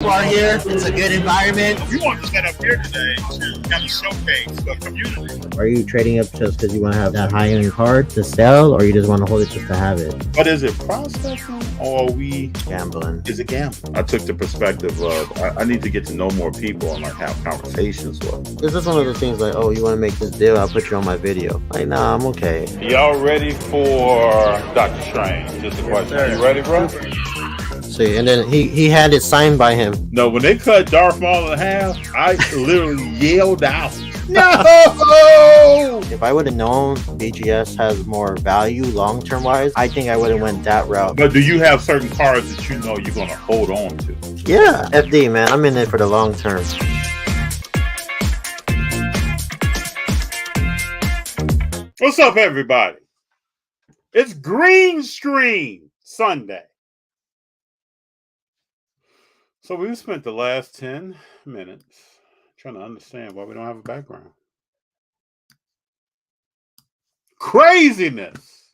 people are here. It's a good environment. We want to set up here today to kind of showcase the community. Are you trading up just because you want to have that high-end card to sell, or you just want to hold it just to have it? But is it prospecting or are we Gambling. Is it gambling? I took the perspective of I need to get to know more people and like have conversations with. Is this one of those things like, oh, you want to make this deal? I'll put you on my video. Like, nah, I'm okay. Y'all ready for Dr. Strange? Just a question. Are you ready, bro? See, and then he had it signed by him. No, when they cut Darth Maul in half, I literally yelled out. No! If I would have known BGS has more value long-term wise, I think I would have went that route. But do you have certain cards that you know you're going to hold on to? Yeah, FD, man. I'm in it for the long term. What's up, everybody? It's Green Stream Sunday. So we've spent the last 10 minutes trying to understand why we don't have a background. Craziness.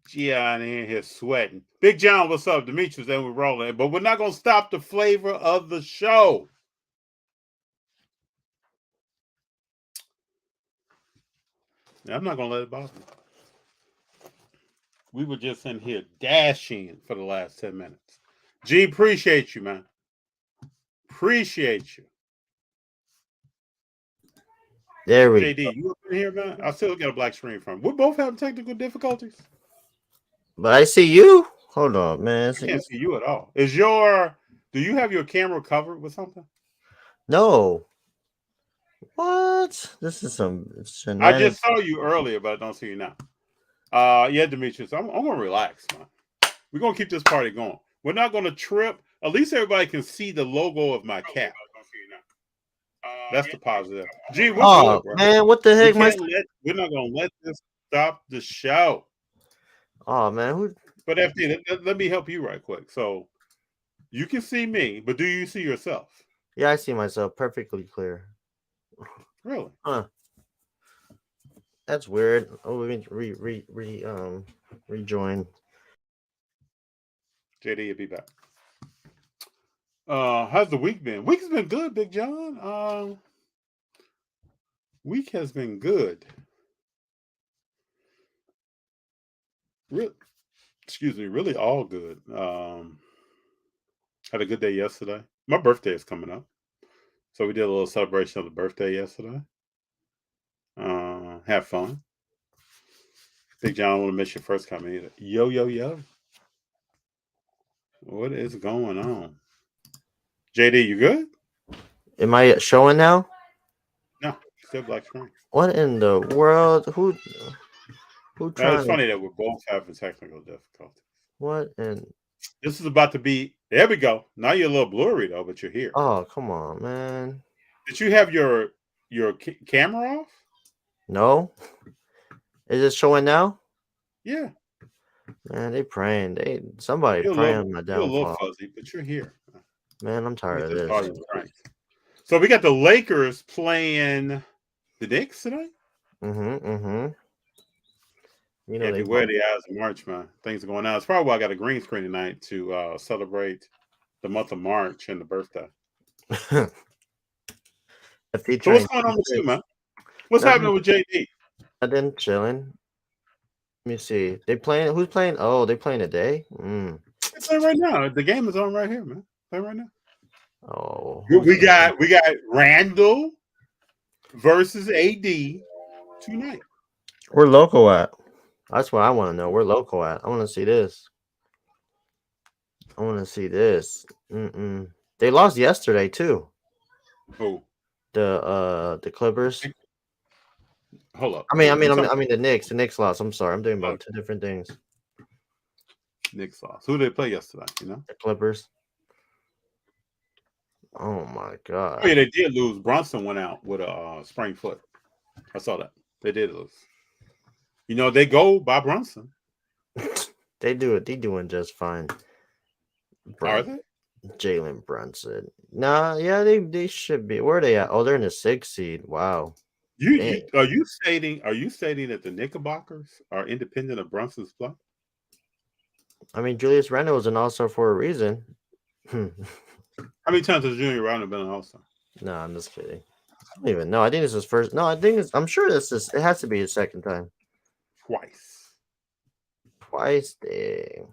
Gianni in here sweating. Big John, what's up? Demetrius, and we're rolling. But we're not going to stop the flavor of the show. Now, I'm not going to let it bother me. We were just in here dashing for the last 10 minutes. G, appreciate you, man. Appreciate you. There we JD, go. you up in here, man? I still got a black screen from. We're both having technical difficulties. But I see you. Hold on, man. I can't see you at all. Do you have your camera covered with something? No. What? This is some I just saw you earlier, but I don't see you now. Yeah, Demetrius, I'm going to relax, man. We're going to keep this party going. We're not going to trip. At least everybody can see the logo of my cap. That's the positive. Gee, oh, good, man, what the heck? We're not going to let this stop the show. Oh, man. But FD, let me help you right quick. So you can see me, but do you see yourself? Yeah, I see myself perfectly clear. Really? Huh. That's weird. Oh, we can rejoin. JD, you'll be back. How's the week been? Week has been good, Big John. Week has been good. Really all good. Had a good day yesterday. My birthday is coming up. So we did a little celebration of the birthday yesterday. Have fun. Big John, I want to miss your first comment either. Yo, yo, yo. What is going on? JD, you good? Am I showing now? No, still black screen. What in the world? Who trying? It's funny that we're both having technical difficulties. What in? This is about to be. There we go. Now you're a little blurry though, but you're here. Oh, come on, man. Did you have your camera off? No. Is it showing now? Yeah. Man, they praying. Somebody praying on my downfall. You're a little fuzzy, but you're here. Man, I'm tired of this. So we got the Lakers playing the Knicks tonight. You know, beware the eyes of March, man. Things are going on. It's probably why I got a green screen tonight to celebrate the month of March and the birthday. So what's going on with you, man? What's happening with JD? I've been chilling. Let me see. They playing? Who's playing? Oh, they playing today. They're playing right now. The game is on right here, man. Playing right now. Oh, we got Randall versus AD tonight. We're local at. That's what I want to know. We're local at. I want to see this. They lost yesterday too. Who? The Clippers. Hold up. I mean the Knicks. The Knicks lost. I'm sorry. I'm doing about two different things. Knicks lost. Who did they play yesterday? You know, the Clippers. Oh my God. Oh yeah, they did lose. Brunson went out with a sprained foot. I saw that. They did lose. You know, they go by Brunson. They do it. They doing just fine. Are they? Jalen Brunson. Nah, yeah, they should be. Where are they at? Oh, they're in the 6th seed. Wow. Are you stating that the Knickerbockers are independent of Brunson's play? I mean, Julius Randle was an all-star for a reason. How many times has Junior Round been an All-Star? No, I'm just kidding. I don't even know. I think this is first. No, I think it's. I'm sure this is. It has to be his second time. Twice. Twice. Dang.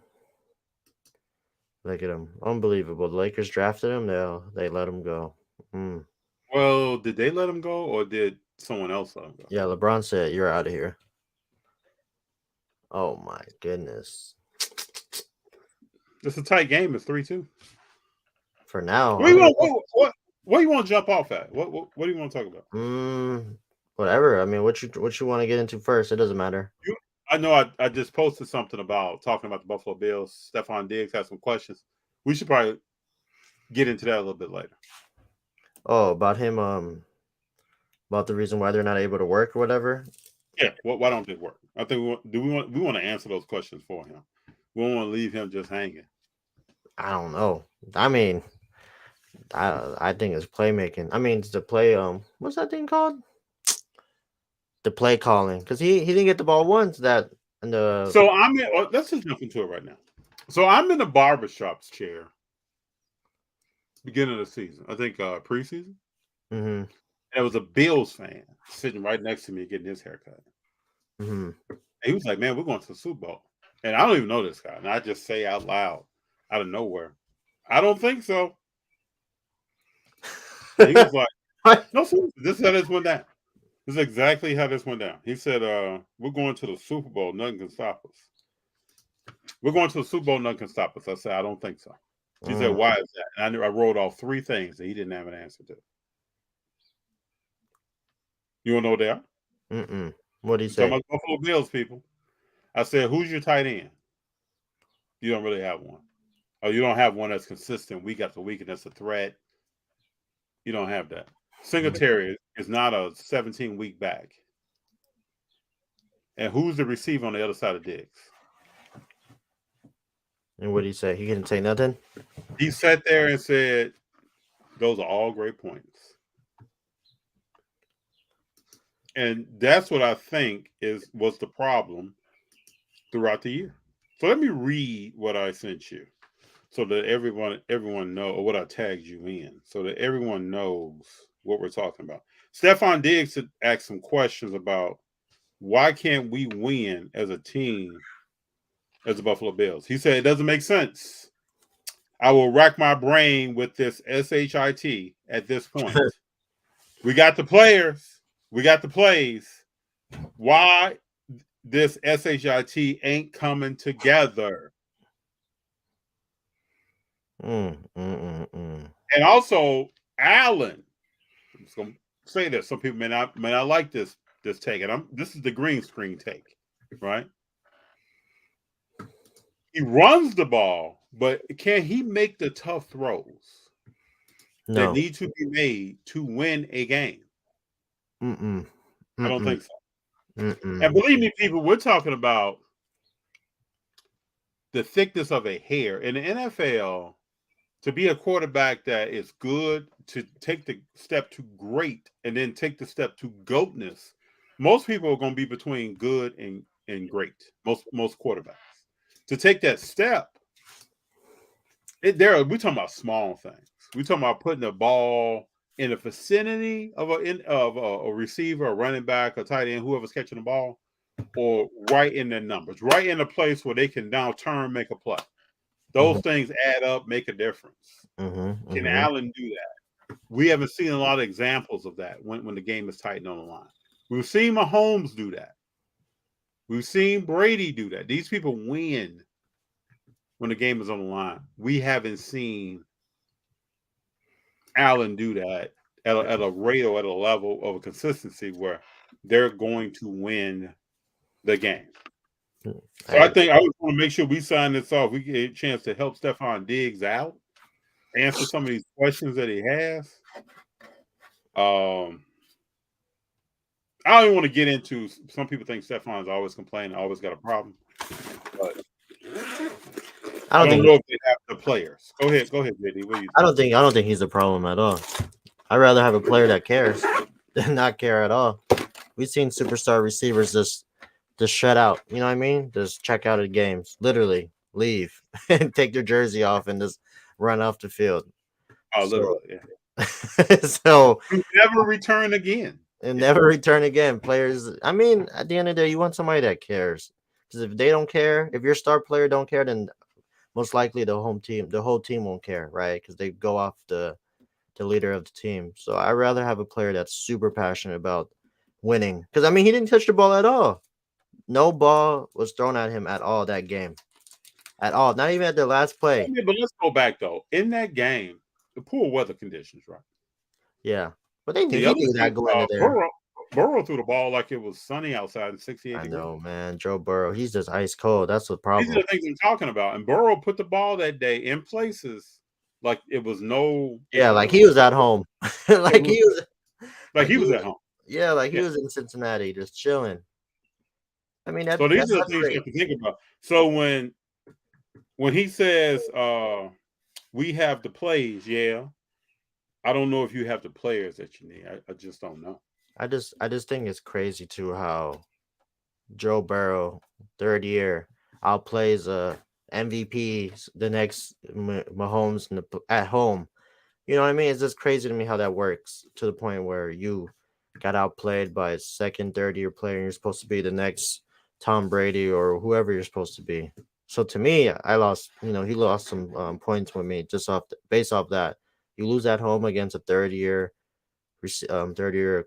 Look at him. Unbelievable. The Lakers drafted him. They let him go. Mm. Well, did they let him go, or did someone else let him go? Yeah, LeBron said, "You're out of here." Oh my goodness. It's a tight game. It's 3-2. For now. What do you want to jump off at? What do you want to talk about? Whatever. I mean, what you want to get into first? It doesn't matter. I know I just posted something about talking about the Buffalo Bills. Stephon Diggs has some questions. We should probably get into that a little bit later. Oh, about him. About the reason why they're not able to work or whatever. Yeah. Why don't they work? I think we want to answer those questions for him. We don't want to leave him just hanging. I don't know. I mean, I think it's playmaking. I mean, it's the play. What's that thing called? The play calling, because he didn't get the ball once. That and the So let's just jump into it right now. So I'm in the barbershop's chair, beginning of the season. I think preseason. Mm-hmm. There was a Bills fan sitting right next to me getting his haircut. Mm-hmm. And he was like, "Man, we're going to the Super Bowl." And I don't even know this guy. And I just say out loud, out of nowhere, "I don't think so." And he was like, "No, seriously, this is how this went down. This is exactly how this went down." He said, "We're going to the Super Bowl. Nothing can stop us. We're going to the Super Bowl. Nothing can stop us." I said, "I don't think so." He said, "Why is that?" And I wrote off 3 things that he didn't have an answer to. You want to know what they are? Mm-mm. What did he Talking say? about Buffalo Bills people. I said, "Who's your tight end?" You don't really have one. Or you don't have one that's consistent week after week and that's a threat. You don't have that. Singletary is not a 17-week back. And who's the receiver on the other side of Diggs? And what did he say? He didn't say nothing. He sat there and said, "Those are all great points." And that's what I think was the problem throughout the year. So let me read what I sent you, so that everyone know, or what I tagged you in, so that everyone knows what we're talking about. Stephon Diggs asked some questions about why can't we win as a team as the Buffalo Bills. He said it doesn't make sense. I will rack my brain with this SHIT at this point. We got the players. We got the plays. Why this SHIT ain't coming together? And also, Allen. I'm just gonna say this. Some people may not like this take, and this is the green screen take, right? He runs the ball, but can he make the tough throws that need to be made to win a game? I don't think so. And believe me, people, we're talking about the thickness of a hair. In the NFL, to be a quarterback that is good, to take the step to great, and then take the step to GOATness, most people are going to be between good and great. Most quarterbacks. To take that step, we're talking about small things. We're talking about putting the ball in the vicinity of a receiver, a running back, a tight end, whoever's catching the ball, or right in their numbers, right in a place where they can now turn, make a play. Those things add up, make a difference. Can Allen do that? We haven't seen a lot of examples of that when the game is tight on the line. We've seen Mahomes do that. We've seen Brady do that. These people win when the game is on the line. We haven't seen Allen do that at a rate or at a level of a consistency where they're going to win the game. So I think I just want to make sure we sign this off. We get a chance to help Stephon Diggs out, answer some of these questions that he has. I don't even want to get into. Some people think Stephon's always complaining, always got a problem. But I don't know if they have the players. Go ahead, JD. What do you think? I don't think he's a problem at all. I'd rather have a player that cares than not care at all. We've seen superstar receivers just shut out. You know what I mean? Just check out of games. Literally leave and take their jersey off and just run off the field. Oh, So, literally, yeah. so You never return again. and never return again. Players, I mean, at the end of the day, you want somebody that cares. Because if they don't care, if your star player don't care, then most likely the whole team won't care, right? Because they go off the leader of the team. So I'd rather have a player that's super passionate about winning. Because I mean, he didn't touch the ball at all. No ball was thrown at him at all that game. At all. Not even at the last play. Yeah, but let's go back though. In that game, the poor weather conditions, right? Yeah. But he The other knew that thing, going into there. Burrow threw the ball like it was sunny outside in 68 I degrees. know, man. Joe Burrow, he's just ice cold. That's the These problem. are the things I'm talking about. And Burrow put the ball that day in places like it was no. Yeah, like he was at home. like he was he was at home. Yeah, like he was in Cincinnati just chilling. I mean, So these that's are the things great. you have to think about. So when he says we have the plays, yeah, I don't know if you have the players that you need. I just don't know. I just think it's crazy too how Joe Burrow, third year, outplays MVP the next Mahomes at home. You know what I mean? It's just crazy to me how that works to the point where you got outplayed by a second, third year player and you're supposed to be the next Tom Brady or whoever you're supposed to be. So to me, I lost, he lost some points with me just based off that. You lose at home against a third year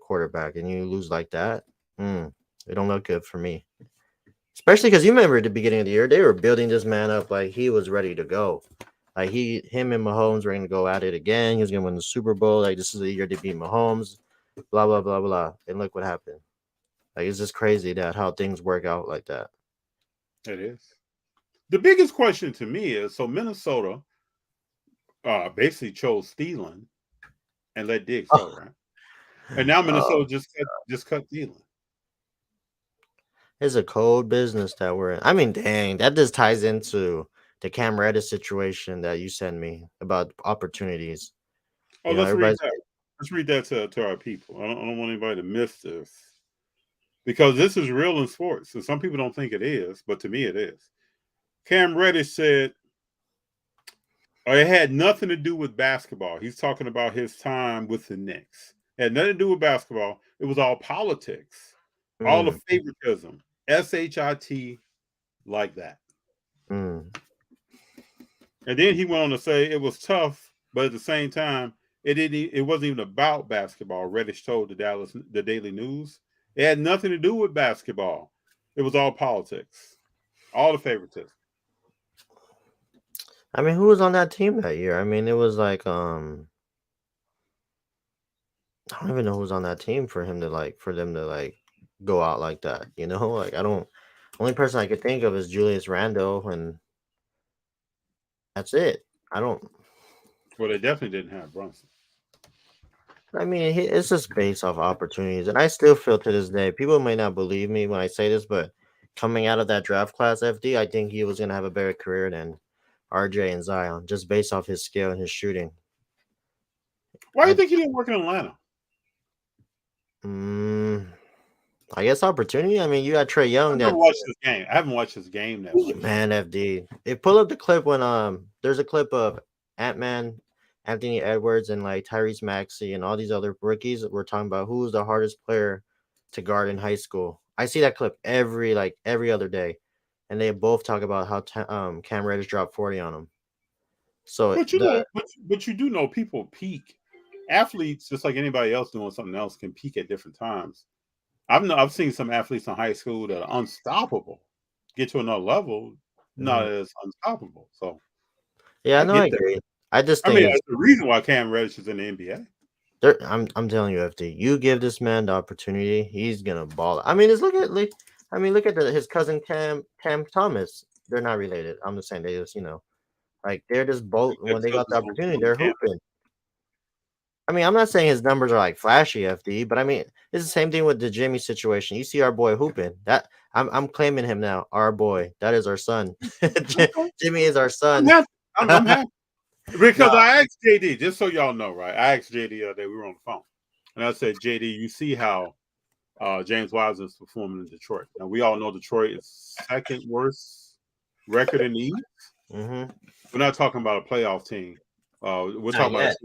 quarterback and you lose like that. It don't look good for me. Especially because you remember at the beginning of the year, they were building this man up like he was ready to go. Like him and Mahomes were going to go at it again. He was going to win the Super Bowl. Like this is the year to beat Mahomes. Blah blah blah blah. And look what happened. Like it's just crazy that how things work out like that. It is. The biggest question to me is: so Minnesota basically chose Thielen and let Diggs go, right? And now Minnesota just cut Thielen. It's a cold business that we're in. I mean, dang, that just ties into the Cam Reddish situation that you sent me about opportunities. Oh, let's read that. Let's read that to our people. I don't want anybody to miss this because this is real in sports. And some people don't think it is, but to me it is. Cam Reddish said it had nothing to do with basketball. He's talking about his time with the Knicks. It had nothing to do with basketball. It was all politics, all the favoritism, SHIT, like that. And then he went on to say it was tough, but at the same time, it wasn't even about basketball. Reddish told the Daily News. It had nothing to do with basketball. It was all politics, all the favoritism. I mean, who was on that team that year? I mean, it was like I don't even know who was on that team for them to go out like that. Like I don't. Only person I could think of is Julius Randle, and that's it. I don't. Well, they definitely didn't have Brunson. I mean, it's just based off opportunities, and I still feel to this day. People may not believe me when I say this, but coming out of that draft class, FD, I think he was gonna have a better career than RJ and Zion, just based off his skill and his shooting. Why do you think he didn't work in Atlanta? I guess opportunity. I mean, you got Trae Young. I haven't watched this game that much. Man, FD. They pull up the clip when there's a clip of Ant-Man, Anthony Edwards, and like Tyrese Maxey and all these other rookies. We're talking about who's the hardest player to guard in high school. I see that clip every other day, and they both talk about how Cam Reddish dropped 40 on him. So, but you do know people peak. Athletes, just like anybody else doing something else, can peak at different times. I've seen some athletes in high school that are unstoppable, get to another level, not as unstoppable. So, yeah, I agree. I just think that's the reason why Cam Reddish is in the NBA. I'm telling you, FD, you give this man the opportunity, he's gonna ball. I mean, look at his cousin Cam Thomas. They're not related. I'm just saying they just they're just both when they got the opportunity, they're hooping. I mean, I'm not saying his numbers are like flashy, FD, but I mean, it's the same thing with the Jimmy situation. You see our boy hooping. That I'm claiming him now. Our boy, that is our son. Jimmy is our son. I'm happy. Because I asked JD, just so y'all know, right? I asked JD the other day, we were on the phone, and I said, JD, you see how James Wiseman is performing in Detroit. Now, we all know Detroit is second worst record in the East. Mm-hmm. We're not talking about a playoff team We're Not talking about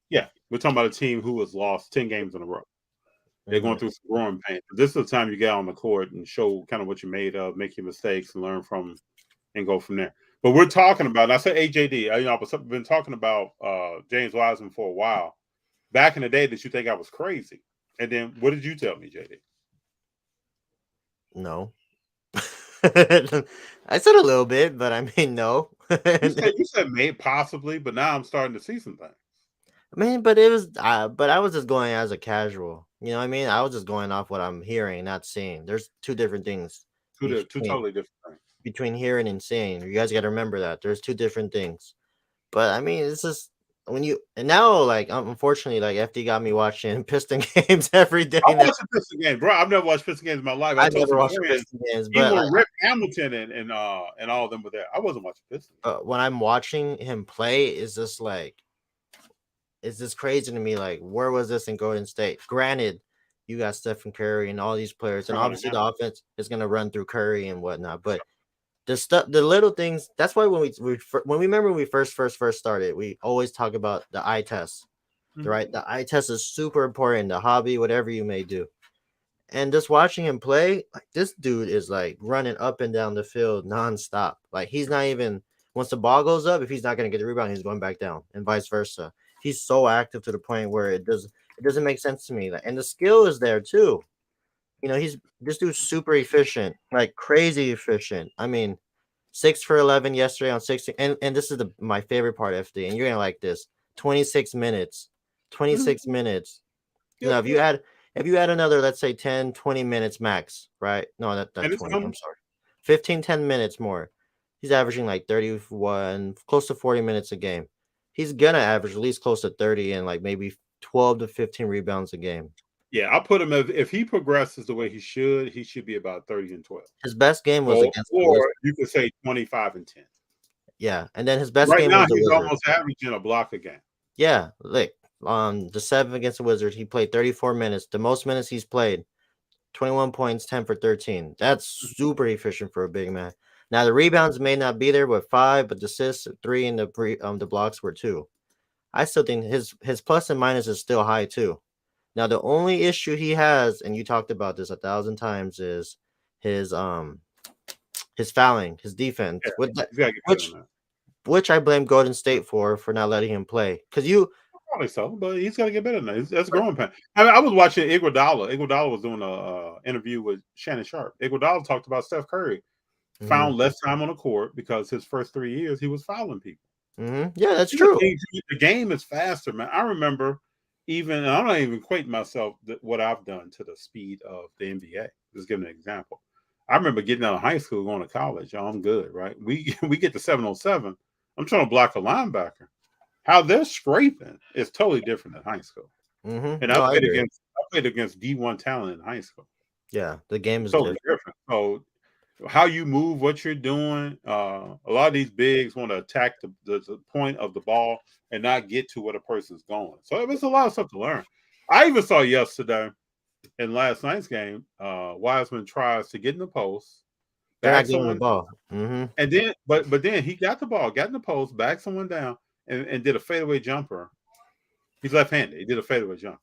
yet. we're talking about a team who has lost 10 games in a row. They're going Mhm. through some growing pains. This is the time you get on the court and show kind of what you're made of, make your mistakes, and learn from, and go from there. But we're talking about, and I said AJD. I've been talking about James Wiseman for a while. Back in the day, that you think I was crazy, and then what did you tell me, JD? No. I said a little bit, but I mean no. You said maybe possibly, but now I'm starting to see some things. I mean, but it was, but I was just going as a casual. You know what I mean? I was just going off what I'm hearing, not seeing. There's two different things Two between totally different things. hearing and seeing. You guys got to remember that there's two different things. But I mean, it's just when you and now, like, unfortunately, like FD got me watching Piston games every day. I now. watched the Piston games, bro. I've never watched Piston games in my life. I I told never some watched friends, Piston games, even but when like, Rip Hamilton and all of them were there, I wasn't watching Piston. when I'm watching him play, is just like, it's just crazy to me. Like, where was this in Golden State? Granted, you got Stephen Curry and all these players, and obviously the offense is gonna run through Curry and whatnot. But the stuff, the little things. That's why when we remember when we first started, we always talk about the eye test, right? The eye test is super important. The hobby, whatever you may do, and just watching him play, like this dude is like running up and down the field nonstop. Like he's not even once the ball goes up, if he's not going to get the rebound, he's going back down, and vice versa. He's so active to the point where it doesn't make sense to me. Like, and the skill is there too. You know, this dude's super efficient, like crazy efficient. I mean, 6 for 11 yesterday on 60, and this is my favorite part, FD, and you're gonna like this. 26 minutes, 26 minutes. You know, if you add another, let's say 10, 20 minutes max, right? No, that's 20. I'm sorry. 15, 10 minutes more. He's averaging like 31, close to 40 minutes a game. He's gonna average at least close to 30 and like maybe 12 to 15 rebounds a game. Yeah, I'll put him if he progresses the way he should be about 30 and 12. His best game was against the or Wizards. you could say 25 and 10. Yeah, and then his best Right game now was the he's Wizards. almost averaging a block a game. Yeah, like on the 7 against the Wizards, he played 34 minutes. The most minutes he's played, 21 points, 10 for 13. That's super efficient for a big man. Now the rebounds may not be there with 5, but the assists 3 and the blocks were 2. I still think his plus and minus is still high too. Now the only issue he has, and you talked about this 1,000 times, is his fouling, his defense, which I blame Golden State for not letting him play. Because probably so, but he's got to get better than that. That's growing pain. I mean, I was watching Iguodala. Iguodala was doing a interview with Shannon Sharp. Iguodala talked about Steph Curry found less time on the court because his first 3 years he was fouling people. Yeah, that's true. The game is faster, man. I remember I'm not even equating myself what I've done to the speed of the NBA. Just giving an example. I remember getting out of high school, going to college. I'm good, right? We get to 707. I'm trying to block a linebacker. How they're scraping is totally different than high school. And I played against D1 talent in high school. Yeah, the game is totally different. So how you move, what you're doing. A lot of these bigs want to attack the point of the ball and not get to where the person's going. So it was a lot of stuff to learn. I even saw yesterday in last night's game, Wiseman tries to get in the post, back someone, the ball, and then but then he got the ball, got in the post, back someone down, and did a fadeaway jumper. He's left-handed. He did a fadeaway jumper.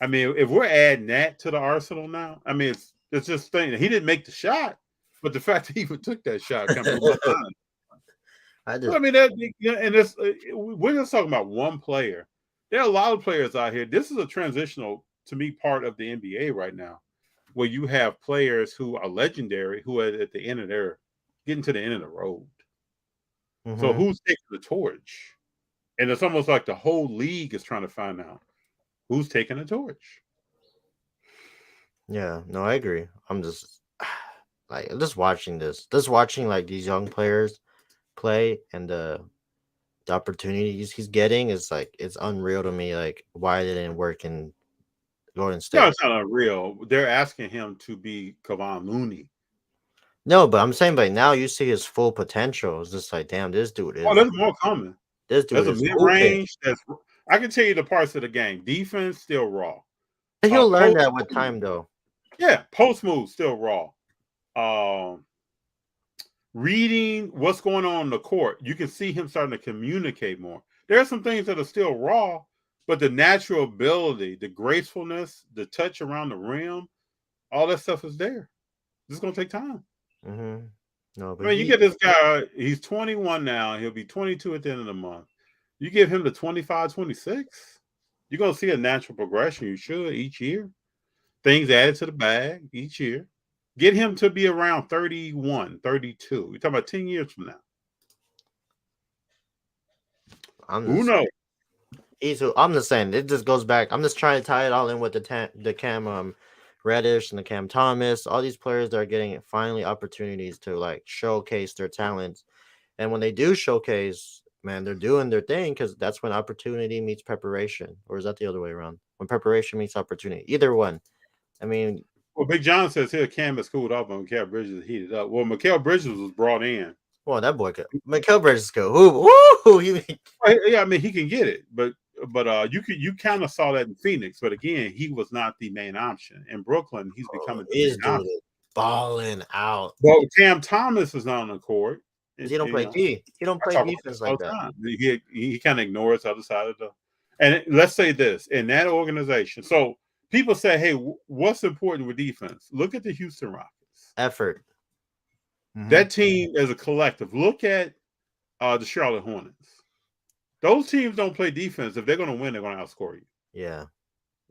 I mean, if we're adding that to the arsenal now, I mean, it's just thing. He didn't make the shot, but the fact that he even took that shot comes from behind. I mean, and it's we're just talking about one player. There are a lot of players out here. This is a transitional, to me, part of the NBA right now, where you have players who are legendary, who are at the end of getting to the end of the road. So who's taking the torch? And it's almost like the whole league is trying to find out who's taking the torch. Yeah, no, I agree. I'm just watching this. Just watching like these young players play and the opportunities he's getting is like, it's unreal to me. Like, why didn't it work in Golden State? No, it's not unreal. They're asking him to be Kevon Looney. No, but I'm saying, like, now you see his full potential. It's just like, damn, this dude is. Oh, there's more coming. This dude is a mid-range. I can tell you the parts of the game. Defense still raw. And he'll learn that with time, though. Yeah, post move still raw. Reading what's going on the court, you can see him starting to communicate more. There are some things that are still raw, but the natural ability, the gracefulness, the touch around the rim, all that stuff is there. It's going to take time. Mm-hmm. No, I but mean, you get this guy, he's 21 now. He'll be 22 at the end of the month. You give him the 25, 26, you're going to see a natural progression. You should each year. Things added to the bag each year. Get him to be around 31, 32. You're talking about 10 years from now. Who knows? I'm just saying it just goes back. I'm just trying to tie it all in with the Cam Reddish and the Cam Thomas, all these players that are getting finally opportunities to like showcase their talents. And when they do showcase, man, they're doing their thing because that's when opportunity meets preparation. Or is that the other way around? When preparation meets opportunity. Either one. I mean, well, Big John says here Cam has cooled off and Mikal Bridges heated up. Well, Mikal Bridges was brought in. Well, that boy could. Mikal Bridges could. Woo! Yeah, I mean he can get it, but you kind of saw that in Phoenix, but again, he was not the main option. In Brooklyn, he's becoming the main option. Balling out. Well, Cam Thomas is not on the court. He don't play D. He don't play defense like that. He kind of ignores the other side of the. And let's say this in that organization. So people say, "Hey, what's important with defense?" Look at the Houston Rockets. Effort. Mm-hmm. That team as a collective. Look at the Charlotte Hornets. Those teams don't play defense. If they're going to win, they're going to outscore you. Yeah,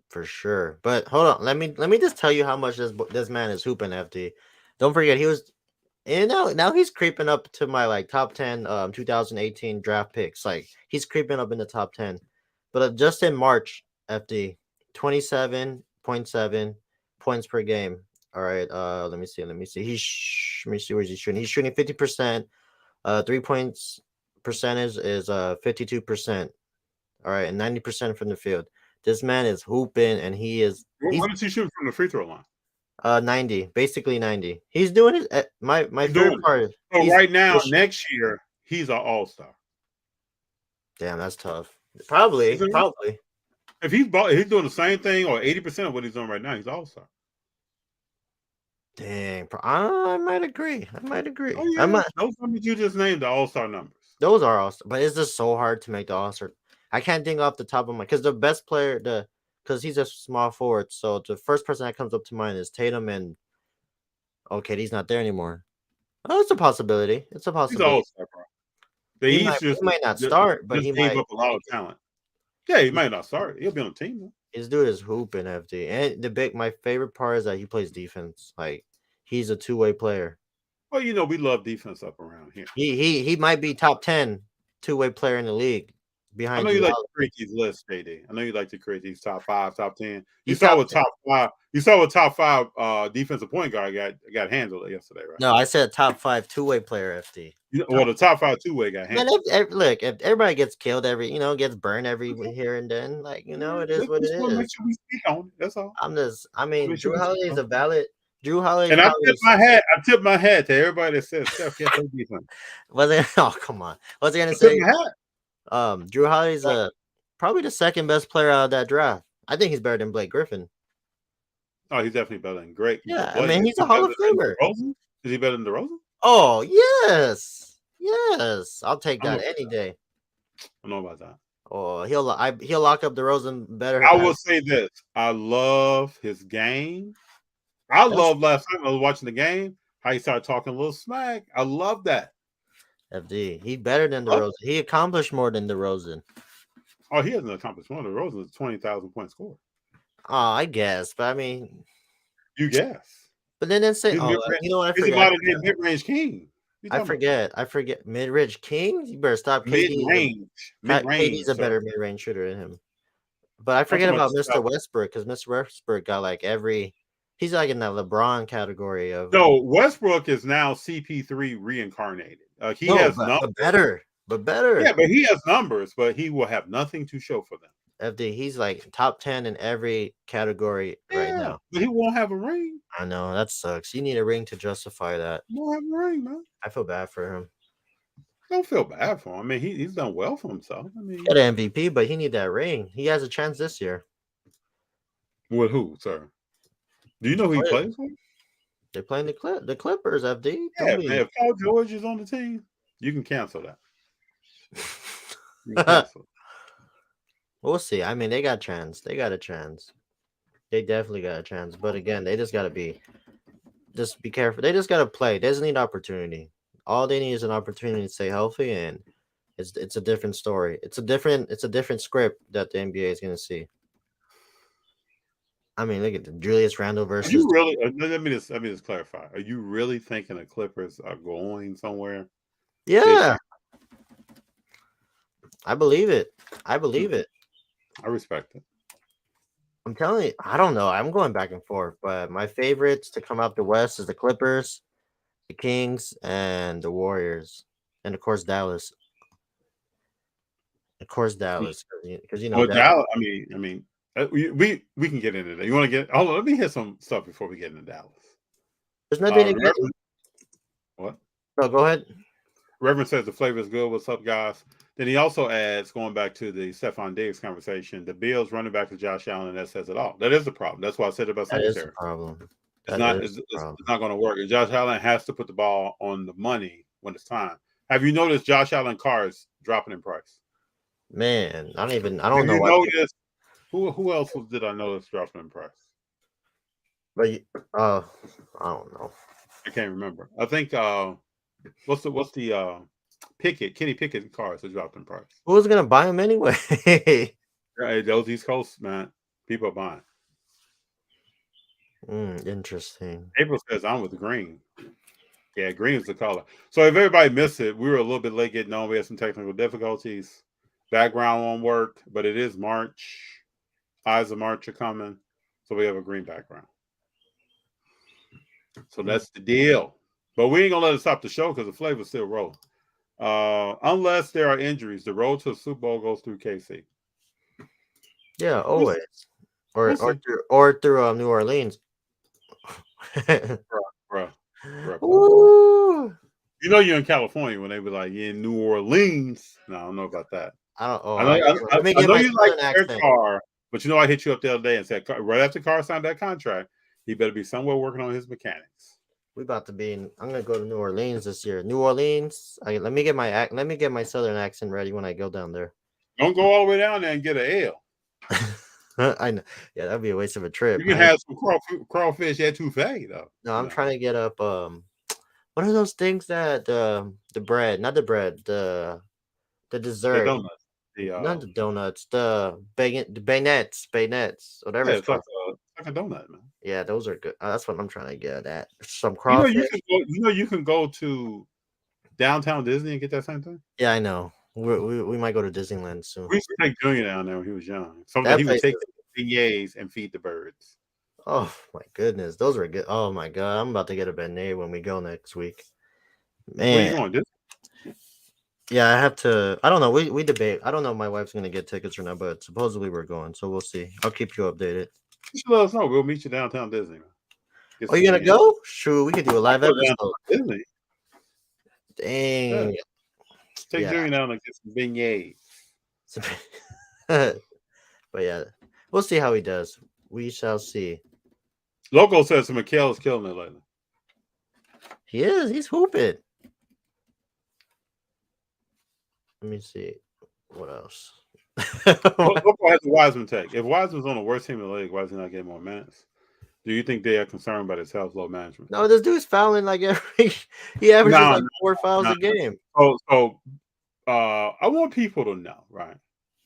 for sure. But hold on, let me just tell you how much this man is hooping. FD. Don't forget he was. And now he's creeping up to my like top 10 2018 draft picks. Like he's creeping up in the top 10. But just in March, FD 27.7 points per game. All right, let me see. Let me see where's he shooting. He's shooting 50%. 3 points percentage is 52%. All right, and 90% from the field. This man is hooping, and he's what is he shooting from the free throw line? 90, basically 90. He's doing it. My favorite part. So right now, next year, he's an all-star. Damn, that's tough. Probably. If he's doing the same thing or 80% of what he's doing right now, he's all-star. Dang, I might agree. Oh, yeah. Those numbers you just named the all-star numbers. Those are all-star, but it's just so hard to make the all-star. I can't think off the top of my because the best player because he's a small forward. So the first person that comes up to mind is Tatum, and okay, he's not there anymore. Oh, it's a possibility. He's all-star, bro. He might not start, but he might gave up a lot of talent. Yeah, he might not start. He'll be on the team though. His dude is hooping, FD. And my favorite part is that he plays defense. Like he's a two-way player. Well, we love defense up around here. He might be top 10 two-way player in the league. I know you like to create these lists, JD. I know you like to create these top 5, top 10. You saw what top 5. You saw what top 5 defensive point guard got handled yesterday, right? No, I said top 5 two-way player, FD. Well, the top 5 two-way got handled. Look, if everybody gets killed gets burned every here and then, like it is what it is. Make sure we speak on it. That's all. Drew Holiday is a valid. Drew Holiday. And I tipped my hat to everybody that says Steph can't play defense. Oh, come on. What's he gonna say? Drew Holiday's probably the second best player out of that draft. I think he's better than Blake Griffin. Oh, he's definitely better than Blake. Yeah, I mean he's a Hall of Famer. Is he better than DeRozan? Oh yes, I'll take that any day. I don't know about that. Oh, he'll lock up DeRozan better. I will say this: I love his game. Love last time I was watching the game how he started talking a little smack. I love that. FD, he better than DeRozan. He accomplished more than DeRozan. Oh, he hasn't accomplished more. DeRozan is 20,000 point scorer. Oh, I guess, but I mean, you guess. But then say, you know what? I forget. He's a modern day mid-range king. I forget. Mid-range king. You better stop. Mid-range. KD's a better mid-range shooter than him. But I forget about Mr. Westbrook because Mr. Westbrook got like he's like in that LeBron category of. No, Westbrook is now CP3 reincarnated. He has numbers. But better. Yeah, but he has numbers, but he will have nothing to show for them. FD, he's like top 10 in every category right now. But he won't have a ring. I know, that sucks. You need a ring to justify that. He won't have a ring, man. I feel bad for him. Don't feel bad for him. I mean, he's done well for himself. I mean, he got an MVP, but he need that ring. He has a chance this year. With who, sir? Do you know who he plays for? They're playing the Clippers, FD. Yeah, man, if Paul George is on the team, you can cancel that. Newcastle. We'll see. I mean, they got a chance. They got a chance. They definitely got a chance. But again, they just gotta be careful. They just gotta play. They just need opportunity. All they need is an opportunity to stay healthy, and it's a different story. It's a different script that the NBA is gonna see. I mean, look at the Julius Randle Are versus. you really? Let me just clarify. Are you really thinking the Clippers are going somewhere? Yeah, I believe it. I believe it. I respect it. I'm telling you, I don't know. I'm going back and forth, but my favorites to come out the West is the Clippers, the Kings, and the Warriors, and of course Dallas. Of course Dallas, because you know Well, Dallas. Dallas. I mean, we can get into that. You want to get? Hold on. Let me hit some stuff before we get into Dallas. There's nothing to get. Reverend, what? No, go ahead. Reverend says the flavor is good. What's up, guys? Then he also adds, going back to the Stephon Diggs conversation, the Bills running back to Josh Allen, and that says it all. That is the problem. That's why I said about That is Singletary. the problem. It's not going to work. And Josh Allen has to put the ball on the money when it's time. Have you noticed Josh Allen cars dropping in price? Man, I don't know. Have you noticed who else did I notice dropping in price? But I don't know. I can't remember. I think what's the Kenny Pickett cars that dropped in price? Who's gonna buy them anyway? Right, those East Coast, man, people are buying. Interesting. April says I'm with the green. Yeah, green is the color. So if everybody missed it, we were a little bit late getting on. We had some technical difficulties. Background won't work, but it is March. Eyes of March are coming. So we have a green background. So that's the deal. But we ain't gonna let it stop the show because the flavor's still rolling. Unless there are injuries, the road to the Super Bowl goes through KC. Yeah, always. Or through New Orleans. Bruh. Ooh. You know you're in California when they be like, "You're in New Orleans." No, I don't know about that. I don't. Oh, I know you like their accent. car, but you know I hit you up the other day and said right after Carr signed that contract, he better be somewhere working on his mechanics. We about to be in. I'm gonna go to New Orleans this year. New Orleans. Let me get my southern accent ready when I go down there. Don't go all the way down there and get an L. I know. Yeah, that'd be a waste of a trip. You can have some crawfish etouffee though. No, I'm trying to get up. What are those things that the bread, not the bread, the dessert, the donuts, not the donuts, the bayonets, whatever. Yeah, it's like a donut, man. Yeah, those are good. That's what I'm trying to get at. Some crawfish. You can go to downtown Disney and get that same thing. Yeah, I know. We might go to Disneyland soon. We used to take Junior down there when he was young. Sometimes he would take the beignets and feed the birds. Oh my goodness, those were good. Oh my god, I'm about to get a beignet when we go next week. Man, where you going? Yeah, I have to. I don't know. We debate. I don't know if my wife's gonna get tickets or not, but supposedly we're going, so we'll see. I'll keep you updated. You should let us know. We'll meet you downtown Disney. Are you gonna go? Sure, we could do a live episode. Disney. Dang. Yeah. Take Junior down and get some beignets. But yeah, we'll see how he does. We shall see. Loco says Mikal is killing it lately. He is. He's hooping. Let me see. What else? Loco has a Wiseman take. If Wiseman's on the worst team in the league, why is he not getting more minutes? Do you think they are concerned about his health, low management? No, this dude's fouling like every. He averages like 4 fouls a game. So, I want people to know, right,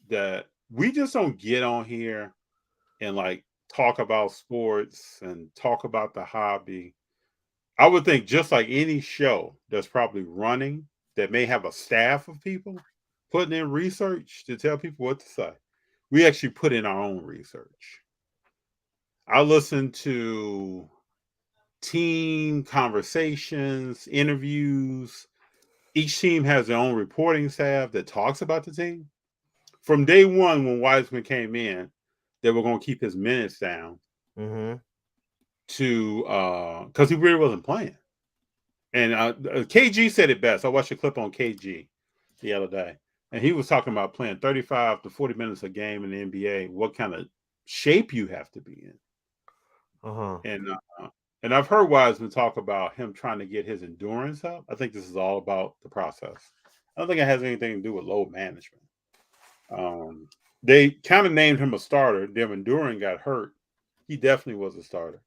that we just don't get on here and like talk about sports and talk about the hobby. I would think just like any show that's probably running that may have a staff of people putting in research to tell people what to say. We actually put in our own research. I listen to team conversations, interviews. Each team has their own reporting staff that talks about the team. From day one, when Wiseman came in, they were going to keep his minutes down to because he really wasn't playing. And KG said it best. I watched a clip on KG the other day, and he was talking about playing 35 to 40 minutes a game in the NBA, what kind of shape you have to be in. And I've heard Wiseman talk about him trying to get his endurance up. I think this is all about the process. I don't think it has anything to do with load management. They kind of named him a starter. Then when Duran got hurt, he definitely was a starter.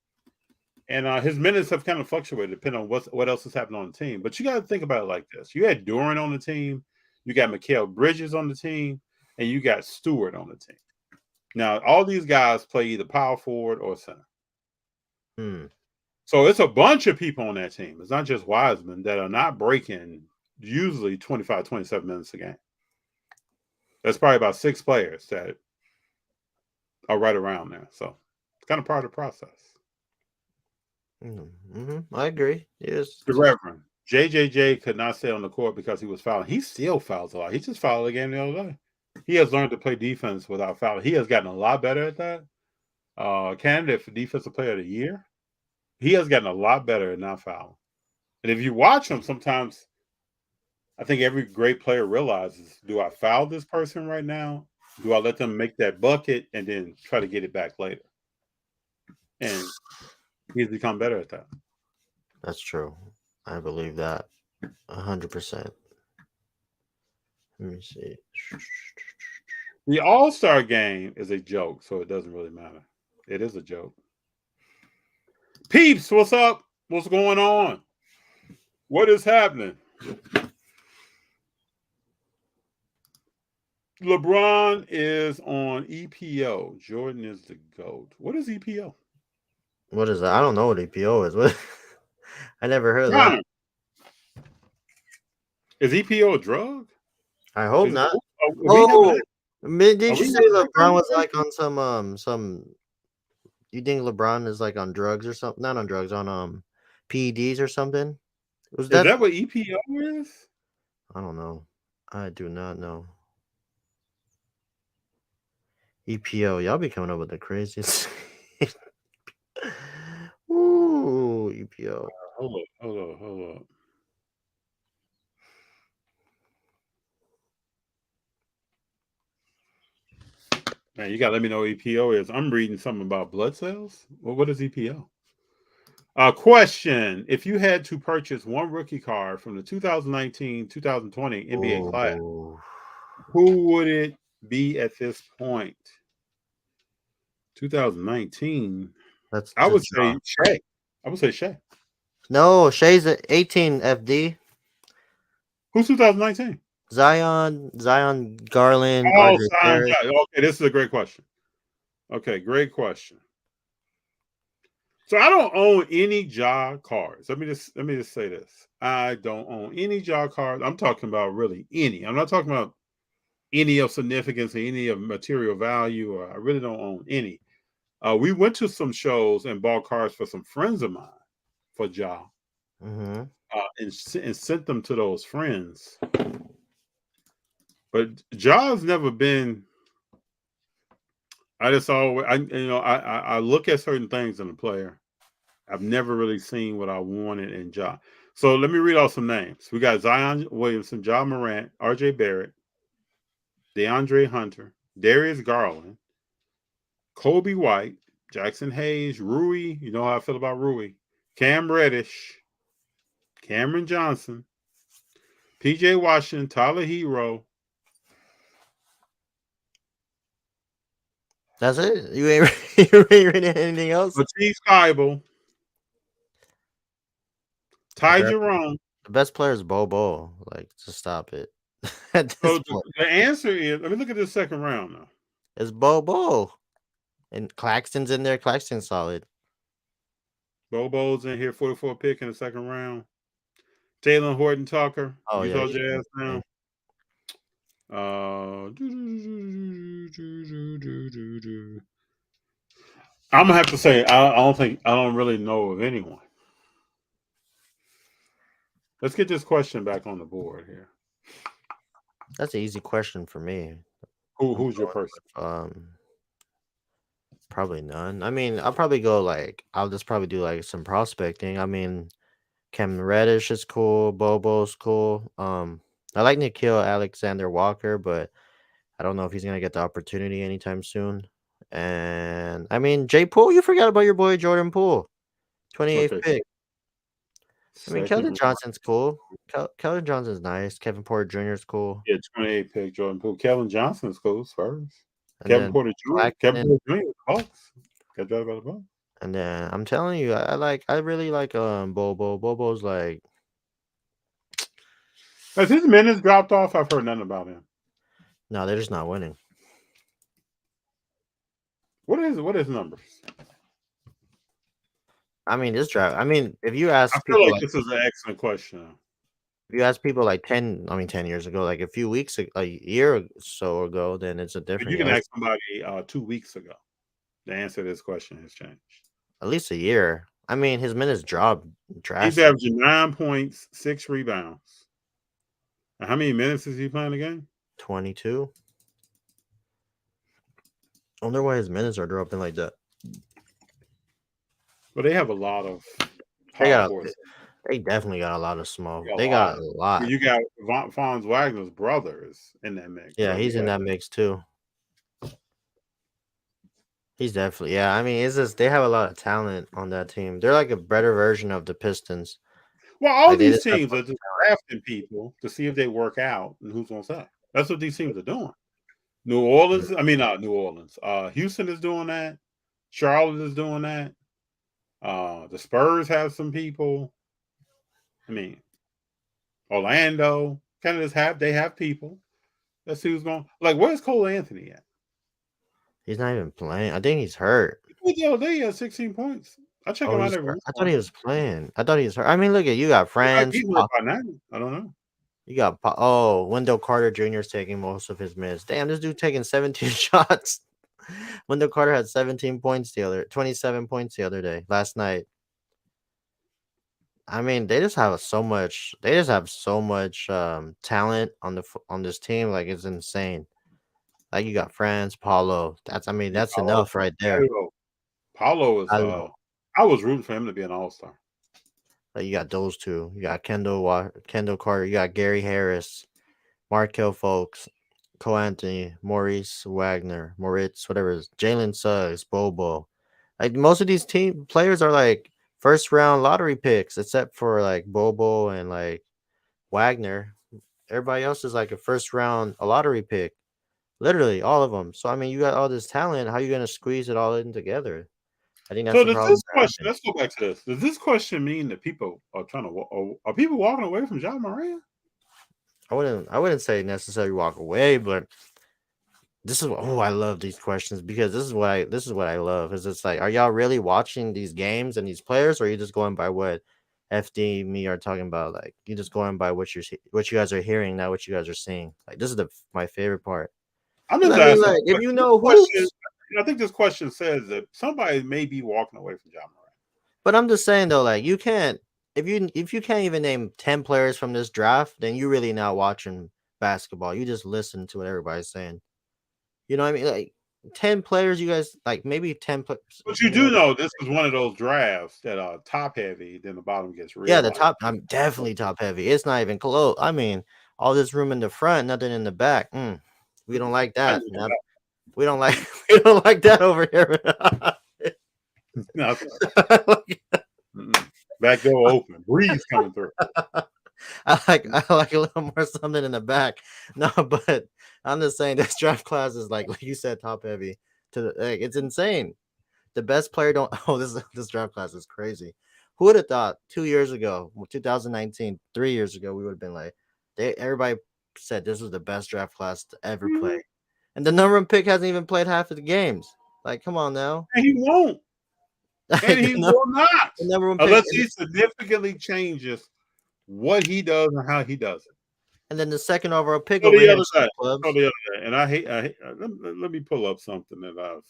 And his minutes have kind of fluctuated depending on what else is happening on the team. But you got to think about it like this: you had Duran on the team, you got Mikal Bridges on the team, and you got Stewart on the team. Now, all these guys play either power forward or center. So it's a bunch of people on that team. It's not just Wiseman that are not breaking usually 25, 27 minutes a game. There's probably about 6 players that are right around there. So it's kind of part of the process. I agree. Yes. The Reverend JJJ could not stay on the court because he was fouling. He still fouls a lot. He just fouled a game the other day. He has learned to play defense without fouling. He has gotten a lot better at that. Candidate for Defensive Player of the Year. He has gotten a lot better at not fouling. And if you watch him, sometimes I think every great player realizes, do I foul this person right now? Do I let them make that bucket and then try to get it back later? And he's become better at that. That's true. I believe that 100%. Let me see. The All-Star game is a joke, so it doesn't really matter. It is a joke. Peeps, what's up? What's going on? What is happening? LeBron is on EPO. Jordan is the GOAT. What is EPO? What is that? I don't know what EPO is. What? I never heard of that. Is EPO a drug? I hope not. Oh, did you say LeBron was like on some? You think LeBron is like on drugs or something? Not on drugs, on PEDs or something. Is that what EPO is? I don't know. I do not know. EPO, y'all be coming up with the craziest. Ooh, EPO. Hold up. Man, you gotta let me know what EPO is. I'm reading something about blood cells. Well, what is EPO? Question: if you had to purchase one rookie card from the 2019-2020 NBA class, who would it be at this point? 2019. I would say Shea. I would say Shea. No, Shea's at 18 FD. Who's 2019? Zion Garland. Oh, Zion. Okay, this is a great question. Okay, great question. So I don't own any Ja cards. Let me just say this. I don't own any Ja cards. I'm talking about really any. I'm not talking about any of significance or any of material value, or I really don't own any. We went to some shows and bought cards for some friends of mine for Ja. And sent them to those friends. But Ja's never been. I look at certain things in a player. I've never really seen what I wanted in Ja. So let me read off some names. We got Zion Williamson, Ja Morant, R.J. Barrett, DeAndre Hunter, Darius Garland, Kobe White, Jackson Hayes, Rui. You know how I feel about Rui. Cam Reddish, Cameron Johnson, P.J. Washington, Tyler Hero. That's it? You ain't reading anything else? Matisse Thybulle, Ty Jerome. The best player is Bobo. Like, just stop it. So the answer is, let me look at this second round now. It's Bobo. And Claxton's in there. Claxton's solid. Bobo's in here, 44 pick in the second round. Taylor Horton Tucker. Utah Jazz now. I'm gonna have to say I don't really know of anyone. Let's get this question back on the board here. That's an easy question for me. Who's your person? Probably none. I mean, I'll probably go I'll just probably do some prospecting. I mean, Cam Reddish is cool. Bobo's cool. I like Nickeil Alexander Walker, but I don't know if he's gonna get the opportunity anytime soon. And I mean, Jay Poole, you forgot about your boy Jordan Poole, 28th pick. I mean, Second Keldon round. Johnson's cool. Keldon Johnson's nice. Kevin Porter Jr. is cool. Yeah, 28 pick Jordan Poole. Kevin Johnson's cool first. And Kevin then Porter Jr. Kevin Claxton. Porter Jr. the Bucks. Got drafted by the Bucks. And then I'm telling you, I really like Bobo. Bobo's like, Has his minutes dropped off? I've heard nothing about him. no, they're just not winning. What is numbers? I mean, this draft. I mean, if you ask I feel people like this is an excellent question. if you ask people like 10 years ago, like a year or so ago, then it's a But different you can answer. ask somebody 2 weeks ago. The answer to this question has changed. At least a year. I mean, his minutes dropped He's drastically. averaging 9 points, 6 rebounds. And how many minutes is he playing the game? 22. I wonder why his minutes are dropping like that. But they have a lot of They got hardcore. they definitely got a lot of small. got a They got a lot. You got Franz Wagner's brother is in that mix. Yeah, So he's you in got- that mix too. He's definitely, yeah. I mean, it's just they have a lot of talent on that team. They're like a better version of the Pistons. Well, all Like, they these just have teams are just drafting people to see if they work out and who's going to say. That's what these teams are doing. New Orleans, I mean, not New Orleans. Houston is doing that. Charlotte is doing that. The Spurs have some people. I mean, Orlando kind of just have people. Let's see who's going. Like, where's Cole Anthony at? He's not even playing. I think he's hurt. The other day he had 16 points. I check him out every once I in a thought he while. was playing. I thought he was hurt. I mean, look at you got He might France. be hurt by now. I don't know. You got Wendell Carter Jr. is taking most of his minutes. Damn, this dude taking 17 shots. Wendell Carter had 27 points the other day, last night. I mean, they just have so much. They just have so much talent on this team. Like, it's insane. Like, you got France, Paulo. That's enough right there. Paulo is. I was rooting for him to be an all-star. Like, you got those two. You got Kendall Carter. You got Gary Harris, Markel Fultz, Cole Anthony, Moritz, whatever it is, Jalen Suggs, Bobo. Like, most of these team players are like first round lottery picks, except for like Bobo and like Wagner. Everybody else is like a lottery pick. Literally all of them. So I mean, you got all this talent. How are you gonna squeeze it all in together? I think that's So the does problem. this question? Let's go back to this. Does this question mean that people are trying to? Are people walking away from Ja Morant? I wouldn't say necessarily walk away, but this is I love these questions because this is what I love. Is it's like, are y'all really watching these games and these players, or are you just going by what FD me are talking about? Like, you just going by what you guys are hearing, not what you guys are seeing. Like, this is my favorite part. I'm just I mean, asking. like, if you know question, I think this question says that somebody may be walking away from Ja Morant. But I'm just saying though, like, you can't if you can't even name 10 players from this draft, then you really not watching basketball. You just listen to what everybody's saying. You know what I mean? Like 10 players, you guys like maybe 10 players. But you do know this is one of those drafts that are top heavy, then the bottom gets real. Yeah, the top. I'm definitely top heavy. It's not even close. I mean, all this room in the front, nothing in the back. We don't like that. We don't like that over here. Back door open, breeze coming through. I like a little more something in the back. No, but I'm just saying this draft class is like you said, top heavy. It's insane. The best player don't. Oh, this draft class is crazy. Who would have thought 2 years ago, 2019, 3 years ago, we would have been like, everybody said this was the best draft class to ever play, and the number one pick hasn't even played half of the games. Like, come on now. And he won't. And he will not. Unless he significantly changes what he does and how he does it. And then the second overall pick So over the here. other day. And I hate let me pull up something that I've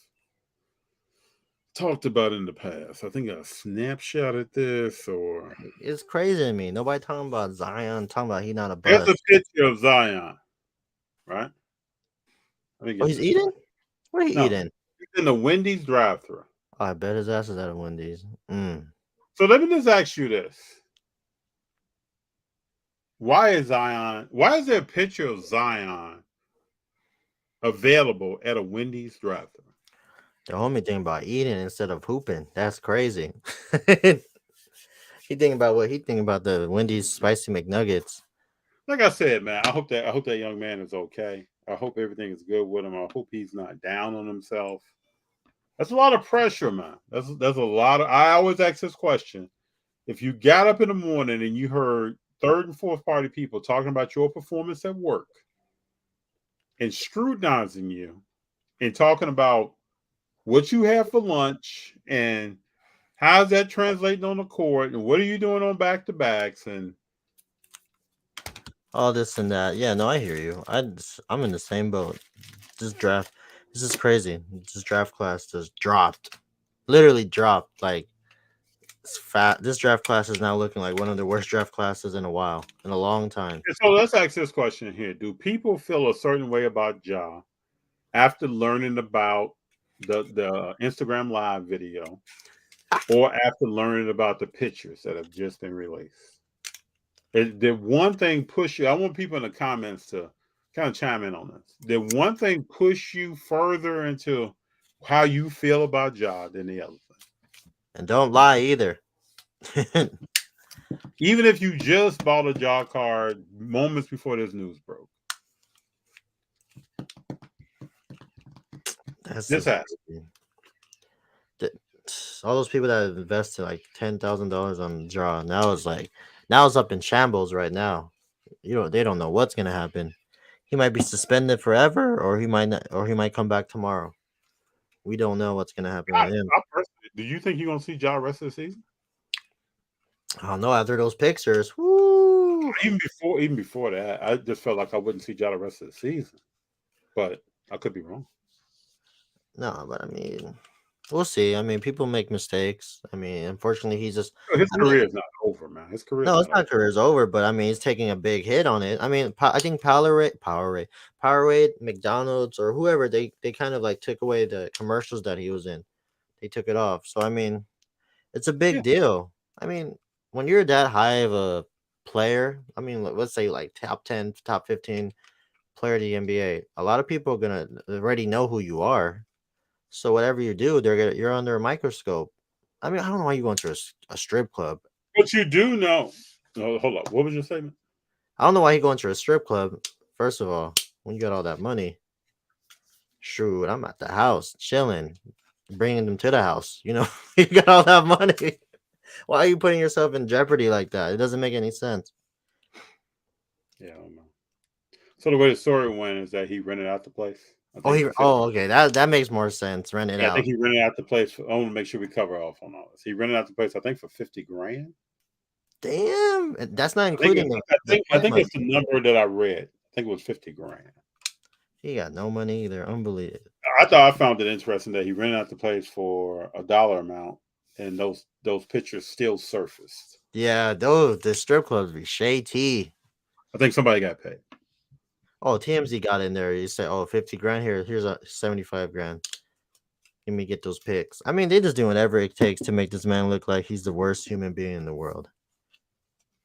talked about in the past. I think I snapshot at this, or it's crazy to me. Nobody talking about Zion, talking about he not a bust. there's a picture of Zion, right? Oh, he's eating? What are he eating? He's in the Wendy's drive-thru. Oh, I bet his ass is at a Wendy's. So let me just ask you this. Why is there a picture of Zion available at a Wendy's drive-thru? The homie thing about eating instead of hooping. That's crazy. He thinking about what he thinking about the Wendy's spicy McNuggets. Like I said, man, I hope that young man is okay. I hope everything is good with him. I hope he's not down on himself. That's a lot of pressure, man. That's a lot of. I always ask this question: if you got up in the morning and you heard third and fourth party people talking about your performance at work and scrutinizing you and talking about what you have for lunch and how's that translating on the court and what are you doing on back to backs and All this and that. Yeah, no, I hear you. I'm in the same boat. This is crazy. This draft class just dropped, literally dropped. Like it's fat. This draft class is now looking like one of the worst draft classes in a while, in a long time. so let's ask this question here. Do people feel a certain way about Ja after learning about the Instagram live video or after learning about the pictures that have just been released? Did one thing push you? I want people in the comments to kind of chime in on this. Did one thing push you further into how you feel about Ja than the other thing? And don't lie either. Even if you just bought a Ja card moments before this news broke. That's This has. All those people that invested like $10,000 on Ja now it's up in shambles right now. They don't know what's gonna happen. He might be suspended forever, or he might come back tomorrow. We don't know what's gonna happen with him. Do you think you're gonna see Ja rest of the season? I don't know. After those pictures, woo. Even before that, I just felt like I wouldn't see Ja the rest of the season. But I could be wrong. No, but I mean, we'll see. I mean, people make mistakes. I mean, unfortunately, his career is not over, man. His career. No, it's not career's over, but I mean, he's taking a big hit on it. I mean, I think Powerade, McDonald's, or whoever they kind of like took away the commercials that he was in. They took it off. So I mean, it's a big deal. I mean, when you're that high of a player, I mean, let's say like top 10, top 15 player of the NBA, a lot of people are gonna already know who you are. So whatever you do, you're under a microscope. I mean, I don't know why you going to a strip club. But you do know. No, hold up. What was your statement? I don't know why he going to a strip club. First of all, when you got all that money, shoot, I'm at the house chilling, bringing them to the house. You got all that money. Why are you putting yourself in jeopardy like that? It doesn't make any sense. Yeah, I don't know. So the way the story went is that he rented out the place. Okay. That makes more sense. Rent it out. I think he rented out the place. I want to make sure we cover off on all this. He rented out the place, I think, for $50,000. Damn, that's not including. I think it's the number that I read. I think it was $50,000. He got no money either. Unbelievable. I thought I found it interesting that he rented out the place for a dollar amount, and those pictures still surfaced. Yeah, the strip clubs be shady. I think somebody got paid. Oh, TMZ got in there. He said, "Oh, $50,000 here. Here's a $75,000. Let me get those pics." I mean, they just do whatever it takes to make this man look like he's the worst human being in the world.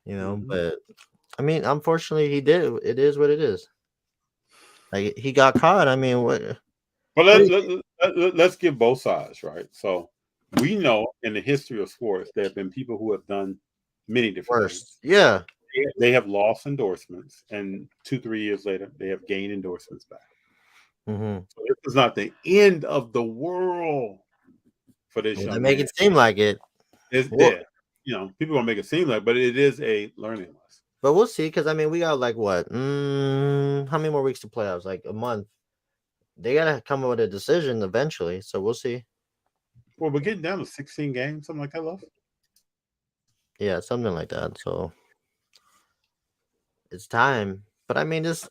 But I mean, unfortunately, he did. It is what it is. Like he got caught. I mean, what? But let's give both sides, right? So we know in the history of sports there have been people who have done many different things. Yeah. They have lost endorsements, and 2-3 years later, they have gained endorsements back. Mm-hmm. So this is not the end of the world for this young man. They make it seem like it. It's there. People gonna make it seem like, but it is a learning lesson. But we'll see, because I mean, we got like what? How many more weeks to playoffs? Like a month. They gotta come up with a decision eventually. So we'll see. Well, we're getting down to 16 games, something like that, love. Yeah, something like that. So it's time. But I mean, this.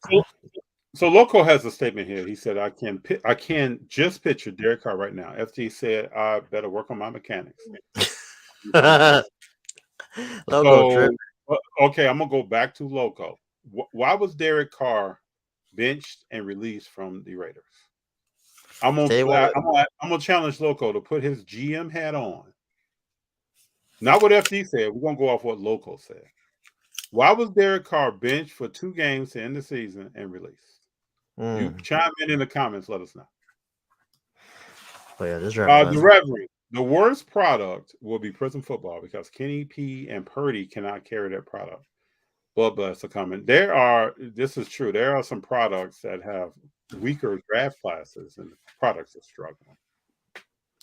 So Loco has a statement here. He said, "I can just picture Derek Carr right now." FG said, "I better work on my mechanics." Loco, okay, I'm gonna go back to Loco. Why was Derek Carr benched and released from the Raiders? I'm gonna challenge Loco to put his GM hat on. Not what FD said. We're gonna go off what Loco said. Why was Derek Carr benched for 2 games to end the season and released? You chime in the comments. Let us know. Oh yeah, this the Reverend. The worst product will be Prison Football because Kenny P and Purdy cannot carry that product. Bloodbaths are coming. This is true. There are some products that have weaker draft classes, and the products are struggling.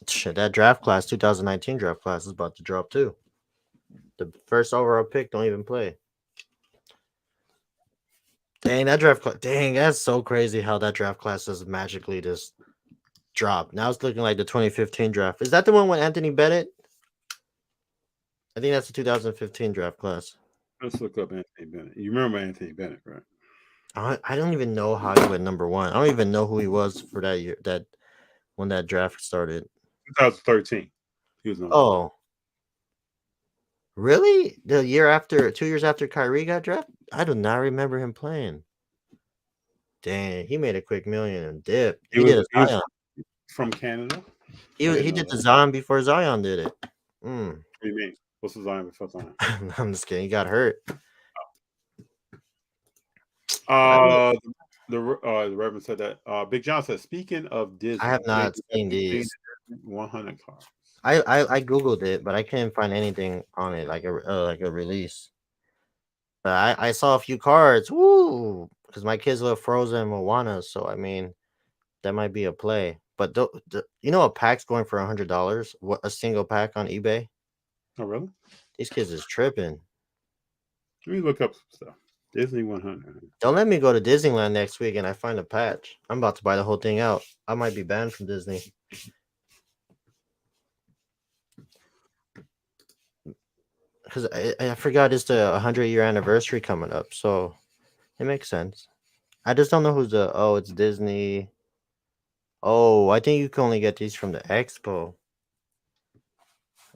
Shit, that draft class, 2019 draft class, is about to drop too. The first overall pick don't even play. Dang, that draft class. Dang, that's so crazy how that draft class has magically just dropped. Now it's looking like the 2015 draft. Is that the one with Anthony Bennett? I think that's the 2015 draft class. Let's look up Anthony Bennett. You remember Anthony Bennett, right? I don't even know how he went number one. I don't even know who he was for that year. That when that draft started. 2013. He was number Oh, really? The year after, 2 years after Kyrie got drafted? I do not remember him playing. Dang, he made a quick million and dip. He did a Zion. From Canada. He did the Zion before Zion did it. What do you mean? What's the Zion before Zion? I'm just kidding. He got hurt. The Reverend said that. Big John said, speaking of Disney, I have not seen these 100 cards. I googled it, but I couldn't find anything on it like a release. But I saw a few cards. Woo! Because my kids love Frozen and Moana, so I mean, that might be a play. But you know, a pack's going for $100. What, a single pack on eBay? Oh, really? These kids is tripping. Let me look up some stuff. Disney 100. Don't let me go to Disneyland next week and I find a patch. I'm about to buy the whole thing out. I might be banned from Disney. Because I forgot it's the 100-year anniversary coming up, so it makes sense. I just don't know who's it's Disney. Oh, I think you can only get these from the expo.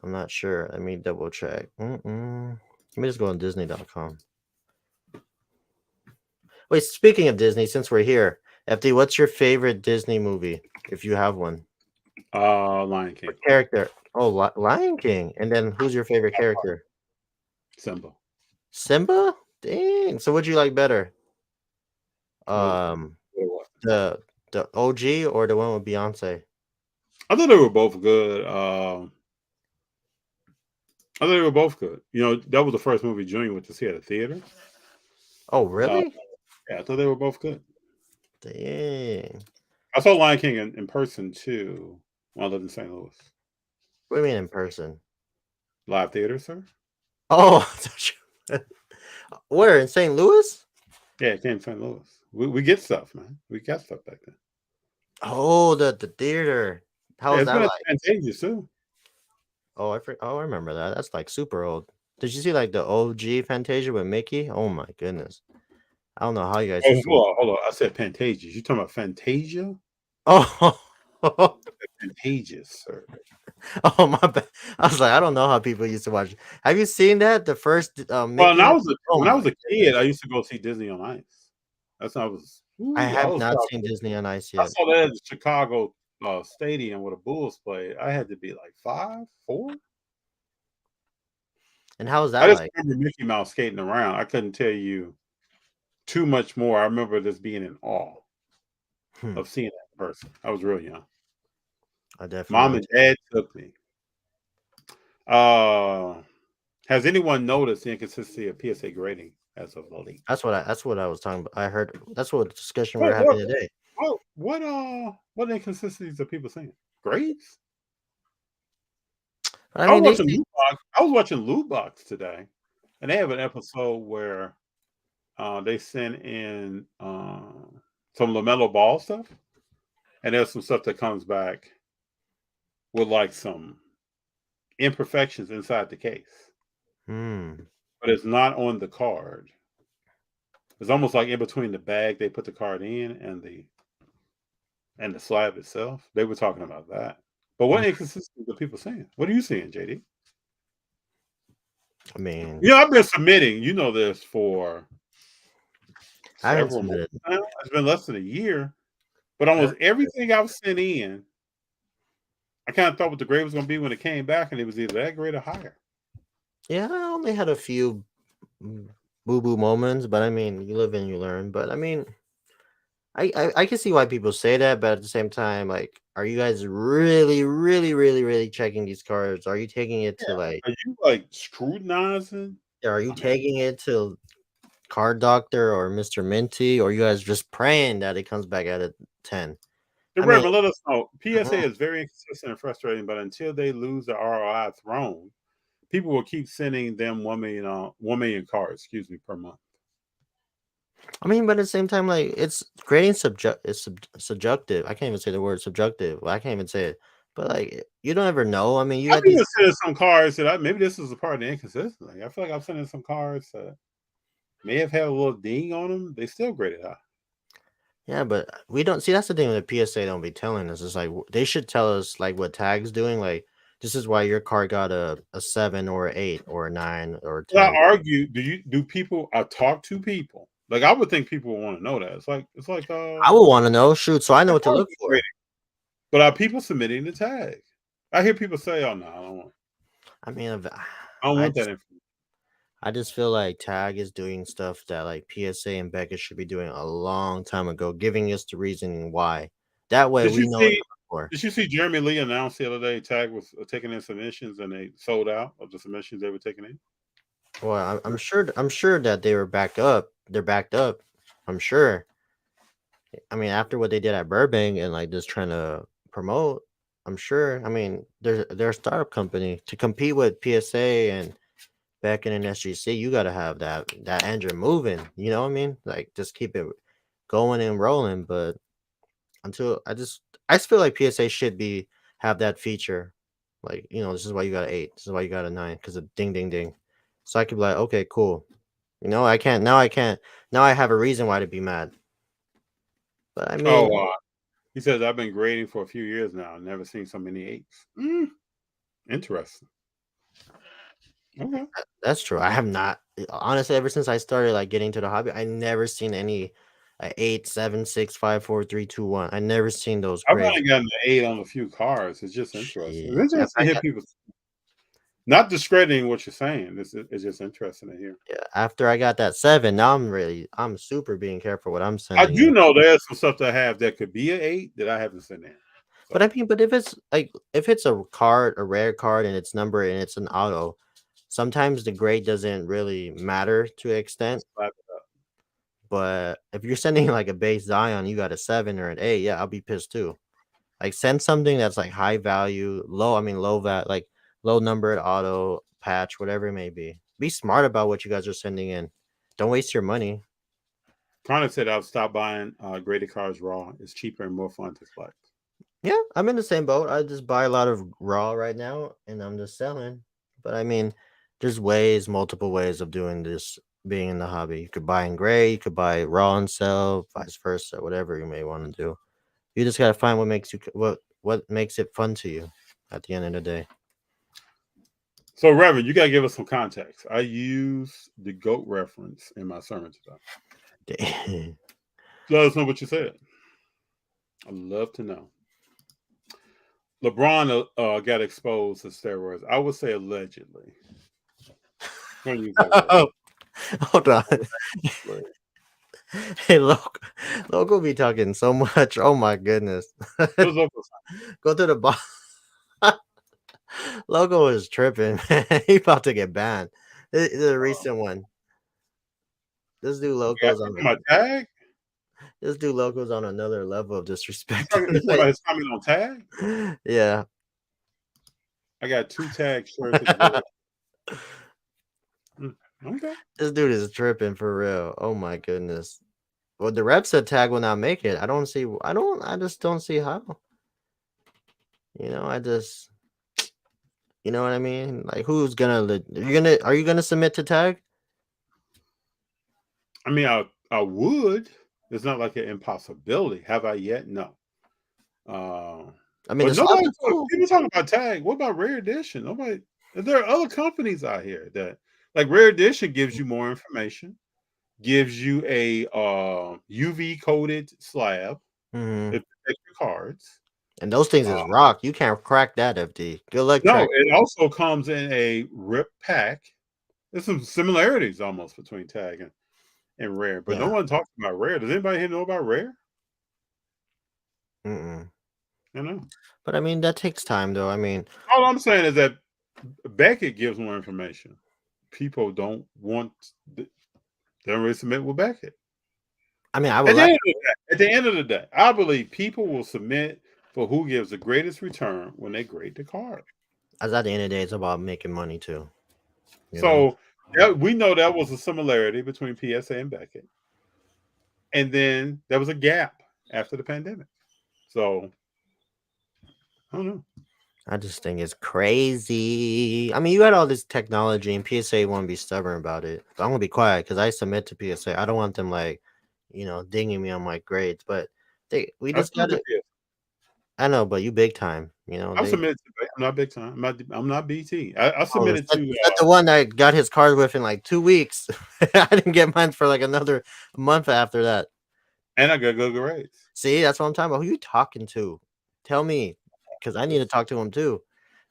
I'm not sure. Let me double check. Let me just go on Disney.com. Wait, speaking of Disney, since we're here, FD, what's your favorite Disney movie, if you have one? Lion King. What character? Oh, Lion King. And then who's your favorite character? Simba. Simba? Dang. So what'd you like better? The OG or the one with Beyonce? I thought they were both good. I thought they were both good. You know, that was the first movie Junior went to see at a theater. Oh, really? Yeah, I thought they were both good. Dang. I saw Lion King in person too when I lived in St. Louis. What do you mean in person? Live theater, sir? Oh, where, in St. Louis? Yeah, it came in St. Louis. We get stuff, man. We got stuff back then. Oh, the theater. How was that like? Fantasia too. Oh, I remember that. That's like super old. Did you see like the OG Fantasia with Mickey? Oh my goodness. I don't know how you guys. Hold on. I said Fantasia. You talking about Fantasia? Oh, Fantasia, sir. Oh my bad. I was like, I don't know how people used to watch. Have you seen that? The first Mickey? Well, when I was a kid, I used to go see Disney on Ice. That's when I was. I have not seen Disney on Ice yet. I saw that at the Chicago Stadium where the Bulls played. I had to be like 5, 4. And how was that? I just remember Mickey Mouse skating around. I couldn't tell you too much more. I remember just being in awe of seeing that person. I was real young. I definitely. Mom and Dad took me. Has anyone noticed the inconsistency of PSA grading as of late? That's what I was talking about. I heard that's what discussion we're having today. What inconsistencies are people saying? Grades? I mean, I was watching Loot Box today, and they have an episode where they send in some LaMelo Ball stuff, and there's some stuff that comes back with like some imperfections inside the case. But it's not on the card. It's almost like in between the bag they put the card in and the slab itself. They were talking about that. But what inconsistencies are people saying? What are you seeing, JD? I mean, I've been submitting, this for several months now. It's been less than a year. But almost everything I've sent in, I kind of thought what the grade was going to be when it came back, and it was either that grade or higher. Yeah, I only had a few boo-boo moments, but I mean, you live and you learn. But I mean, I can see why people say that, but at the same time, like, are you guys really, really, really, really checking these cards? Are you taking it to like? Are you like scrutinizing? Are you I mean, taking it to Card Doctor or Mr. Minty, or you guys just praying that it comes back at a 10? the I mean, Reverend, let us know. PSA mhm. is very inconsistent and frustrating, but until they lose the ROI throne, people will keep sending them 1 million cards, excuse me, per month. I mean, but at the same time, like it's grading subjective. I can't even say the word subjective. Well, I can't even say it. But like you don't ever know. I mean, you I've got these. even sent some cards that maybe this is a part of the inconsistency. I feel like I'm sending some cards that may have had a little ding on them. They still graded high. Yeah, but we don't see. That's the thing with the PSA don't be telling us. It's like they should tell us like what tag's doing. Like this is why your card got a 7 or an 8 or a 9 or a Well, 10. I argue. Do people? I talk to people. Like I would think people would want to know that. It's like I would want to know. Shoot, so I know my what to cards look are for. graded. But are people submitting the tag? I hear people say, "Oh no, I don't want. I mean, I don't I want that just information." I just feel like Tag is doing stuff that like PSA and Beckett should be doing a long time ago, giving us the reasoning why. That way Did we you know what to see? look for. Did you see Jeremy Lee announced the other day Tag was taking in submissions and they sold out of the submissions they were taking in? Well, I'm sure that they were backed up. They're backed up. I'm sure. I mean, after what they did at Burbank and like just trying to promote, I'm sure. I mean, they're a startup company to compete with PSA and Beckett and SGC. You got to have that engine moving. You know what I mean? Like just keep it going and rolling. But until I just feel like PSA should be have that feature. Like, this is why you got an 8. This is why you got a 9 because of ding ding ding. So I could be like, okay, cool. Now I have a reason why to be mad. But I Oh, mean, he says I've been grading for a few years now. Never seen so many 8s. Interesting. Okay. that's true. I have not honestly ever since I started like getting to the hobby, I never seen any 8, 7, 6, 5, 4, 3, 2, 1. I never seen those I've grades. only gotten an 8 on a few cards. It's just interesting. Shit. It's interesting to hear people not discrediting what you're saying. It's just interesting to hear. Yeah, after I got that 7, now I'm super being careful what I'm I sending do in. know there's some stuff that I have that could be an 8 that I haven't sent in. But I mean, but if it's a card, a rare card, and it's numbered and it's an auto, sometimes the grade doesn't really matter to an extent. Slap it up. But if you're sending like a base Zion, you got a 7 or an 8, yeah, I'll be pissed too. Like send something that's like high value, like low numbered auto patch, whatever it may be. Be smart about what you guys are sending in. Don't waste your money. Connor said I'll stop buying graded cards raw. It's cheaper and more fun to collect. Yeah, I'm in the same boat. I just buy a lot of raw right now and I'm just selling. But I mean, there's multiple ways of doing this being in the hobby. You could buy in gray, you could buy raw and sell, vice versa, whatever you may want to do. You just gotta find what makes it fun to you at the end of the day. So, Reverend, you got to give us some context. I use the GOAT reference in my sermon today. Let us know what you said. I'd love to know. LeBron got exposed to steroids. I would say allegedly. Hold on. Hey, Loco be talking so much. Oh my goodness. Go to the bottom. Loco is tripping, man. He about to get banned. This is a recent one. This dude Loco's on my tag. This dude Loco's on another level of disrespect. Somebody's coming on tag. Yeah. I got 2 tag shirts. Okay. This dude is tripping for real. Oh my goodness. Well, the rep said tag will not make it. I just don't see how. You know what I mean? Like who's are you gonna submit to tag? I mean, I would. It's not like an impossibility. Have I yet? No. I mean, people talking about tag. What about Rare Edition? Nobody. There are other companies out here that like Rare Edition gives you more information, gives you a UV coated slab Mm-hmm. that protects your cards. And those things is rock. You can't crack that, FD. Good luck. No, it also comes in a rip pack. There's some similarities almost between tag and Rare, but no one talks about Rare. Does anybody here know about Rare? Mm-mm. I know. But I mean, that takes time, though. I mean, All I'm saying is that Beckett gives more information. People don't want. They don't really submit with Beckett. I would like. At the end of the day, I believe people will submit for who gives the greatest return when they grade the card. As at the end of the day, it's about making money too. So we know that was a similarity between PSA and Beckett, and then there was a gap after the pandemic. So I don't know. I just think it's crazy. I mean, you had all this technology, and PSA won't be stubborn about it. But I'm gonna be quiet because I submit to PSA. I don't want them dinging me on my grades. But we just got it. I know, but you big time. I submitted to. I'm not big time. I'm not BT. I submitted to. That's the one that got his card within like 2 weeks. I didn't get mine for like another month after that. And I got good grades. See, that's what I'm talking about. Who you talking to? Tell me, because I need to talk to him too.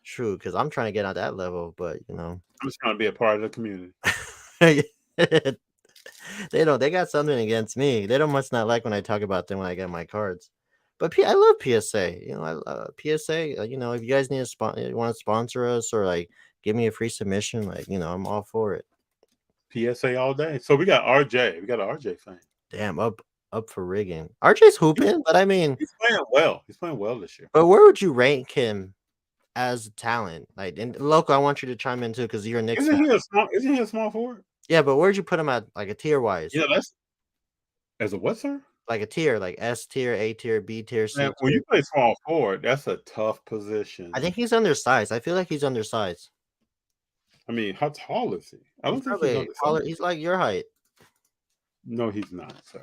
True, because I'm trying to get at that level, but I'm just trying to be a part of the community. They got something against me. They don't must not like when I talk about them when I get my cards. But I love PSA. PSA. If you guys need want to sponsor us or like give me a free submission, I'm all for it. PSA all day. So we got RJ. We got an RJ fan. Damn, up for rigging. RJ's hooping, but I mean, he's playing well. He's playing well this year. But where would you rank him as a talent? Like, in Loco, I want you to chime in too because you're a Knicks fan. Isn't he a small forward? Yeah, but where'd you put him at, like a tier wise? Yeah, that's as a what, sir? Like a tier, like S tier, A tier, B tier, C tier. When you play small forward, that's a tough position. I think he's undersized. I feel like he's undersized. I mean, how tall is he? I don't think he's taller. He's like your height. No, he's not, sir.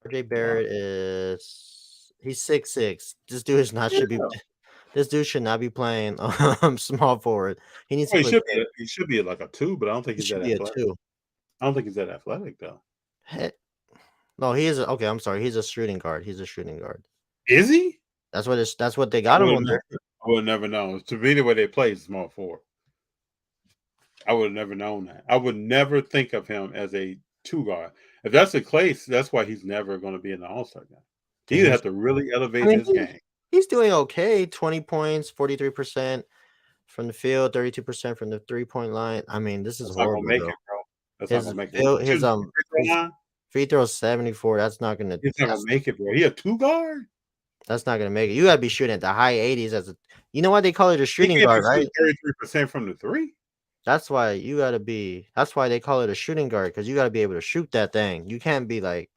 RJ Barrett he's 6'6". This dude should not be playing small forward. He needs to he should be like a 2, but I don't think he's that athletic. I don't think he's that athletic though. No, he is okay. I'm sorry. He's a shooting guard. Is he? That's what they got him on there. I would never know. To me, the way they play is small forward. I would have never known that. I would never think of him as a 2 guard. If that's the case, that's why he's never going to be in the All-Star game. He has to really elevate his game. He's doing okay. 20 points, 43% from the field, 32% from the 3-point line. I mean, this is horrible. Make it, bro. That's not gonna make it. His free throw 74. That's not gonna. He's not gonna make it, bro. He a 2 guard. That's not gonna make it. You gotta be shooting at the high 80s as a. You know why they call it a shooting guard, right? 33% from the 3. That's why you gotta be. That's why they call it a shooting guard because you gotta be able to shoot that thing. You can't be like,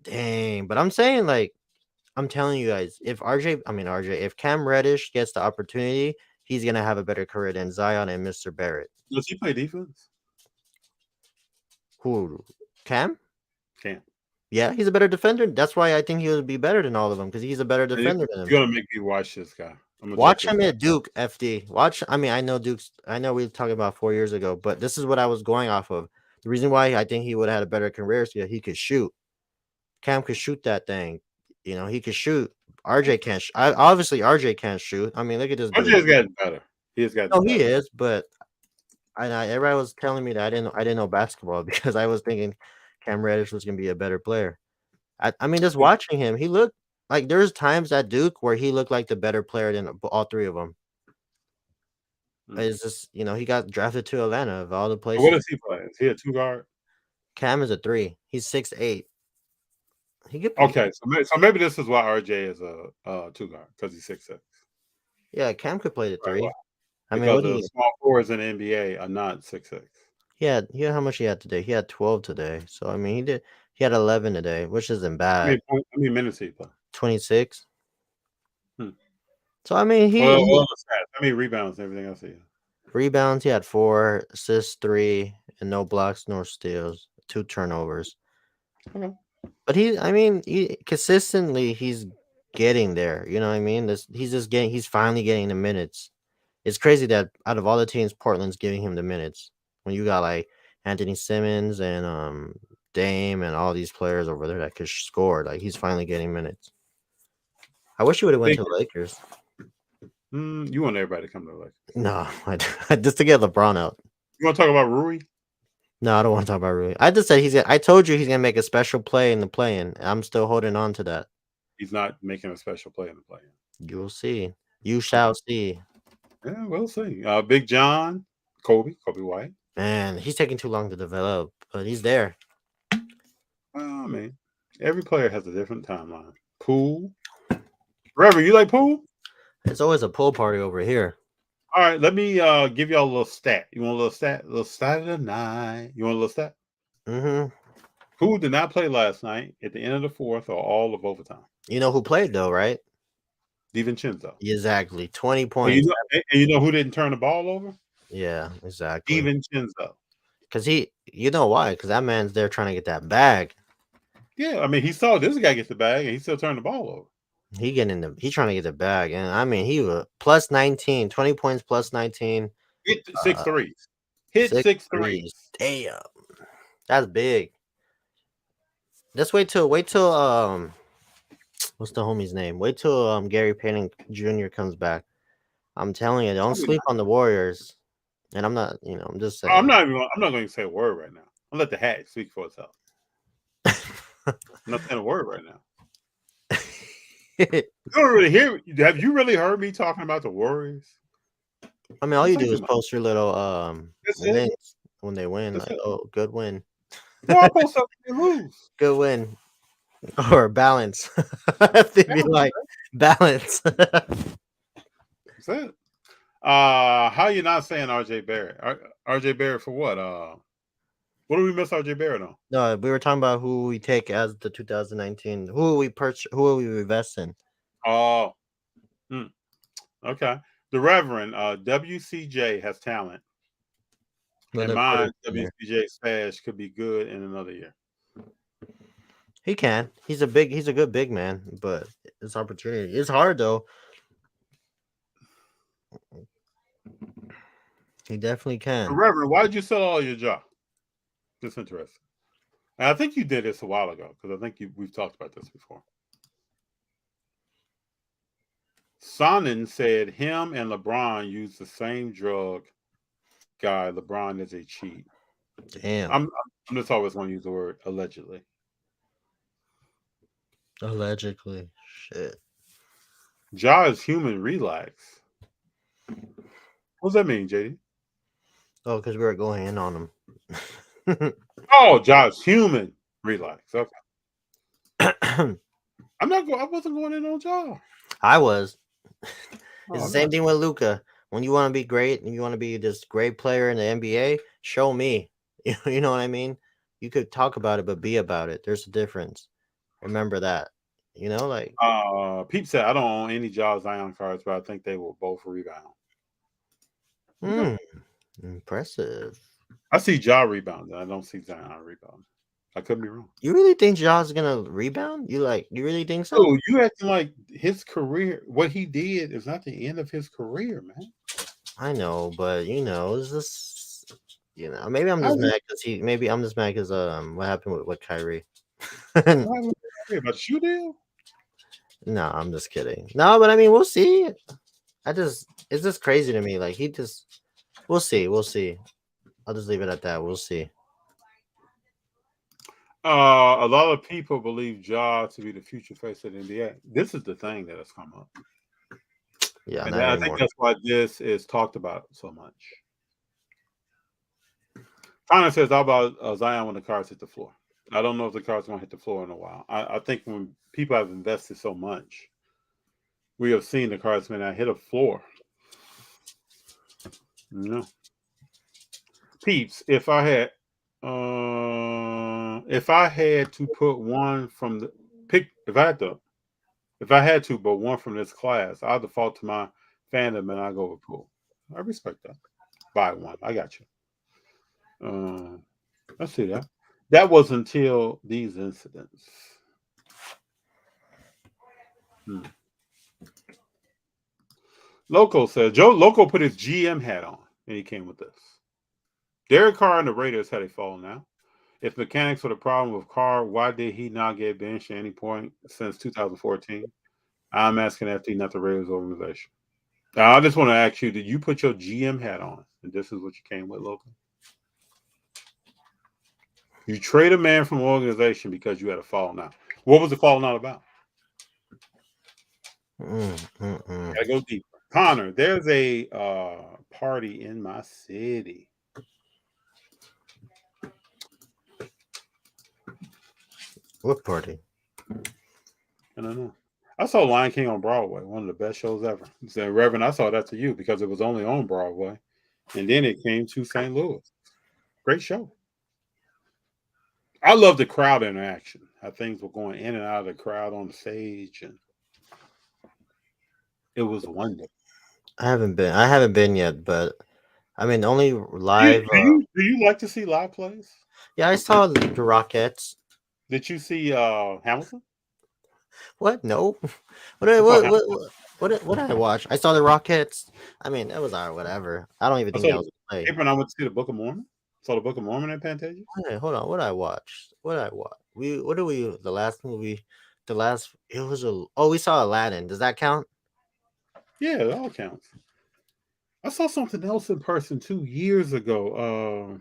dang. But I'm saying I'm telling you guys, if Cam Reddish gets the opportunity, he's gonna have a better career than Zion and Mr. Barrett. Does he play defense? Who? Cam? Cam. Yeah, he's a better defender. That's why I think he would be better than all of them because he's a better defender than him. You're gonna make me watch this guy. Watch him at Duke, FD. I know Duke's. I know we were talking about 4 years ago, but this is what I was going off of. The reason why I think he would have had a better career is because he could shoot. Cam could shoot that thing. He could shoot. RJ can't. Obviously, RJ can't shoot. I mean, look at this. RJ's gotten better. He has gotten. No, he is, but everybody was telling me that I didn't know basketball because I was thinking Cam Reddish was gonna be a better player. I mean, just watching him, he looked like there's times at Duke where he looked like the better player than all 3 of them. It's just he got drafted to Atlanta of all the places. What does he play? Is he a 2 guard? Cam is a 3. He's 6'8". He could. Okay, so maybe this is why RJ is a 2 guard because he's 6'6". Yeah, Cam could play the 3. Right. I mean, the small forwards in the NBA are not 6'6". Yeah, how much he had today? He had 12 today. So I mean, he had 11 today, which isn't bad. How many minutes he play? 26. So I mean, how many rebounds and everything else he had? Rebounds, he had 4, assists 3, and no blocks nor steals, 2 turnovers. Okay. But consistently he's getting there. You know what I mean? He's finally getting the minutes. It's crazy that out of all the teams, Portland's giving him the minutes. When you got like Anthony Simmons and Dame and all these players over there that could score, like he's finally getting minutes. I wish he would have went to the Lakers. You want everybody to come to the Lakers? No, just to get LeBron out. You want to talk about Rui? No, I don't want to talk about Rui. I just said I told you he's gonna make a special play in the play-in. I'm still holding on to that. he's not making a special play in the play. You'll see. You shall see. Yeah, we'll see. Big John, Kobe White. Man, he's taking too long to develop, but he's there. Well, I mean, every player has a different timeline. Poole. Reverend, you like Poole? It's always a pool party over here. All right, let me give y'all a little stat. You want a little stat? A little stat of the night. You want a little stat? Mm-hmm. Poole did not play last night at the end of the fourth or all of overtime. You know who played though, right? DiVincenzo. Exactly. 20 And points. you know who didn't turn the ball over? Yeah, exactly. DiVincenzo. Because you know why? Because that man's there trying to get that bag. Yeah, I mean, he saw this guy get the bag and he still turned the ball over. He's trying to get the bag. And I mean, he was plus 19, 20 points plus 19. Hit 6 threes. Hit 6 threes. Damn. That's big. Just wait till what's the homie's name? Wait till Gary Payton Jr. comes back. I'm telling you, don't sleep on the Warriors. And I'm not, I'm just saying. I'm not going to say a word right now. I'll let the hat speak for itself. I'm not saying a word right now. You don't really hear. Have you really heard me talking about the Warriors? I mean, all you do is post your little wins when they win. That's like, it. oh, good win. No, I post something when they lose. Good win. Or balance. They'd be like, balance. That's it. How you not saying RJ Barrett? RJ Barrett for what? What do we miss RJ Barrett on? No, we were talking about who we take as the 2019. Who will we purchase? Who will we invest in? Oh, okay. The Reverend WCJ has talent. And mine, WCJ Stash could be good in another year. He can. He's a good big man, but it's opportunity. It's hard though. He definitely can. The Reverend, why did you sell all your job? Just interesting. And I think you did this a while ago because I think we've talked about this before. Sonnen said him and LeBron used the same drug. Guy, LeBron is a cheat. Damn. I'm just always want to use the word allegedly. Allegedly. Shit. Ja is human. Relax. What does that mean, JD? Oh, because we were going in on him. Oh, Ja is human. Relax. Okay. I wasn't going in on Ja. I was. It's the same thing with Luka. When you want to be great and you want to be this great player in the NBA, show me. You know what I mean? You could talk about it, but be about it. There's a difference. Remember that. Like Pete said, I don't own any Ja Zion cards, but I think they will both rebound. Impressive. I see Ja rebounding. I don't see Zion rebounding. I could be wrong. You really think Ja's gonna rebound? You really think so? Oh, you acting like his career, what he did is not the end of his career, man. I know, but it's just maybe I'm just mad because maybe I'm just mad because what happened with Kyrie? About shoe deal? No, I'm just kidding. No, but I mean we'll see. It's just crazy to me. Like we'll see. I'll just leave it at that. We'll see. A lot of people believe Ja to be the future face of the NBA. This is the thing that has come up. Yeah, and I think that's why this is talked about so much. Connor says, how about Zion when the cards hit the floor? I don't know if the cards are going to hit the floor in a while. I think when people have invested so much, we have seen the cards may not hit a floor. No. Peeps, if I had to put one from the pick, if I had to, but one from this class, I'll default to my fandom and I go with Poole. I respect that. Buy one. I got you. Let's see that. That was until these incidents. Loco says, Joe Loco put his GM hat on and he came with this. Derek Carr and the Raiders had a fall now. If mechanics were the problem with Carr, why did he not get benched at any point since 2014? I'm asking FT, not the Raiders organization. Now, I just want to ask you, did you put your GM hat on? And this is what you came with, Loco? You trade a man from an organization because you had a falling out. What was the falling out about? Gotta go deeper. Connor, there's a party in my city. What party? I don't know. I saw Lion King on Broadway, one of the best shows ever. Said, Reverend, I saw that to you because it was only on Broadway. And then it came to St. Louis. Great show. I love the crowd interaction. How things were going in and out of the crowd on the stage, and it was wonderful. I haven't been yet, but I mean, only Do live. do you like to see live plays? Yeah, I saw the Rockettes. Did you see Hamilton? What? No. I saw Hamilton. What did I watch? I saw the Rockettes. I mean, that was whatever. I don't even think that was a play. April and I went to see the Book of Mormon. Saw the Book of Mormon at Pantages. Hey, hold on. What I watched? The last movie? We saw Aladdin. Does that count? Yeah, it all counts. I saw something else in person 2 years ago.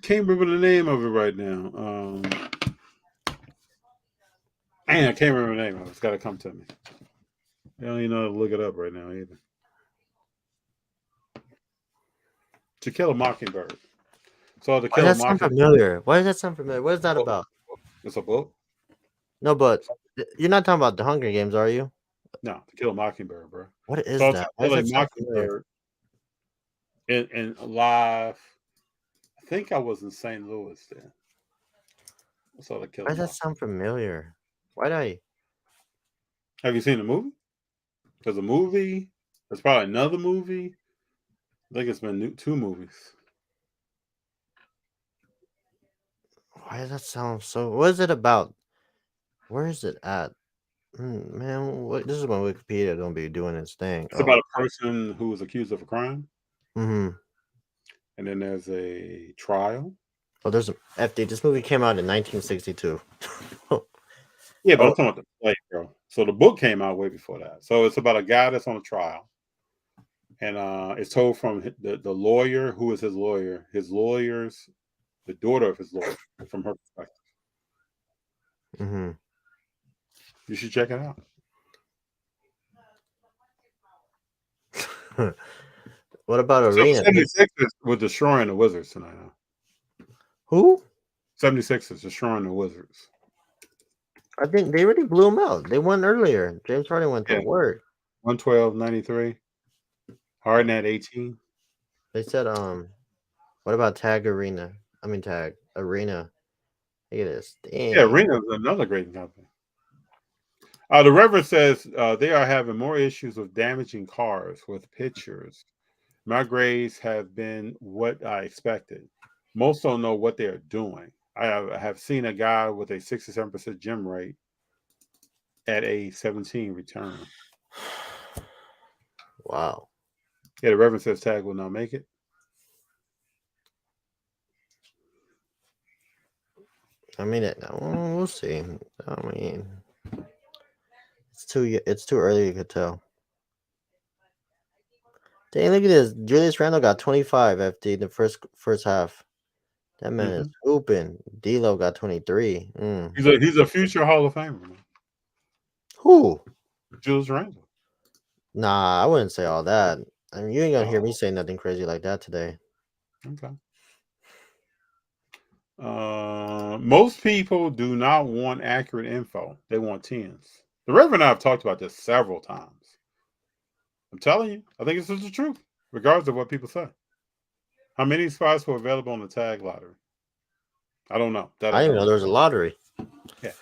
Can't remember the name of it right now. Man, I can't remember the name of it. It's got to come to me. I don't even know how to look it up right now either. To Kill a Mockingbird. So To Kill a Sound Mockingbird. familiar? Why does that sound familiar? What is that about? It's a book? No, but you're not talking about the Hunger Games, are you? No, To Kill a Mockingbird, bro. What is So that? To Why Kill a does that sound familiar? Mockingbird in live. I think I was in St. Louis then. So To Kill a Why does that Mockingbird. sound familiar? Why'd I? Have you seen the movie? There's a movie. There's probably another movie. I think it's been 2 movies. Why does that sound so? What is it about? Where is it at? Man, this is when Wikipedia gonna be doing its thing. It's about a person who was accused of a crime, Mm-hmm. and then there's a trial. Oh, there's a FD. This movie came out in 1962. Yeah, but I'm talking about the play, bro. So the book came out way before that. So it's about a guy that's on a trial, and it's told from the lawyer who is his lawyer's, the daughter of his lawyer, from her perspective. Mm-hmm. You should check it out. What about So Arena? 76ers were destroying the Wizards tonight. Huh? Who? 76ers destroying the Wizards. I think they already blew them out. They won earlier. James Harden went to work. 112-93. Harden at 18. They said, what about Tag Arena? Tag Arena. Look at this. Damn. Yeah, Arena is another great company. The Reverend says they are having more issues with damaging cars with pictures. My grades have been what I expected. Most don't know what they are doing. I have seen a guy with a 67% gym rate at a 17 return. Wow. Yeah, the Reverend says Tag will not make it. We'll see. It's too early to tell. Dang, look at this. Julius Randle got 25 FD in the first half. That man is hooping. D'Lo got 23. He's a future Hall of Famer, man. Who? Julius Randle. Nah, I wouldn't say all that. You ain't gonna hear me say nothing crazy like that today. Okay. Most people do not want accurate info. They want 10s. The Reverend and I have talked about this several times. I'm telling you, I think this is the truth, regardless of what people say. How many spots were available on the Tag lottery? I don't know. I didn't even know there was a lottery. Yeah.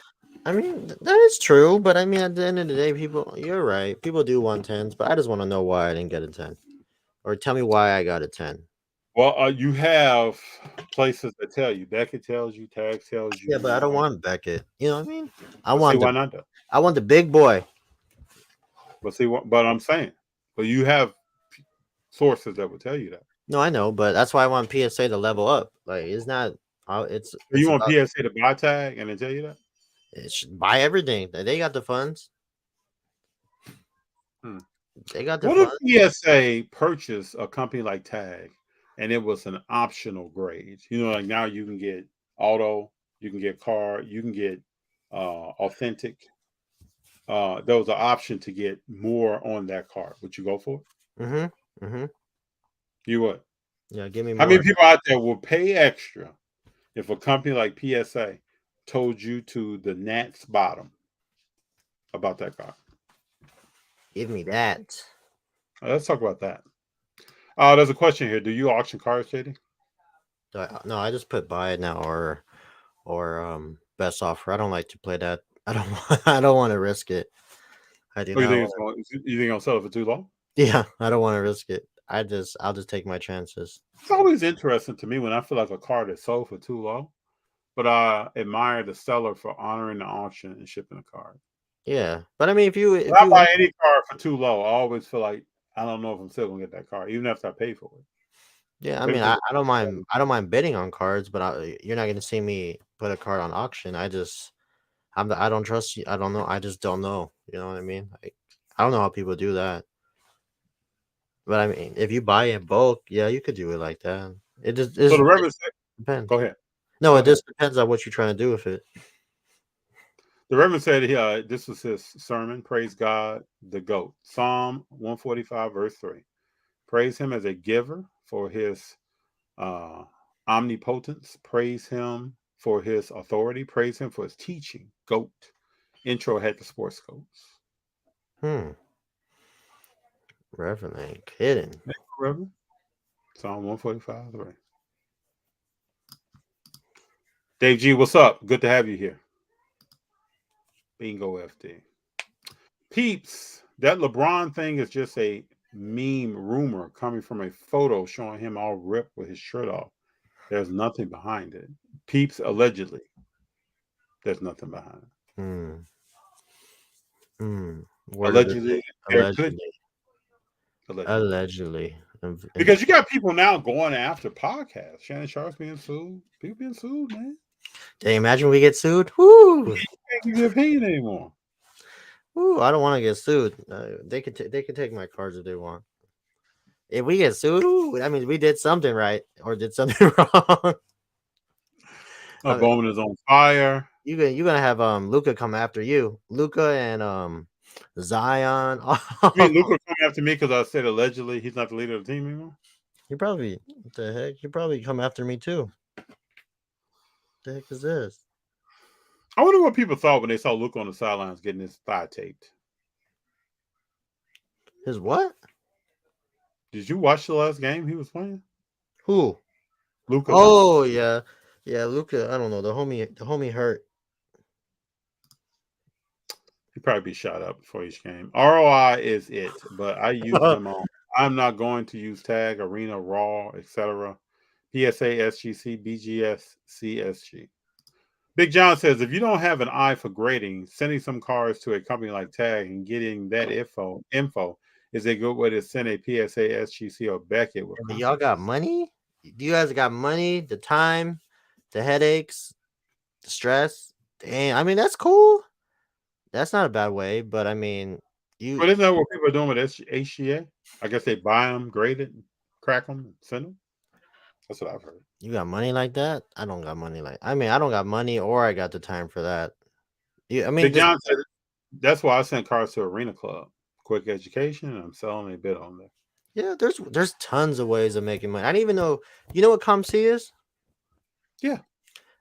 That is true, but at the end of the day, you're right. People do want 10s, but I just want to know why I didn't get a 10. Or tell me why I got a 10. Well, you have places that tell you. Beckett tells you, Tag tells you. Yeah, but I don't want Beckett. You know what I mean? Why not though? I want the big boy. But I'm saying, but you have sources that will tell you that. No, I know, but that's why I want PSA to level up. Like, it's not. It's. You want PSA to buy Tag and they tell you that? It should buy everything. They got the funds. They got the funds. What if PSA purchased a company like Tag and it was an optional grade? Like now you can get auto, you can get car, you can get authentic, there was an option to get more on that card. Would you go for it? Mm-hmm. Mm-hmm. You would. Yeah, give me How more. many people out there will pay extra if a company like PSA told you to the Nats bottom about that card? Give me that. Let's talk about that. There's a question here. Do you auction cards, JD? No, I just put buy it now or best offer. I don't like to play that. I don't I don't want to risk it. I do Or you not. think you think I'll sell it for too low? Yeah, I don't want to risk it. I'll just take my chances. It's always interesting to me when I feel like a card is sold for too low, but I admire the seller for honoring the auction and shipping the card. Yeah, but I mean, if you When I buy any card for too low, I always feel like I don't know if I'm still gonna get that card, even after I pay for it. yeah, I mean, I don't mind. I don't mind bidding on cards, but you're not going to see me put a card on auction. I don't trust you. I don't know. I just don't know. You know what I mean? Like, I don't know how people do that. But I mean, if you buy in bulk, yeah, you could do it like that. It just So the Reverend said, depends. go ahead. No, it just depends on what you're trying to do with it. The Reverend said this was his sermon. Praise God, the GOAT. Psalm 145, verse 3. Praise him as a giver for his omnipotence. Praise him for his authority. Praise him for his teaching. GOAT. Intro had the sports codes. Reverend ain't kidding. Reverend. Psalm 145, 3. Dave G, what's up? Good to have you here. Bingo FD. Peeps, that LeBron thing is just a meme rumor coming from a photo showing him all ripped with his shirt off. There's nothing behind it. Peeps, allegedly. There's nothing behind it. Allegedly. Allegedly. Because you got people now going after podcasts. Shannon Sharp's being sued. People being sued, man. Hey, imagine we get sued. Woo! You can't give your opinion anymore. Ooh, I don't want to get sued. They could take my cards if they want. If we get sued, that means we did something right or did something wrong. Bowman is on fire. You're gonna have Luka come after you. Luka and Zion. I mean, Luka come after me because I said allegedly he's not the leader of the team anymore. He probably what the heck? He probably come after me too. What the heck is this? I wonder what people thought when they saw Luka on the sidelines getting his thigh taped. His what? Did you watch the last game he was playing? Who? Luka. Oh yeah, Luka. I don't know. The homie hurt. He'd probably be shot up before each game. ROI is it, but I use them on. I'm not going to use Tag, Arena, Raw, etc. PSA, SGC, BGS, CSG. Big John says, if you don't have an eye for grading, sending some cards to a company like Tag and getting that info is a good way to send a PSA, SGC, or Beckett. Y'all got money? You guys got money, the time, the headaches, the stress. Damn, I mean, that's cool. That's not a bad way, but I mean, But isn't that what people are doing with HGA? I guess they buy them, grade it, crack them, and send them. That's what I've heard. You got money like that? I don't got money like. I mean, I don't got money, or I got the time for that. I mean, Big John said that's why I sent cards to Arena Club. Quick education, and I'm selling a bit on there. Yeah, there's tons of ways of making money. I didn't even know. You know what ComC is? Yeah.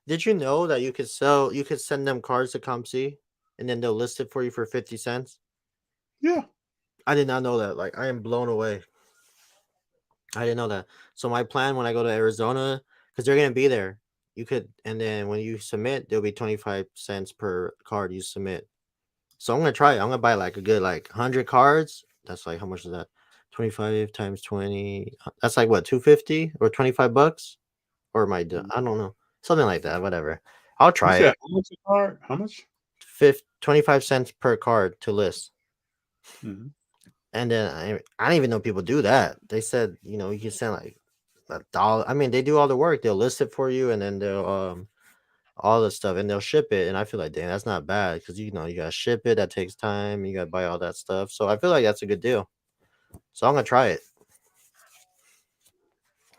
Did you know that you could send them cards to ComC, and then they'll list it for you for 50 cents? Yeah. I did not know that. Like, I am blown away. I didn't know that. So my plan when I go to Arizona, because they're gonna be there, you could, and then when you submit, there'll be 25 cents per card you submit. So I'm gonna try it. I'm gonna buy like a good 100 cards. That's like, how much is that? 25 times 20. That's like what, 250 or $25? Or am I done? I don't know. Something like that. Whatever. I'll try it. How much a card? How much? 25 cents per card to list. Mm-hmm. And then I don't even know people do that. They said, you can send like $1. I mean, they do all the work. They'll list it for you, and then they'll all the stuff, and they'll ship it. And I feel like, damn, that's not bad because you gotta ship it. That takes time. You gotta buy all that stuff. So I feel like that's a good deal. So I'm gonna try it.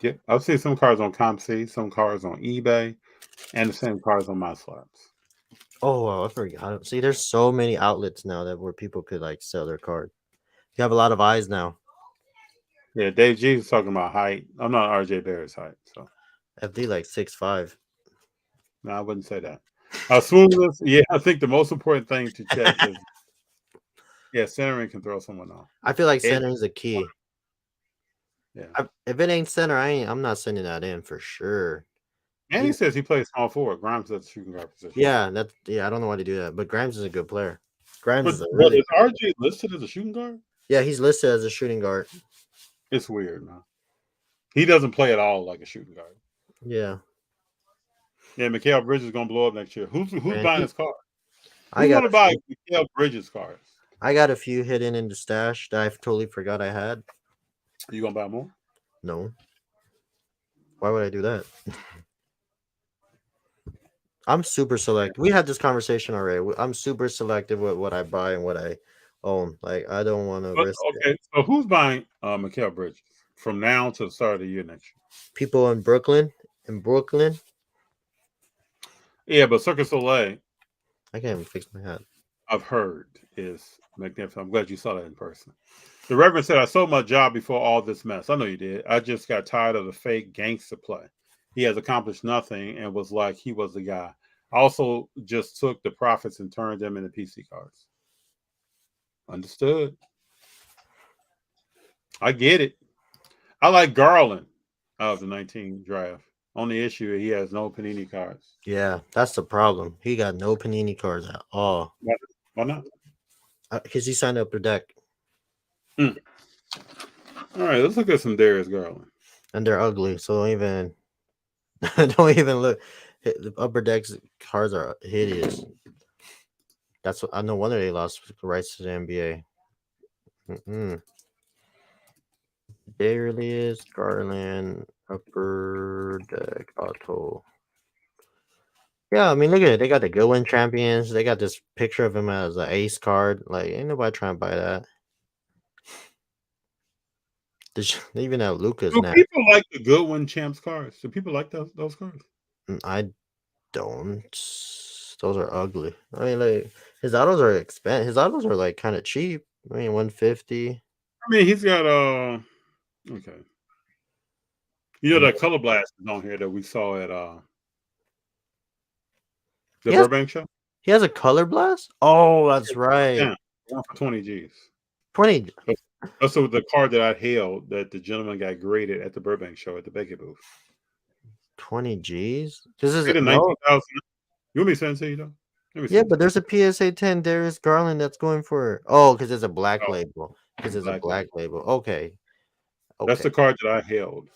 Yeah, I've seen some cards on ComC, some cards on eBay, and the same cards on MySlabs. Oh, I forgot. See, there's so many outlets now that where people could like sell their card. You have a lot of eyes now. Yeah, Dave G was talking about height. I'm not RJ Barrett's height, so FD like 6'5". no, I wouldn't say that. Smoothness, yeah, I think the most important thing to check is centering can throw someone off. I feel like It- center is the key. Yeah. If it ain't center, I'm not sending that in for sure. And he says he plays small forward. Grimes at the shooting guard position. Yeah, I don't know why to do that, but Grimes is a good player. Grimes But, is a but really is RJ listed as a shooting guard? yeah. He's listed as a shooting guard. It's weird, man. He doesn't play at all like a shooting guard. Yeah, Yeah, Mikal Bridges is gonna blow up next year. Who's Man, buying his car? I Who's got gonna a buy few, Mikal Bridges cars? I got a few hidden in the stash that I totally forgot I had. You gonna buy more? No, why would I do that? I'm super selective. We had this conversation already. I'm super selective with what I buy and what I own. Like I don't want to risk it. Okay, so who's buying Mikal Bridges from now to the start of the year next year? People in Brooklyn. Yeah, but Cirque du Soleil, I can't even fix my hat. I've heard, is magnificent. I'm glad you saw that in person. The Reverend said, I sold my job before all this mess. I know you did. I just got tired of the fake gangster play. He has accomplished nothing and was like he was the guy. I also just took the profits and turned them into PC cards. Understood. I get it. I like Garland out of the 19 draft. Only issue, he has no Panini cards. Yeah, that's the problem. He got no Panini cards at all. Why not? Because he signed up for deck. All right, let's look at some Darius Garland. And they're ugly, so don't even look. The upper decks cards are hideous. That's what I no wonder they lost the rights to the NBA. Darius Garland upper deck auto. Yeah, I mean, look at it. They got the Goodwin champions. They got this picture of him as an ace card. Like, ain't nobody trying to buy that. They even have Lucas Do now. people like the Goodwin champs cards? Do people like those cards? I don't. Those are ugly. I mean, like his autos are expensive. His autos are like kind of cheap. I mean, 150. I mean, he's got okay. You know that color blast is on here that we saw at the Burbank show? He has a color blast? Oh, that's right. Yeah, one for 20 G's. 20. That's the card that I held that the gentleman got graded at the Burbank show at the Beckett booth. 20 G's? This is no. You want me to send it to you though? Yeah, but there's a PSA 10 Darius Garland that's going for because it's a black label. Because it's a black label. Okay. That's the card that I held.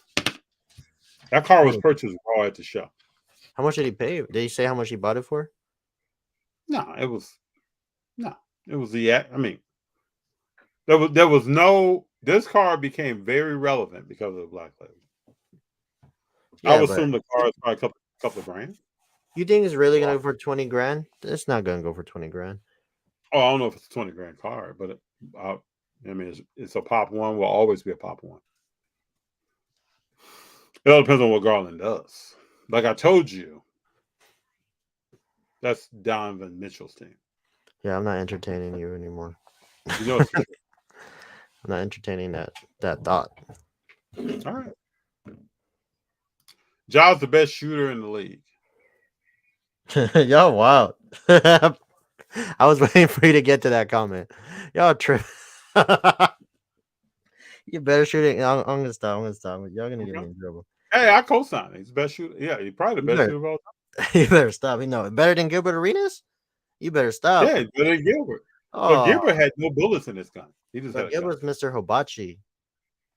That card was purchased raw at the show. How much did he pay? Did he say how much he bought it for? No, it was the I mean, there was no. This card became very relevant because of the black label. Yeah, I would assume the card is probably a couple of grand. You think it's really gonna go for 20 grand? It's not gonna go for 20 grand. Oh, I don't know if it's a 20 grand card, but I mean, it's a pop one. Will always be a pop one. It all depends on what Garland does. Like I told you, that's Donovan Mitchell's team. Yeah, I'm not entertaining you anymore. You know, I'm not entertaining that thought. All right. Ja's the best shooter in the league. Y'all wild. I was waiting for you to get to that comment. Y'all trip. You better shoot it. I'm gonna stop. Y'all gonna get me in trouble. Hey, I co-sign. He's the best shooter. Yeah, he's probably the best shooter of all time. You better stop. You know, better than Gilbert Arenas? You better stop. Yeah, better than Gilbert. But Gilbert had no bullets in his gun. He just had Gilbert's Mr. Hibachi.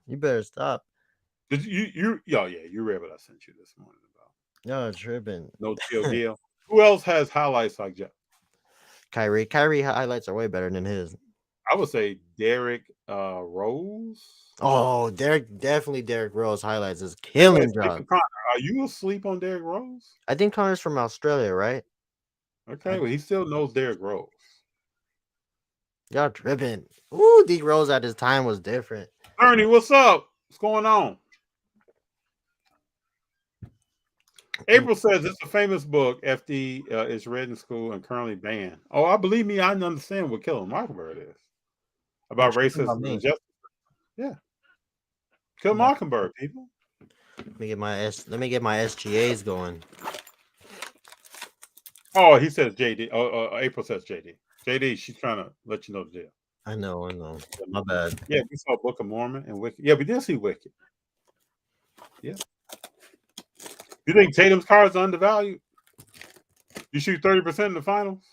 You better stop. Did you read what I sent you this morning about. No, tripping. No deal. Who else has highlights like Jeff? Kyrie. Kyrie highlights are way better than his. I would say Derrick Rose. Oh, definitely Derrick Rose highlights is killing job. Are you asleep on Derrick Rose? I think Connor's from Australia, right? Okay, well he still knows Derrick Rose. Y'all tripping. Ooh, D Rose at his time was different. Ernie, what's up? What's going on? April says it's a famous book. FD is read in school and currently banned. Oh, I believe me. I understand what Killing Mockingbird is about What you talking racism about and me? justice. Yeah, Kill Yeah. Mockingbird, people. Let me get my SGAs going. Oh, he says JD. April says JD. JD, she's trying to let you know the deal. I know. My bad. Yeah, we saw Book of Mormon and Wicked. Yeah, we did see Wicked. Yeah. You think Tatum's card is undervalued? You shoot 30% in the finals.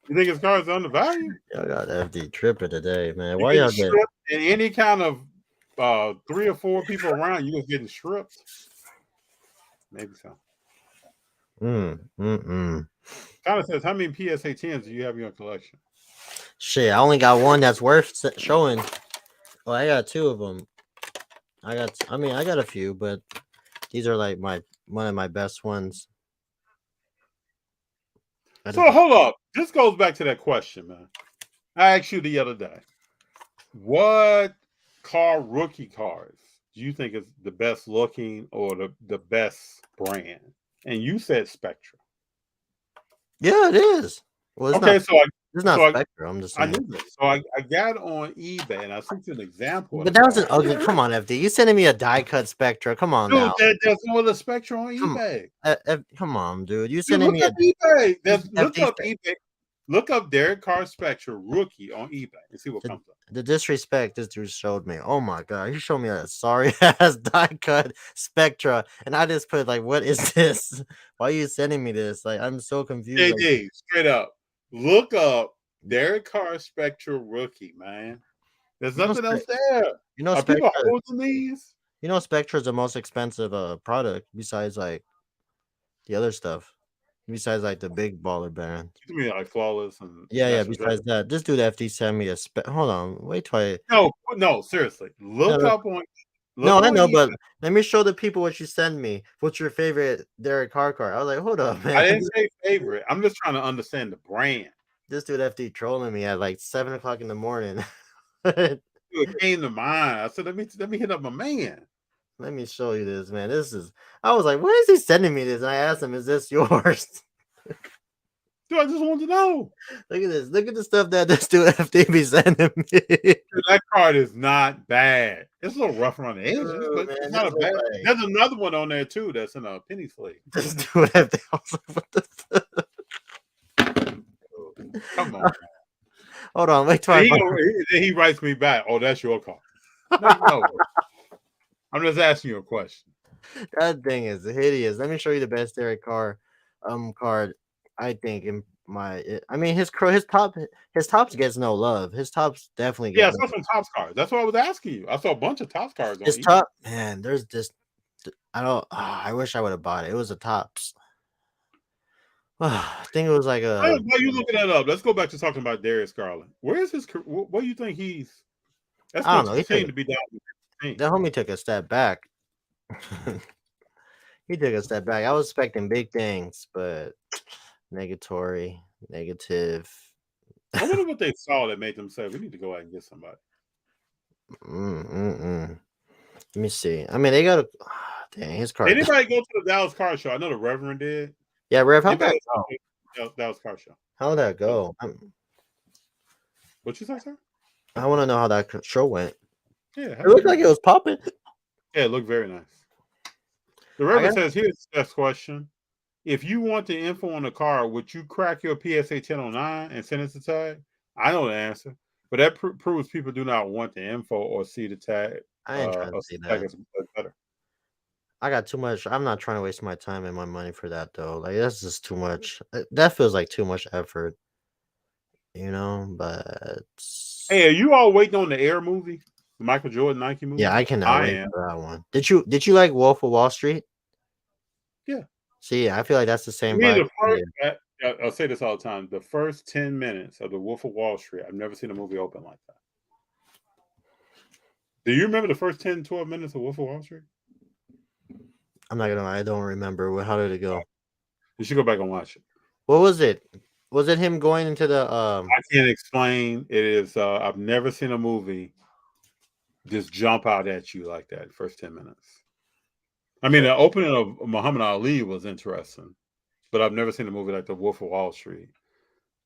You think his card is undervalued? Y'all got FD tripping today, man. You Why getting y'all get? stripped in any kind of 3 or 4 people around, you just getting stripped. Maybe so. Kind of says, how many PSA 10s do you have in your collection? Shit, I only got one that's worth showing. Well, I got 2 of them. I got a few, but these are like one of my best ones. So hold up. This goes back to that question, man. I asked you the other day, what rookie cards do you think is the best looking or the best brand? And you said Spectra. Yeah, it is. Well, Okay, it's not Spectra. I'm just saying. I knew this. So I got on eBay and I sent you an example. But that was an ugly. Come on, FD. You sending me a die cut Spectra? Come on, dude. now. There's no other Spectra on eBay. Come on, dude. You Dude, sending look me up eBay. Look FD up eBay. Look up Derek Carr Spectra rookie on eBay and see what comes up. The disrespect this dude showed me. Oh my god, he showed me a sorry ass die cut Spectra, and I just put like, what is this? Why are you sending me this? Like, I'm so confused. JD, straight up, look up Derek Carr Spectra rookie, man. There's nothing else there. You know, are people holding these? You know, Spectra is the most expensive product besides like the other stuff. Besides like the big baller band. You mean like Flawless and yeah. Besides that, this dude FD sent me a hold on, wait till I no, seriously. Look up on I know, but let me show the people what you send me. What's your favorite Derek Carr card? I was like, hold up, man. I didn't say favorite. I'm just trying to understand the brand. This dude FD trolling me at like 7:00 in the morning. It came to mind. I said, let me hit up my man. Let me show you this, man. I was like, why is he sending me this? And I asked him, is this yours? Dude, I just wanted to know. Look at this. Look at the stuff that this dude FD be sending me. Dude, that card is not bad. It's a little rough around the edges, but it's not a bad. There's another one on there too that's in a penny sleeve. This dude FD. I was like, what the Come on, man. Hold on, wait till he writes me back. Oh, that's your card. No. I'm just asking you a question. That thing is hideous. Let me show you the best Derek Carr card. I think his tops gets no love. His tops definitely get. Yeah, I saw some Topps cards. That's what I was asking you. I saw a bunch of Topps cards. His top, man. There's this. I wish I would have bought it. It was a Topps. I think it was like a. Why are you looking that up? Let's go back to talking about Darius Garland. Where is his? What do you think he's? That's I don't know. He seemed to be down. The homie took a step back. He took a step back. I was expecting big things, but negative. I wonder what they saw that made them say we need to go out and get somebody. Let me see. I mean, they got dang his card. Anybody go to the Dallas Car Show? I know the Reverend did. Yeah, Rev. How'd that go? Dallas Car Show. How'd that go? What you say, sir? I want to know how that show went. Yeah, it looked like it was popping. Yeah, it looked very nice. The Reverend says, here's the next question. If you want the info on the car, would you crack your PSA 1009 and send it to tag? I know the answer, but that proves people do not want the info or see the tag. I ain't trying to see that. Better. I got too much. I'm not trying to waste my time and my money for that, though. Like, that's just too much. That feels like too much effort, but... Hey, are you all waiting on the Air movie? The Michael Jordan Nike movie? Yeah, I cannot wait for that one. Did you like Wolf of Wall Street? Yeah. See, I feel like that's the same vibe. I'll say this all the time. The first 10 minutes of the Wolf of Wall Street, I've never seen a movie open like that. Do you remember the first 10, 12 minutes of Wolf of Wall Street? I'm not gonna lie, I don't remember. How did it go? You should go back and watch it. What was it? Was it him going into the I can't explain. It is I've never seen a movie just jump out at you like that first 10 minutes. I mean, the opening of Muhammad Ali was interesting, but I've never seen a movie like The Wolf of Wall Street.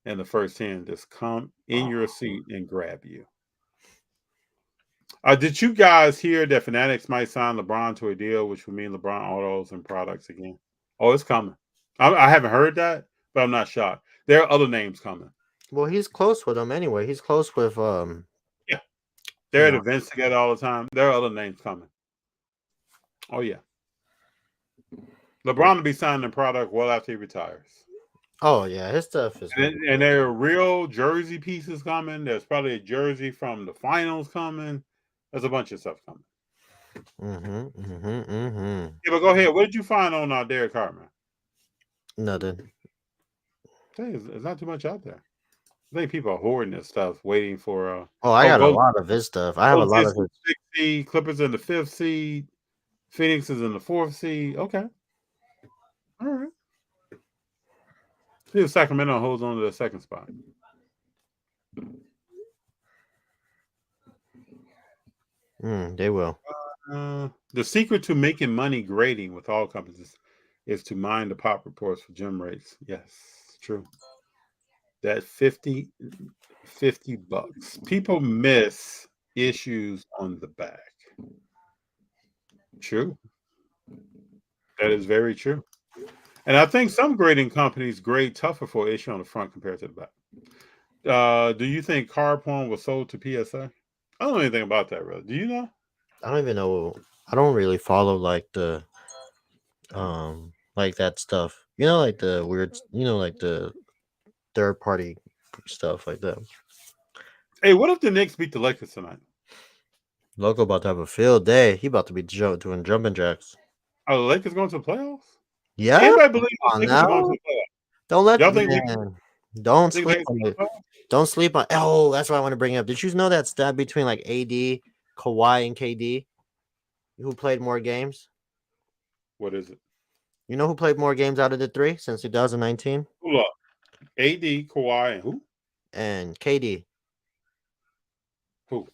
And the first 10 just come in your seat and grab you. Did you guys hear that Fanatics might sign LeBron to a deal, which would mean LeBron autos and products again? Oh, it's coming. I haven't heard that, but I'm not shocked. There are other names coming. Well, he's close with them anyway. He's close with Yeah, they're you at know. events together all the time. There are other names coming. Oh yeah, LeBron will be signing the product well after he retires. Oh yeah, his stuff is. And there are real jersey pieces coming. There's probably a jersey from the finals coming. There's a bunch of stuff coming. Yeah, but go ahead. What did you find on Derek Carr? Nothing. There's not too much out there. I think people are hoarding this stuff, waiting for. I got a lot of his stuff. I have a lot of his. 6th seed, Clippers in the 5th seed, Phoenix is in the 4th seed. Okay, all right. See if Sacramento holds on to the 2nd spot. They will. The secret to making money grading with all companies is to mine the pop reports for gem rates. Yes, true. That $50. People miss issues on the back. True. That is very true. And I think some grading companies grade tougher for issue on the front compared to the back. Do you think Card Porn was sold to PSA? I don't know anything about that, really. Do you know? I don't even know. I don't really follow like the like that stuff. Like the weird, like the third party stuff like that. Hey, what if the Knicks beat the Lakers tonight? Loco about to have a field day. He about to be doing jumping jacks. Are the Lakers going to the playoffs? Yeah. Anybody believe the Lakers are going to the playoffs? Don't let y'all think don't sleep on it. Don't sleep on. Oh, that's what I want to bring up. Did you know that stat between like AD, Kawhi, and KD? Who played more games? What is it? You know who played more games out of the three since 2019? Hold up. AD, Kawhi, and who? And KD. Who?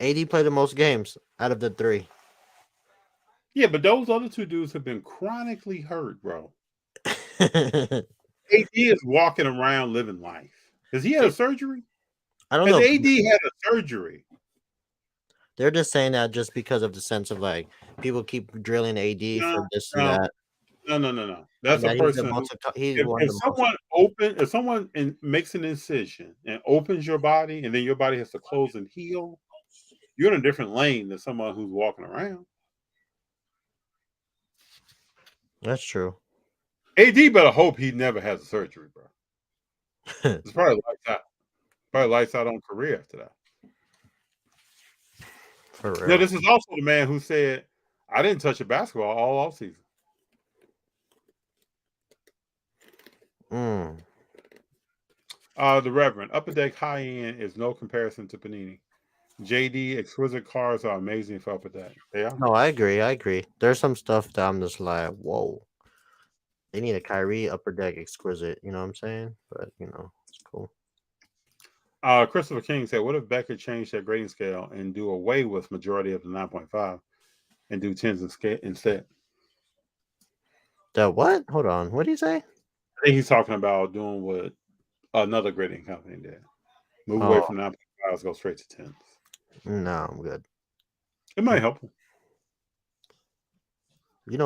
AD played the most games out of the three. Yeah, but those other two dudes have been chronically hurt, bro. AD is walking around living life. Has he had a surgery? I don't know. AD had a surgery? They're just saying that just because of the sense of like people keep drilling AD for this and that. No. That's a person. If someone makes an incision and opens your body, and then your body has to close and heal, you're in a different lane than someone who's walking around. That's true. AD better hope he never has a surgery, bro. It's probably lights out. Probably lights out on career after that. For real. Now, this is also the man who said, I didn't touch a basketball all offseason. The Reverend, Upper Deck high end is no comparison to Panini. JD exquisite cards are amazing for Upper Deck. They are. No, I agree. There's some stuff that I'm just like, whoa. They need a Kyrie Upper Deck exquisite. You know what I'm saying? But it's cool. Christopher King said, what if Becker changed their grading scale and do away with majority of the 9.5 and do 10s instead? The what? Hold on. What did he say? I think he's talking about doing what another grading company did. Move away from 9.5s, go straight to 10s. No, I'm good. It might help him.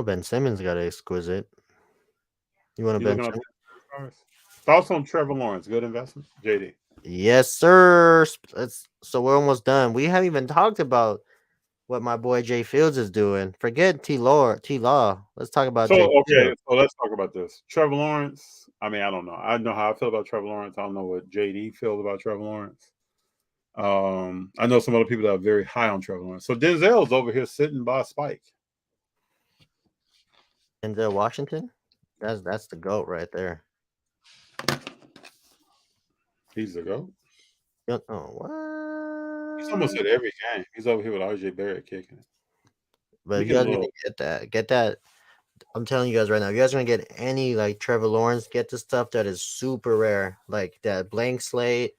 Ben Simmons got an exquisite. You want to Ben Simmons? Thoughts on Trevor Lawrence? Good investment? JD. Yes, sir. So we're almost done. We haven't even talked about what my boy Jay Fields is doing. Forget T-Law. Let's talk about So let's talk about this. Trevor Lawrence. I mean, I don't know. I know how I feel about Trevor Lawrence. I don't know what JD feels about Trevor Lawrence. I know some other people that are very high on Trevor Lawrence. So Denzel's over here sitting by Spike. Denzel Washington? That's the GOAT right there. He's the GOAT? Oh, what? He's almost at every game. He's over here with RJ Barrett kicking it. But you guys are gonna get that. I'm telling you guys right now, if you guys are gonna get any like Trevor Lawrence, get the stuff that is super rare, like that blank slate.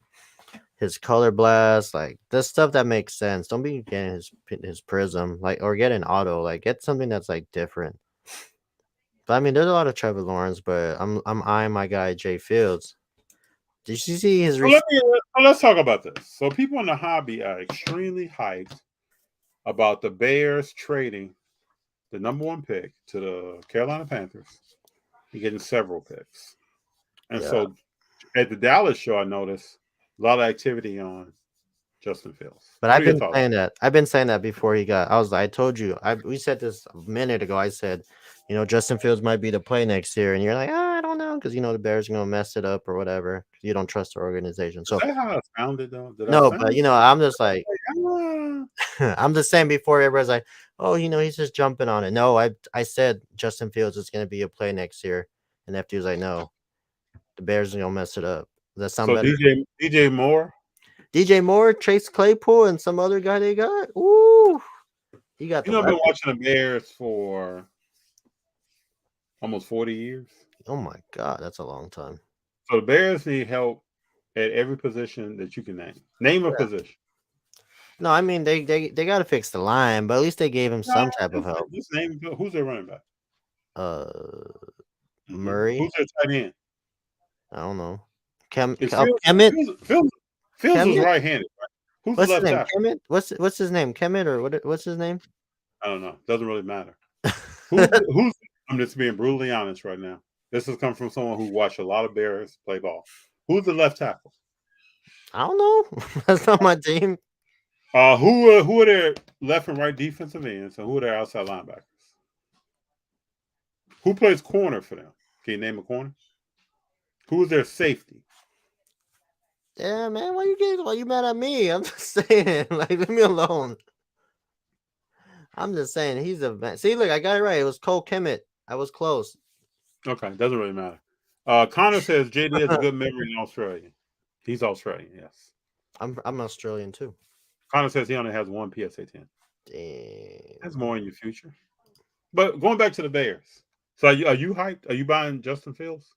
his color blast, like the stuff that makes sense. Don't be getting his prism, like, or get an auto, like get something that's like different. But I mean, there's a lot of Trevor Lawrence, but I'm eyeing my guy Jay Fields. Did you see his? Let's talk about this. So people in the hobby are extremely hyped about the Bears trading the #1 pick to the Carolina Panthers. You're getting several picks, and so at the Dallas show, I noticed a lot of activity on Justin Fields. But I've been saying that. I've been saying that before he got. I told you. We said this a minute ago. I said, Justin Fields might be the play next year, and you're like, I don't know, because the Bears are gonna mess it up or whatever. You don't trust the organization. So is that how it sounded though? No, but I'm just like, I'm just saying before everybody's like, oh, he's just jumping on it. No, I said Justin Fields is gonna be a play next year, and FD was like, no, the Bears are gonna mess it up. Does that sound better? DJ Moore. DJ Moore, Chase Claypool, and some other guy they got. Ooh, he got. I've been watching the Bears for almost 40 years. Oh my God, that's a long time. So the Bears need help at every position that you can name. Name a position. No, I mean they got to fix the line, but at least they gave him some type of help. Just name who's their running back. Murray. Who's their tight end? I don't know. Fields was right-handed. Right? Who's what's the left his name? tackle? Kemet? What's his name? Kemet or what's his name? I don't know. Doesn't really matter. Who's I'm just being brutally honest right now. This has come from someone who watched a lot of Bears play ball. Who's the left tackle? I don't know. That's not my team. Who are their left and right defensive ends, and who are their outside linebackers? Who plays corner for them? Can you name a corner? Who is their safety? Yeah, man. Why you mad at me? I'm just saying. Like, leave me alone. I'm just saying he's a man. See, look, I got it right. It was Cole Kemet. I was close. Okay, doesn't really matter. Connor says JD has a good memory in Australia. He's Australian, yes. I'm Australian too. Connor says he only has one PSA 10. Damn. That's more in your future. But going back to the Bears. So are you hyped? Are you buying Justin Fields?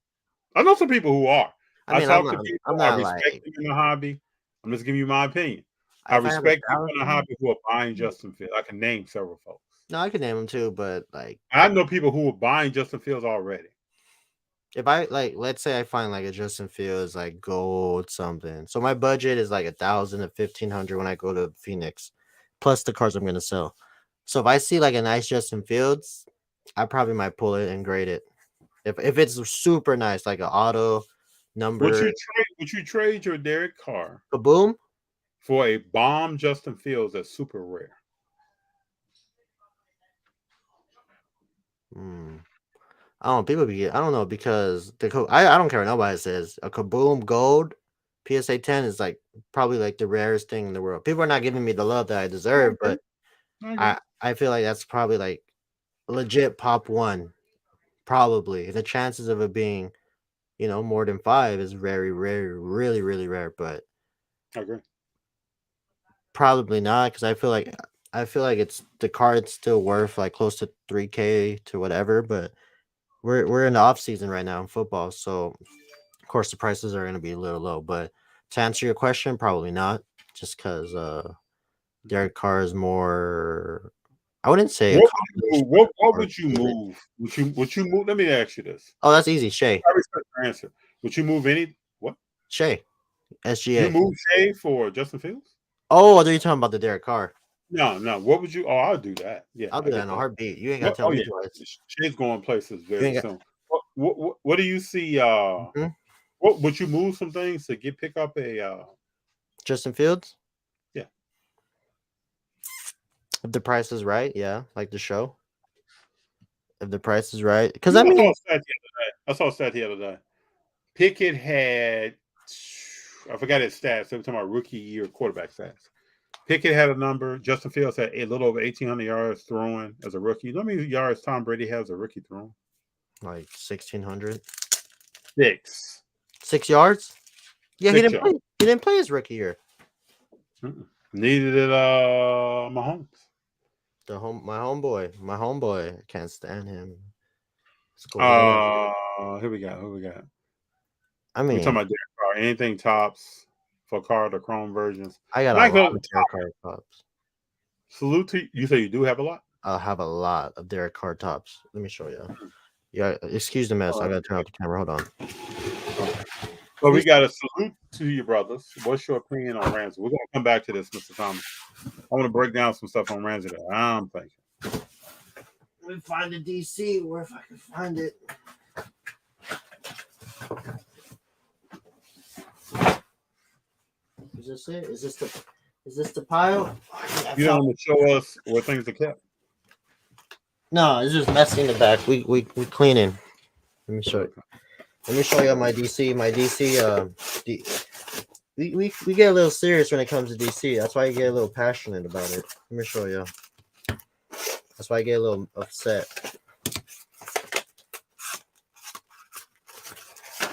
I know some people who are. I mean, I talk to people. I respect them in the hobby. I'm just giving you my opinion. I respect people in the hobby who are buying Justin Fields. I can name several folks. No, I can name them too, but like I know people who are buying Justin Fields already. If I let's say I find like a Justin Fields like gold something. So my budget is like 1,000 to 1,500 when I go to Phoenix, plus the cards I'm gonna sell. So if I see like a nice Justin Fields, I probably might pull it and grade it. If it's super nice, like an auto number. Would you trade your Derek Carr Kaboom for a bomb Justin Fields that's super rare? I don't know. I don't know because I don't care what nobody says. A Kaboom Gold PSA 10 is like probably like the rarest thing in the world. People are not giving me the love that I deserve, but I feel like that's probably like legit pop one. Probably the chances of it being, more than 5 is very rare, really, really rare. But I agree. Probably not because I feel like it's the card's still worth like close to 3K to whatever, but we're in the off season right now in football, so of course the prices are going to be a little low. But to answer your question, probably not, just because Derek Carr is more. I wouldn't say. What would you move? Would you move? Let me ask you this. Oh, that's easy, Shea. I respect your answer. Would you move any? What? Shea, SGA. You move Shea for Justin Fields? Oh, are you talking about the Derek Carr? No. What would you? Oh, I'll do that. Yeah, I'll do that in a heartbeat. You ain't got to tell me twice. Shea's going places very soon. What do you see? What would you move some things to pick up a Justin Fields? Yeah. If the price is right, yeah, like the show. If the price is right, because I mean, I saw a stat the other day. Pickett had, I forgot his stats. They were talking about rookie year quarterback stats. Pickett had a number. Justin Fields had a little over 1,800 yards throwing as a rookie. You know how many yards Tom Brady has as a rookie throwing? Like 1,600. 6 yards? Yeah, he didn't play his rookie year. Neither did Mahomes. My homeboy. I can't stand him. Who we got? I mean, we're talking about Derek Carr. Anything tops for card or Chrome versions. I got a Michael, lot of Derek Carr tops. salute to you. You say you do have a lot? I'll have a lot of Derek Carr tops. Let me show you. Yeah, excuse the mess. I gotta turn off the camera. Hold on. So we got a salute to your brothers. What's your opinion on Ramsey? We're gonna come back to this, Mr. Thomas. I want to break down some stuff on Ramsey that I'm thinking. Let me find the DC. Where if I can find it. Is this it? Is this the pile? You don't want to show us where things are kept. No, it's just messy in the back. We cleaning. Let me show you. Let me show you my DC. My DC. We get a little serious when it comes to DC. That's why I get a little passionate about it. Let me show you. That's why I get a little upset.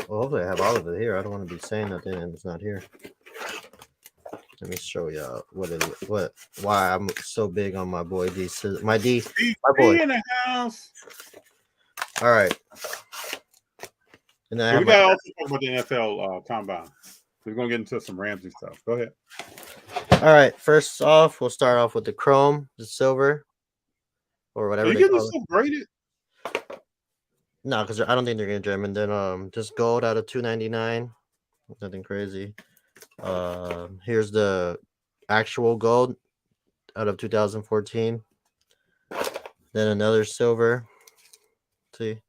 Well, hopefully I have all of it here. I don't want to be saying nothing and it's not here. Let me show you why I'm so big on my boy DC. My boy in the house. All right. And then We got to also talk about the NFL combine. We're gonna get into some Ramsey stuff. Go ahead. All right. First off, we'll start off with the chrome, the silver, or whatever. Are you getting this stuff graded? No, because I don't think they're gonna gem. And then just gold out of 299. Nothing crazy. Here's the actual gold out of 2014. Then another silver. See,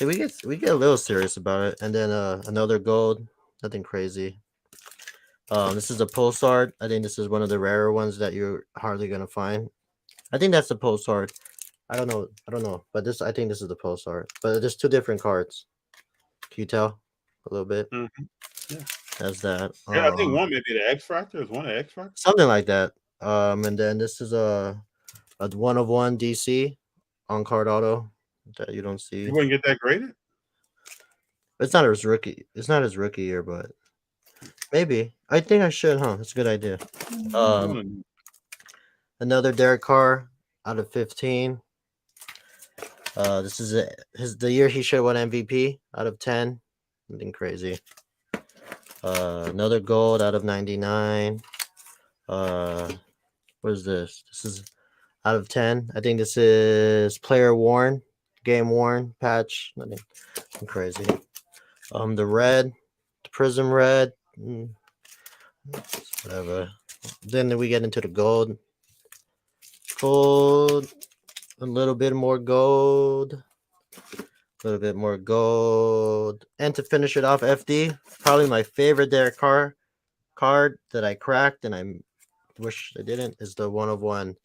we get a little serious about it. And then another gold. Nothing crazy. This is a pulsar. I think this is one of the rarer ones that you're hardly gonna find. I think that's the pulsar. I don't know. But I think this is the pulsar. But there's two different cards. Can you tell a little bit? Mm-hmm. Yeah. That's that. Yeah, I think one may be the X Factor. Is one the X Factor? Something like that. And then this is a 1/1 DC on card auto that you don't see. You wouldn't get that graded? It's not his rookie. It's not his rookie year, but maybe. I think I should, huh? That's a good idea. Another Derek Carr out of 15. This is the year he should have won MVP out of 10. Nothing crazy. Another gold out of 99. What is this? This is out of 10. I think this is player worn, game worn patch. Nothing crazy. The red, the prism red, whatever. Then we get into the gold. Gold, a little bit more gold. A little bit more gold. And to finish it off, FD, probably my favorite Derek Carr card that I cracked and I wish I didn't, is the 1/1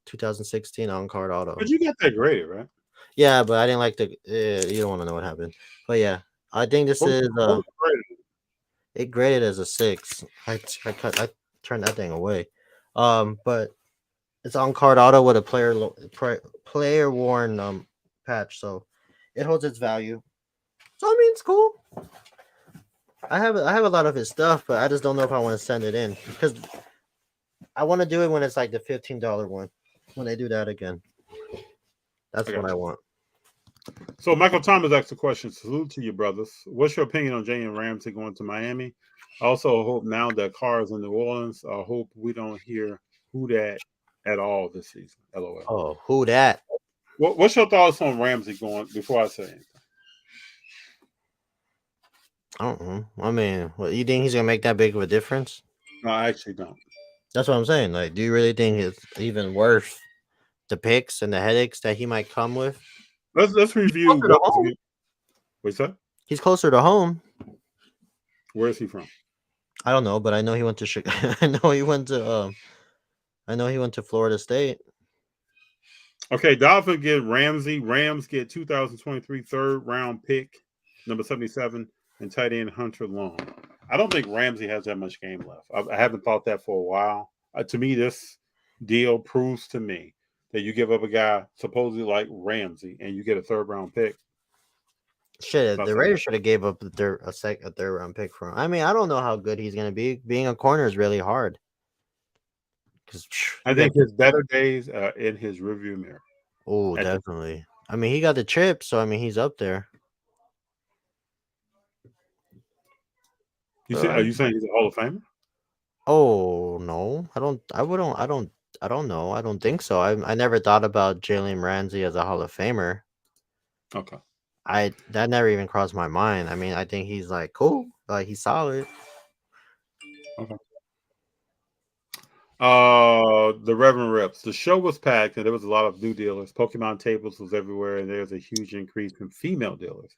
2016 on card auto. But you got that graded, right? Yeah, but I didn't like the you don't want to know what happened. But yeah, I think this is it graded as a 6. I turned that thing away. But it's on card auto with a player worn patch, so it holds its value. So I mean, it's cool. I have a lot of his stuff, but I just don't know if I want to send it in because I want to do it when it's like the $15 one. When they do that again, that's what I want. So Michael Thomas asked a question. Salute to you, brothers. What's your opinion on Jalen Ramsey going to Miami? I also hope now that Carr is in New Orleans, I hope we don't hear who that at all this season. LOL. Oh, who that? What's your thoughts on Ramsey going before I say anything? I don't know. I mean, what, you think he's gonna make that big of a difference? No, I actually don't. That's what I'm saying. Like, do you really think it's even worth the picks and the headaches that he might come with? Let's review. What's that? He's closer to home. Where is he from? I don't know, but I know he went to Chicago. I know he went to Florida State. Okay, Dolphins get Ramsey. Rams get 2023 third round pick, number 77, and tight end Hunter Long. I don't think Ramsey has that much game left. I haven't thought that for a while. To me, this deal proves to me that you give up a guy supposedly like Ramsey and you get a third round pick. Shit, the Raiders should have gave up a third round pick for him. I mean, I don't know how good he's gonna be. Being a corner is really hard. I think his better days are in his rearview mirror. Oh, definitely. I mean, he got the chip, so I mean, he's up there. Are you saying he's a Hall of Famer? Oh no, I don't. I wouldn't. I don't. I don't know. I don't think so. I never thought about Jalen Ramsey as a Hall of Famer. Okay. That never even crossed my mind. I mean, I think he's like cool. Like he's solid. Okay. The Reverend Reps. The show was packed and there was a lot of new dealers. Pokemon tables was everywhere, and there's a huge increase in female dealers.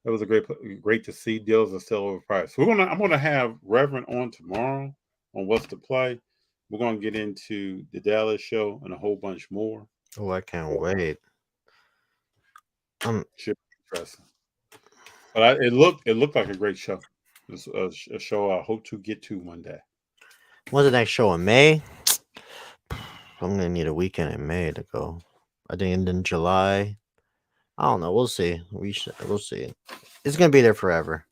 It was great to see. Deals are still overpriced. I'm gonna have Reverend on tomorrow on what's to play. We're gonna get into the Dallas show and a whole bunch more. Oh, I can't wait. Should be interesting. But it looked like a great show. It's a show I hope to get to one day. When's the next show in May? I'm gonna need a weekend in May to go. I think in July. I don't know. We'll see. We'll see. It's gonna be there forever.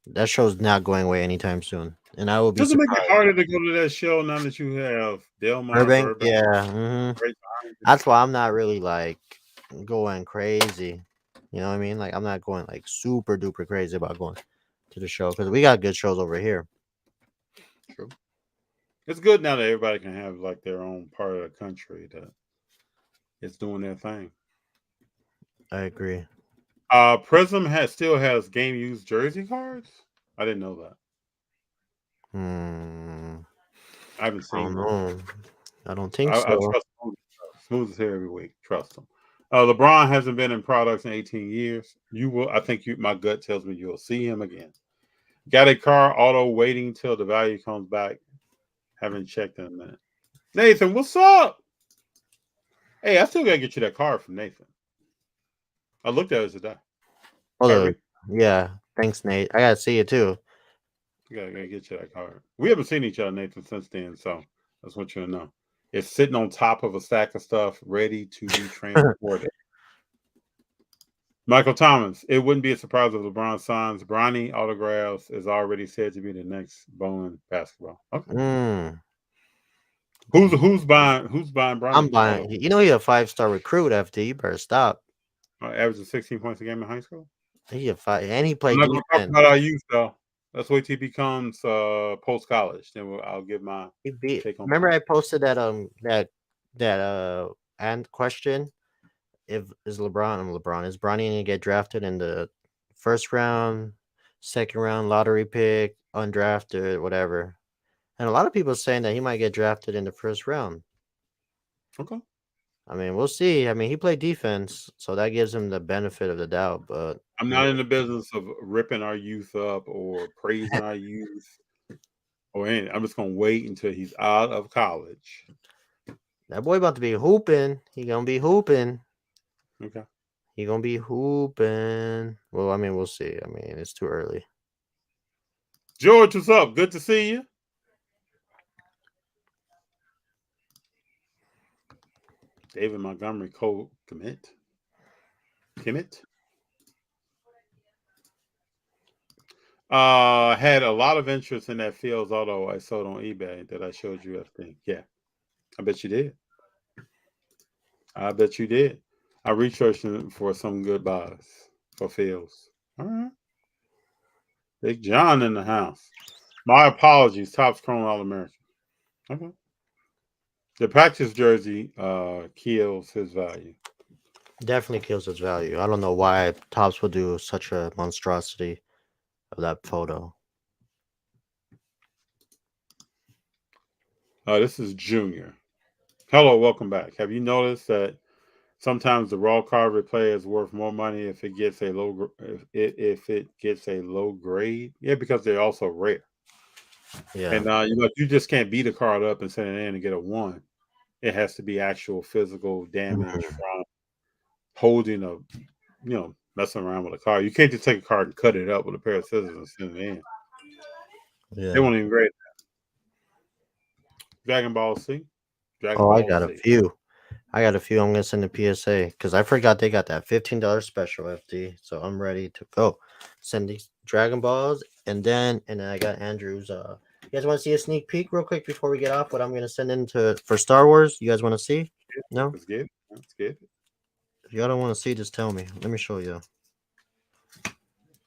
That show's not going away anytime soon, and I will be. Does it make it harder to go to that show now that you have Delmar Burbank? Yeah. That's why I'm not really like going crazy. You know what I mean? Like I'm not going like super duper crazy about going to the show because we got good shows over here. True. It's good now that everybody can have like their own part of the country that is doing their thing. I agree. Prism still has game used jersey cards. I didn't know that. I haven't seen. I don't know. I don't think so. I trust Smooth is here every week. Trust him. LeBron hasn't been in products in 18 years. You will. I think my gut tells me you'll see him again. Got a car auto waiting till the value comes back. Haven't checked in a minute. Nathan, what's up? Hey, I still gotta get you that card from Nathan. I looked at it today. Yeah. Thanks, Nate. I gotta see it too. I gotta get you that card. We haven't seen each other, Nathan, since then, so I just want you to know. It's sitting on top of a stack of stuff ready to be transported. Michael Thomas. It wouldn't be a surprise if LeBron signs Bronny autographs is already said to be the next Bowman basketball. Okay. Who's buying Bronny? I'm buying. You know he's a 5-star recruit, FD. You better stop. Averaging 16 points a game in high school. He's a 5, and he played. I'm not going to talk about our youth though. Let's wait till he becomes post college. Then I'll give my take on. Remember, I posted that and question: is Bronny going to get drafted in the first round, second round, lottery pick, undrafted, whatever? And a lot of people are saying that he might get drafted in the first round. Okay. I mean, we'll see. I mean, he played defense, so that gives him the benefit of the doubt. But I'm not in the business of ripping our youth up or praising our youth or anything. I'm just gonna wait until he's out of college. That boy about to be hooping. He gonna be hooping. Okay. He gonna be hooping. Well, I mean, we'll see. I mean, it's too early. George, what's up? Good to see you. David Montgomery commit. Had a lot of interest in that Fields auto I sold on eBay that I showed you. I think. Yeah, I bet you did. I researched it for some good buys for Fields. All right. Big John in the house. My apologies. Topps Chrome All-American. Okay. The practice jersey kills his value. Definitely kills its value. I don't know why Topps would do such a monstrosity of that photo. This is Junior. Hello, welcome back. Have you noticed that sometimes the raw card replay is worth more money if it gets a low grade? Yeah, because they're also rare. Yeah, and you just can't beat a card up and send it in and get a 1. It has to be actual physical damage from holding messing around with a card. You can't just take a card and cut it up with a pair of scissors and send it in. Yeah. They won't even grade that. Dragon Ball C. I got a few. I'm gonna send a PSA because I forgot they got that $15 special FD. So I'm ready to go. Send these Dragon Balls and then I got Andrew's. You guys want to see a sneak peek real quick before we get off? What I'm gonna send for Star Wars? You guys want to see? No. Let's get it. If y'all don't want to see, just tell me. Let me show you.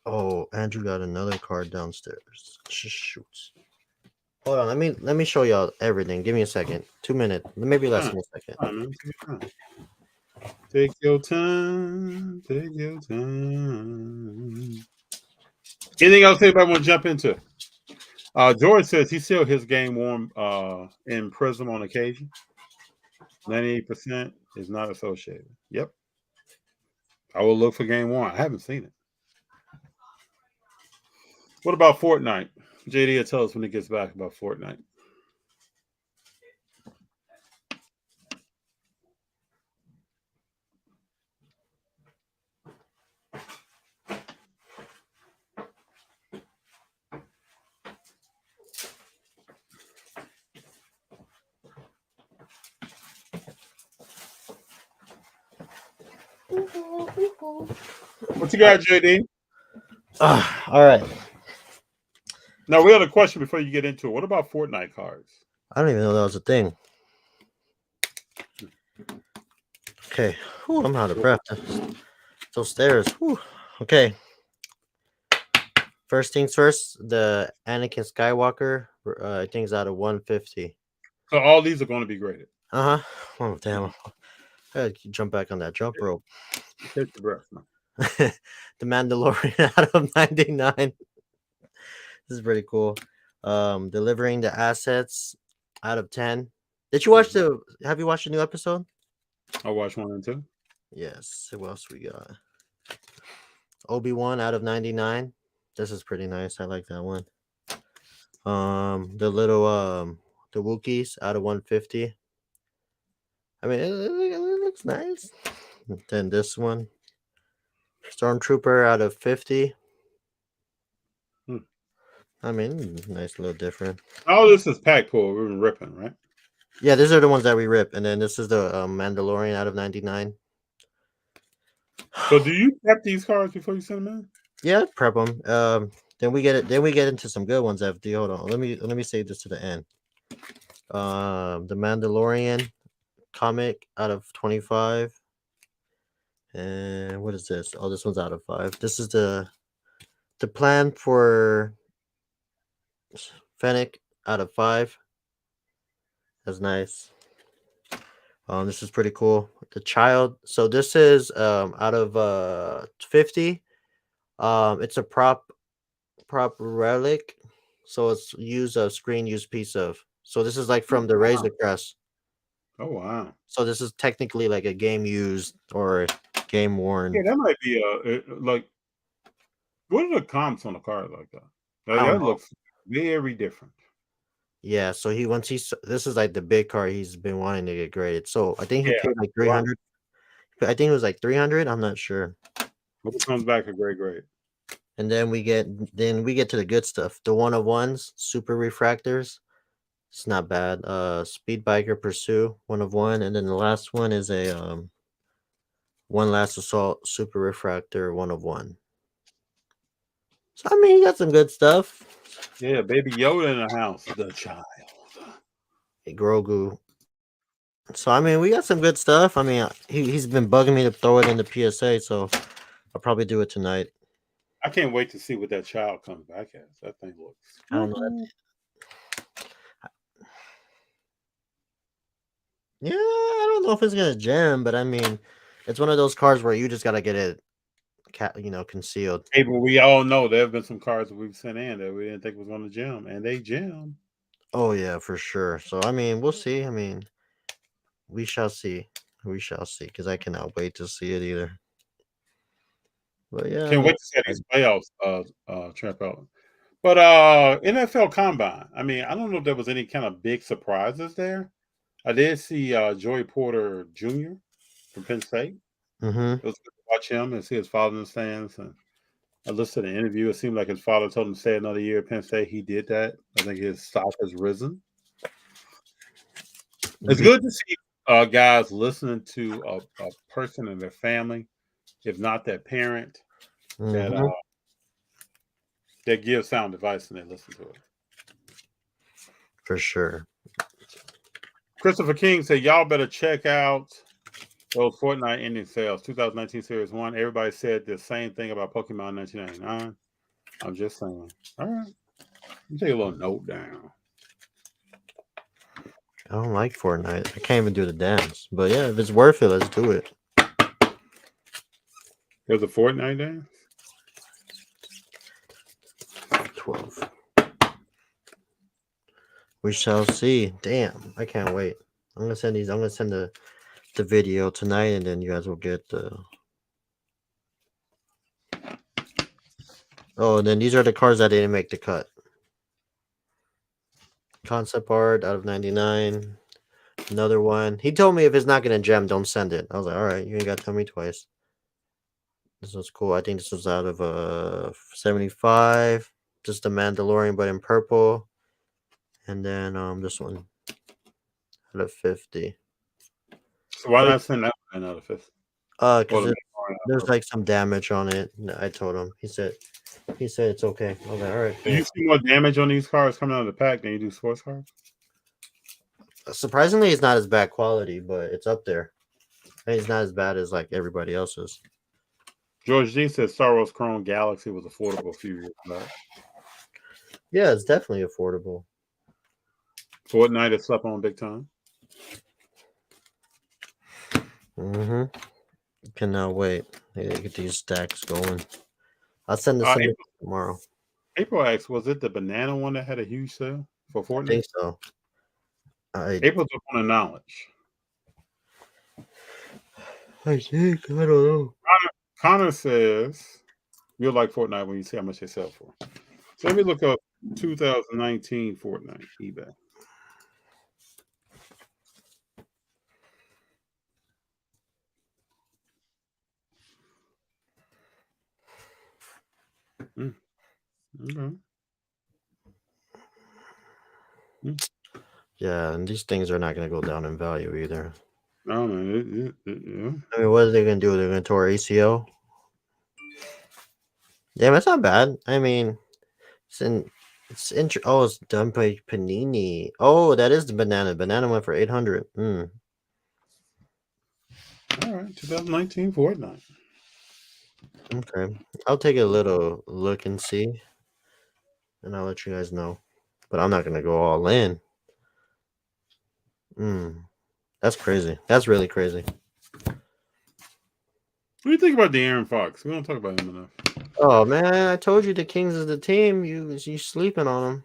Oh, Andrew got another card downstairs. Shoot. Hold on, let me show y'all everything. Give me a second. 2 minutes. Maybe less than a second. Come on, man. Take your time. Take your time. Anything else anybody want to jump into? George says he still his game warm in Prism on occasion. 98% is not associated. Yep. I will look for game one. I haven't seen it. What about Fortnite? JD will tell us when he gets back about Fortnite. What you got, JD? All right. Now we have a question before you get into it. What about Fortnite cards? I don't even know that was a thing. Okay. Whew, I'm out of breath. Those stairs. Whew. Okay. First things first, the Anakin Skywalker, I think is out of 150. So all these are going to be graded. Uh-huh. Oh, damn. I had to jump back on that jump rope. Take the breath, man. The Mandalorian out of 99. This is pretty cool. Delivering the assets out of 10. Did you watch have you watched the new episode? I watched 1 and 2. Yes. What else we got? Obi-Wan out of 99. This is pretty nice. I like that one. The little the Wookiees out of 150. I mean, it looks nice. And then this one, Stormtrooper out of 50. I mean, nice, little different. All this is pack pull. We've been ripping, right? Yeah, these are the ones that we rip, and then this is the Mandalorian out of 99. So, do you prep these cards before you send them in? Yeah, prep them. Then we get it. Then we get into some good ones. FD, hold on. Let me save this to the end. The Mandalorian comic out of 25. And what is this? Oh, this one's out of 5. This is the plan for Fennec out of 5. That's nice. This is pretty cool. The child. So this is out of 50. It's a prop relic. So it's a screen used piece of. So this is like from the Razor Crest. Oh wow! So this is technically like a game used or game worn. Yeah, that might be like. What are the comps on a card like that? That looks very different. Yeah, so this is like the big card he's been wanting to get graded. So I think he paid like 300. I think it was like 300. I'm not sure. Hope it comes back a great grade. And then we get to the good stuff. The 1-of-1s, super refractors. It's not bad. Speed Biker Pursue, 1-of-1, and then the last one is a One Last Assault super refractor, 1-of-1. So I mean, he got some good stuff. Yeah, baby Yoda in the house, the child. Hey, Grogu. So I mean, we got some good stuff. I mean, he's been bugging me to throw it in the PSA, so I'll probably do it tonight. I can't wait to see what that child comes back as. That thing looks. I don't know. Yeah, I don't know if it's gonna gem, but I mean, it's one of those cards where you just gotta get it, concealed. Hey, but we all know there have been some cards that we've sent in that we didn't think was going to gem, and they gem. Oh yeah, for sure. So I mean, we'll see. I mean, we shall see. We shall see. Because I cannot wait to see it either. But yeah, Can't wait to see these playoffs trap out. But NFL Combine. I mean, I don't know if there was any kind of big surprises there. I did see Joey Porter Jr. from Penn State. Mm-hmm. It was good to watch him and see his father in the stands. And I listened to the interview. It seemed like his father told him to stay another year at Penn State. He did that. I think his stock has risen. It's good to see guys listening to a person and their family, if not their parent, that gives sound advice and they listen to it. For sure. Christopher King said, y'all better check out Those Fortnite ending sales, 2019 Series 1. Everybody said the same thing about Pokemon 1999. I'm just saying. All right. Let me take a little note down. I don't like Fortnite. I can't even do the dance. But yeah, if it's worth it, let's do it. There's a Fortnite dance? 12. We shall see. Damn, I can't wait. I'm gonna send these. I'm gonna send the video tonight, and then you guys will get the. Oh, and then these are the cards that didn't make the cut. Concept art out of 99. Another one. He told me if it's not gonna gem, don't send it. I was like, all right, you ain't got to tell me twice. This was cool. I think this was out of 75. Just the Mandalorian, but in purple. And then this one out of 50. So why not send that one another fifth? Because there's like some damage on it. I told him. He said it's okay. I was like, all right. Do you see more damage on these cards coming out of the pack than you do sports cards? Surprisingly, it's not as bad quality, but it's up there. And it's not as bad as like everybody else's. George D says Star Wars Chrome Galaxy was affordable a few years back. Yeah, it's definitely affordable. Fortnite is up on big time. Mm-hmm. Cannot wait. I gotta get these stacks going. I'll send this tomorrow. April asks, was it the banana one that had a huge sale for Fortnite? I think so. April's up on the knowledge. I think. I don't know. Connor says, you'll like Fortnite when you see how much they sell for. So let me look up 2019 Fortnite eBay. Okay. Yeah, and these things are not going to go down in value either. No, man. Yeah. I mean, what are they going to do? They're going to tour ACO? Yeah, that's not bad. I mean, it's done by Panini. Oh, that is the banana. Banana went for 800. All right, 2019 Fortnite. Okay, I'll take a little look and see, and I'll let you guys know. But I'm not gonna go all in. That's crazy. That's really crazy. What do you think about De'Aaron Fox? We don't talk about him enough. Oh man, I told you the Kings is the team. You sleeping on them.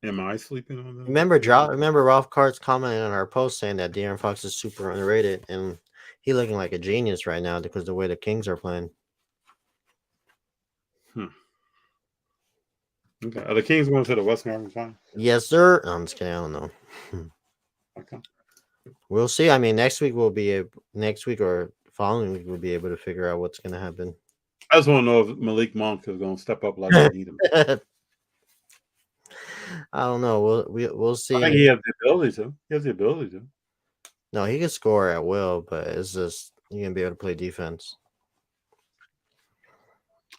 Am I sleeping on them? Remember Ralph Kart's commenting on our post saying that De'Aaron Fox is super underrated, and he looking like a genius right now because the way the Kings are playing. Okay. Are the Kings going to the Western Conference Finals? Yes, sir. I'm just kidding. I don't know. Okay. We'll see. I mean, next week or following week we'll be able to figure out what's going to happen. I just want to know if Malik Monk is going to step up like they need him. I don't know. We'll see. I think he has the ability to. No, he can score at will, but it's just you're gonna be able to play defense.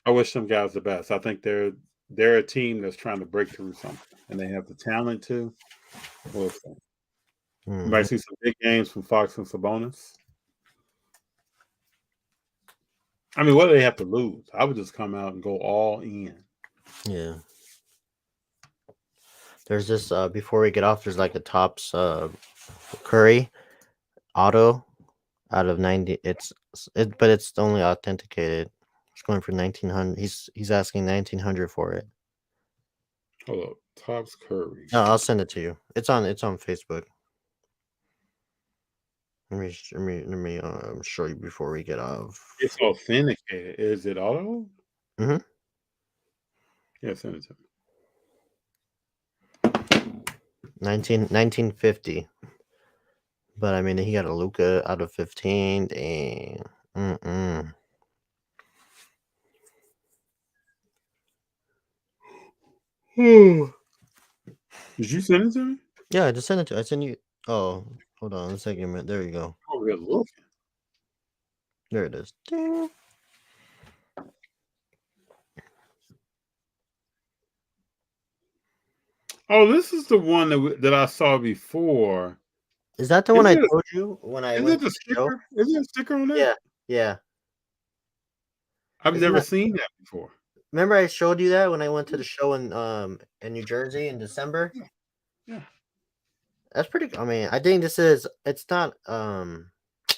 I wish them guys the best. I think they're a team that's trying to break through something, and they have the talent to. We'll see. You might see some big games from Fox and Sabonis. I mean, what do they have to lose? I would just come out and go all in. Yeah. There's this before we get off. There's like a Topps Curry auto out of 90. But it's only authenticated. It's going for 1900. He's asking 1900 for it. Hold up, Topps Curry. No, I'll send it to you. It's on Facebook. Let me show you before we get off. It's authenticated. Is it auto? Mm-hmm. Yeah, send it to me. 1950. But I mean, he got a Luka out of 15. Dang. Did you send it to me? Yeah, I just sent it to. I sent you. Oh, hold on a second. There you go. Oh, we're looking. There it is. Ding. Oh, this is the one that I saw before Is that the one I Isn't it, told you when I isn't went it to the the show? sticker? Isn't it a sticker on Yeah, that? yeah. I've Isn't never that? seen that before. Remember I showed you that when I went to the show in New Jersey in December? Yeah. That's pretty. I mean, I think this is. It's not.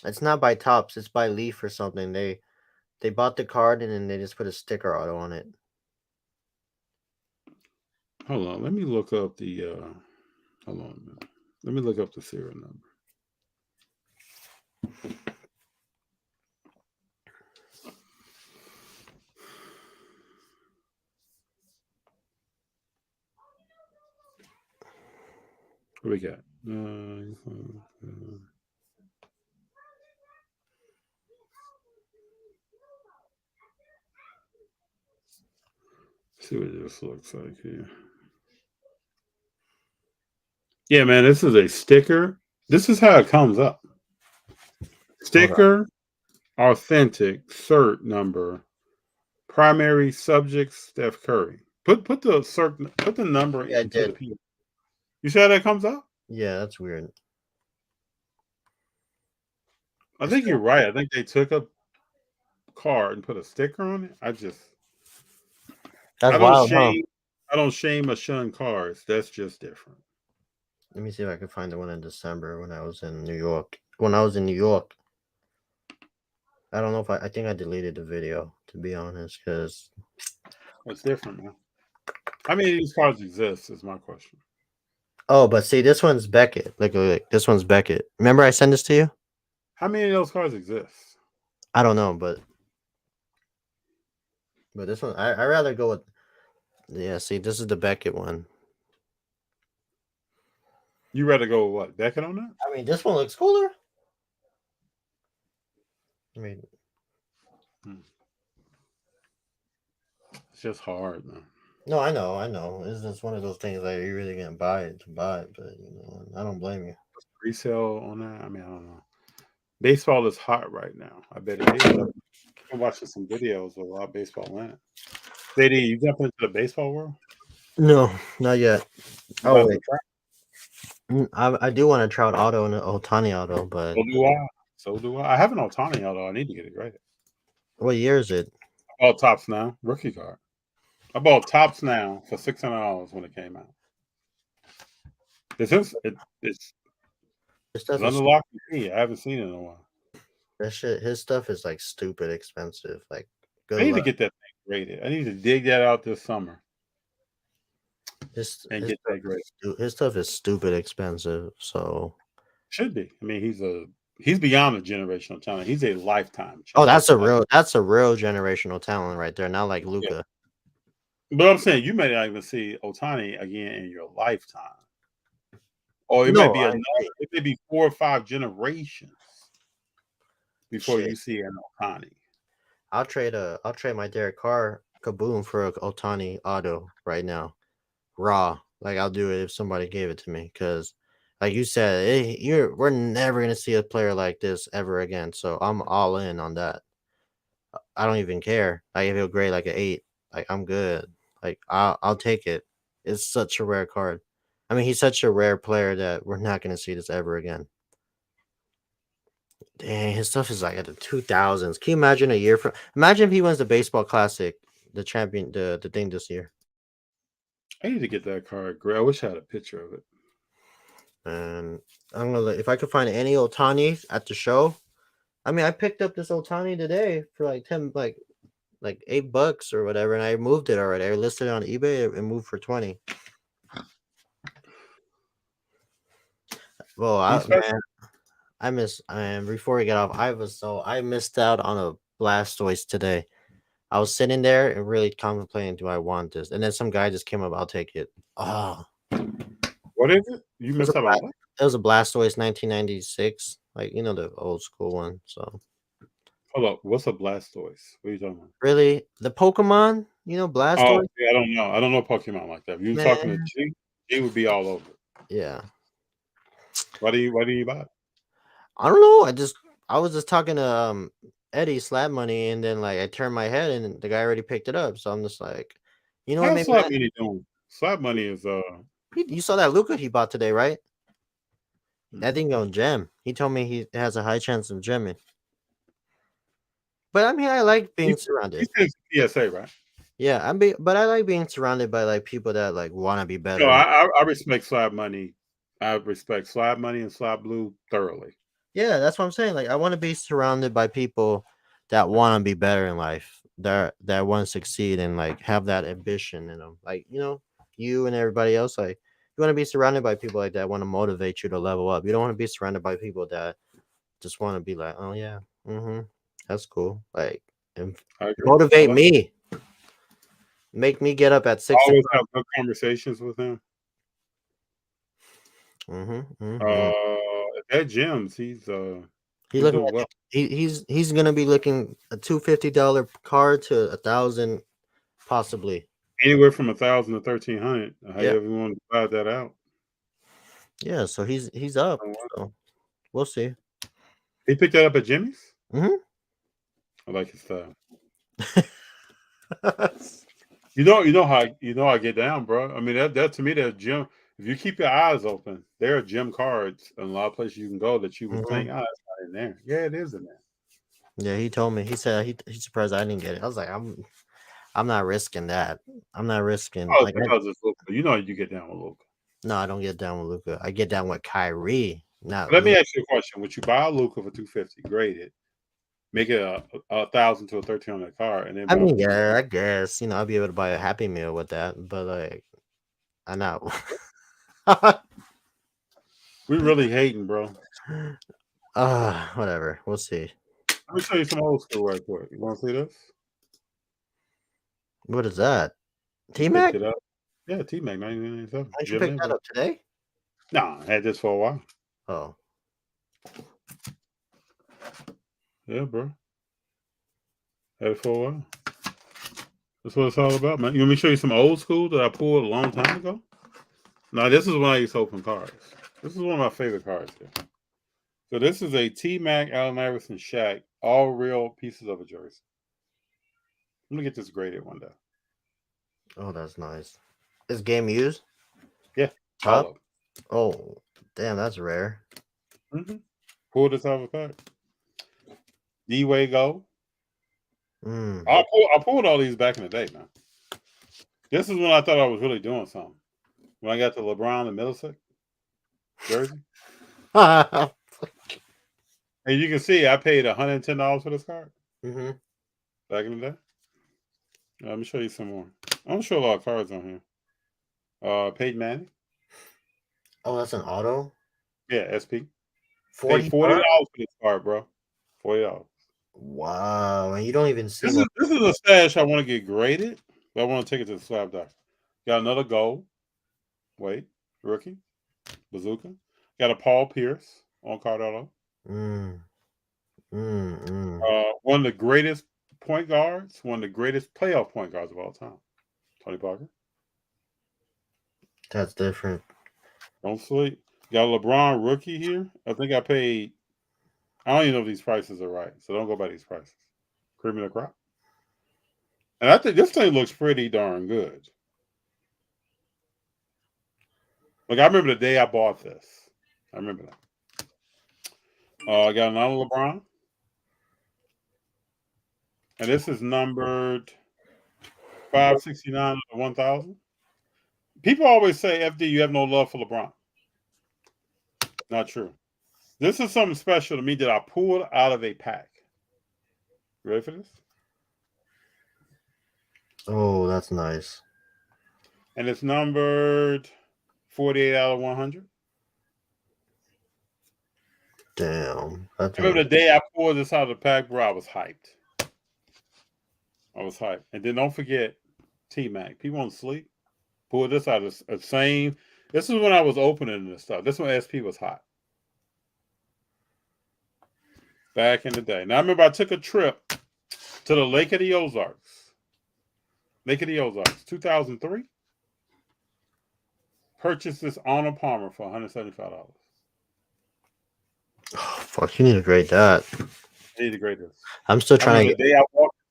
It's not by Tops. It's by Leaf or something. They bought the card and then they just put a sticker auto on it. Hold on. Let me look up the. Hold on a minute. Let me look up the serial number. What we got? See what this looks like here. Yeah, man, this is a sticker. This is how it comes up. Sticker, authentic, cert number, primary subject, Steph Curry. Put the number Yeah, I into the did. P. You see how that comes up? Yeah, that's weird. I think you're right. I think they took a card and put a sticker on it. That's I don't wild, huh? shame I don't shame or shun cars. That's just different. Let me see if I can find the one in December when I was in New York. When I was in New York, I don't know if I think I deleted the video to be honest, because It's different, man. How many of these cars exist is my question. but see, this one's Beckett. Look, this one's Beckett. Remember I sent this to you? How many of those cars exist? I don't know, but this one, I rather go with. Yeah, see, this is the Beckett one. You rather go with what? Beckett on that? I mean, this one looks cooler. I mean, It's just hard, man. no, I know. It's just one of those things like you really gonna buy it to buy it, but I don't blame you. Resale on that? I mean, I don't know. Baseball is hot right now. I bet it is. I've been watching some videos of a lot of baseball went. JD, you jump into the baseball world? No, not yet. Oh About wait, I do want a Trout auto and an Otani auto, but So do I. So do I. I have an Otani, although I need to get it graded. what year is it? I bought Tops Now, rookie card. I bought Tops Now for $600 when it came out. It's This stuff is unlocked to me. I haven't seen it in a while. that shit. His stuff is like stupid expensive. Like, I good need to luck. get that thing graded. I need to dig that out this summer His and his get that graded. his stuff is stupid expensive. So Should be. I mean, he's beyond a generational talent. He's a lifetime. oh, Champion. that's a real generational talent right there. Not like Luca. Yeah. But I'm saying you may not even see Otani again in your lifetime. Or it No, might be I another, agree. it may be 4 or 5 generations before Shit. you see an Otani. I'll trade my Derek Carr kaboom for a Otani auto right now. Raw. Like I'll do it if somebody gave it to me. Cause like you said, we're never gonna see a player like this ever again. So I'm all in on that. I don't even care. Like if he'll grade like an 8, like I'm good. Like I'll take it. It's such a rare card. I mean, he's such a rare player that we're not gonna see this ever again. Dang, his stuff is like at the 2000s. Can you imagine a year from? Imagine if he wins the baseball classic, the champion, the thing this year. I need to get that card graded. I wish I had a picture of it. And I'm gonna if I could find any Otanis at the show. I mean, I picked up this Otani today for like 10, like $8 or whatever, and I moved it already. I listed it on eBay and moved for 20. Well, I miss. And before we get off, I missed out on a Blastoise today. I was sitting there and really contemplating, do I want this? And then some guy just came up, I'll take it. Oh, What is it? You missed out on what? it was a Blastoise 1996, like the old school one. So Hold up. What's a Blastoise? What are you talking about? really, the Pokemon, Blastoise. Oh, yeah, I don't know. I don't know Pokemon like that. If you were talking to G, G would be all over. Yeah. Why do you buy it? I don't know. I was just talking to Eddie Slab Money, and then like I turned my head, and the guy already picked it up. So I'm just like, what How's made Slap Money doing? Slap Money is you saw that Luca he bought today, right? I think on gem. He told me he has a high chance of gemming. But I mean, I like being He surrounded. says PSA, right? Yeah, but I like being surrounded by like people that like want to be better. No, I respect Slab Money. I respect Slab Money and Slab Blue thoroughly. Yeah, that's what I'm saying. Like, I want to be surrounded by people that want to be better in life, that want to succeed and like have that ambition in them. Like, you and everybody else. Like, you want to be surrounded by people like that want to motivate you to level up. You don't want to be surrounded by people that just want to be like, oh yeah, that's cool. Like, I agree. motivate me, make me get up at 6 I always o'clock. have good conversations with him. At gyms, he's He looking doing well. he's gonna be looking a $250 card to 1,000, possibly. Anywhere from 1,000 to 1,300. Yeah. However you want to divide that out. Yeah, so he's up. So we'll see. He picked that up at Jimmy's. Mhm. I like his style. You know how I get down, bro. I mean that to me, that gym. If you keep your eyes open, there are gym cards in a lot of places you can go that you would think, oh, it's not in there. Yeah, it is in there. Yeah, he told me. He said he's surprised I didn't get it. I was like, I'm not risking that. I'm not risking. Oh, Like, because it's Luka. You know you get down with Luka. no, I don't get down with Luka. I get down with Kyrie. Not Let me Luka. ask you a question. Would you buy a Luka for $250, grade it, make it a 1,000 to a 1,300 card, and then I mean, yeah, I guess I'll be able to buy a Happy Meal with that, but like, I know. we really hating, bro. Whatever. We'll see. Let me show you some old school right quick. You want to see this? What is that? Picked T-Mac? it up. Yeah, T-Mac 1997. Why did you pick that up today? Nah, I had this for a while. Oh, Yeah, bro. Had it for a while. That's what it's all about, man. You want me to show you some old school that I pulled a long time ago? Now, this is when I used to open cards. This is one of my favorite cards here. So this is a T-Mac, Allen Iverson, Shaq, all real pieces of a jersey. I'm going to get this graded one day. oh, that's nice. Is game used? Yeah. Top? Oh, damn, that's rare. Mm-hmm. Pull this out of a pack. D-Way Go. I pulled all these back in the day, man. This is when I thought I was really doing something. When I got the LeBron and Middlesex jersey. And you can see I paid $110 for this card. Back in the day. Let me show you some more. I'm going to show a lot of cards on here. Peyton Manning. Oh, that's an auto? Yeah, SP. $40 for this card, bro. $40. Wow, and you don't even see this is a stash I want to get graded, but I want to take it to the slab doctor. Got another gold. Wait, rookie. Bazooka. Got a Paul Pierce on Cardano. One of the greatest point guards, one of the greatest playoff point guards of all time. Tony Parker. That's different. Don't sleep. Got a LeBron rookie here. I think I paid. I don't even know if these prices are right, so don't go by these prices. Cream of the crop. And I think this thing looks pretty darn good. Like, I remember the day I bought this. I remember that. I got another LeBron. And this is numbered 569 to 1,000. People always say, FD, you have no love for LeBron. Not true. This is something special to me that I pulled out of a pack. Ready for this? Oh, that's nice. And it's numbered 48 out of 100. Damn. I remember the day I pulled this out of the pack, bro, I was hyped. And then don't forget T-Mac. People want to sleep. Pull this out of the same. This is when I was opening this stuff. This one SP was hot. Back in the day. Now, I remember I took a trip to the Lake of the Ozarks. 2003. Purchased this Arnold Palmer for $175. Oh, fuck, you need to grade that. I need to grade this. I'm still trying to get.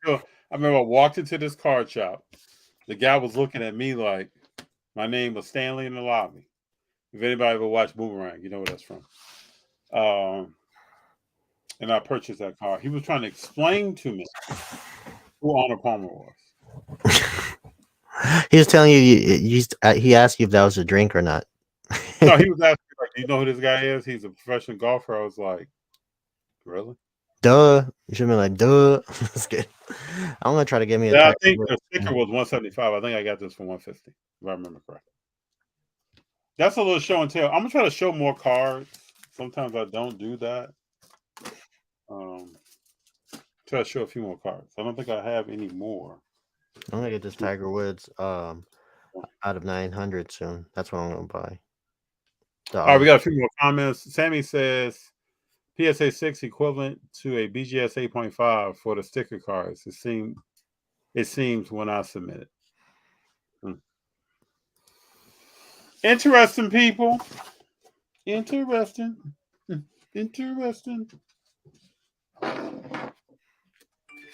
I remember I walked into this card shop. The guy was looking at me like my name was Stanley in the lobby. If anybody ever watched Boomerang, you know where that's from. And I purchased that car. He was trying to explain to me who Arnold Palmer was. He was telling you, he asked you if that was a drink or not. No, he was asking, like, do you know who this guy is? He's a professional golfer. I was like, really? Duh. You should have been like, duh. That's good. I'm gonna try to get me a. Yeah, I think the sticker was 175. I think I got this for 150, if I remember correctly. That's a little show and tell. I'm gonna try to show more cards. Sometimes I don't do that. Try to show a few more cards. I don't think I have any more. I'm gonna get this Tiger Woods out of 900 soon. That's what I'm gonna buy. All right, we got a few more comments. Sammy says PSA 6 equivalent to a BGS 8.5 for the sticker cards. It seems when I submit it. Interesting, people. Interesting.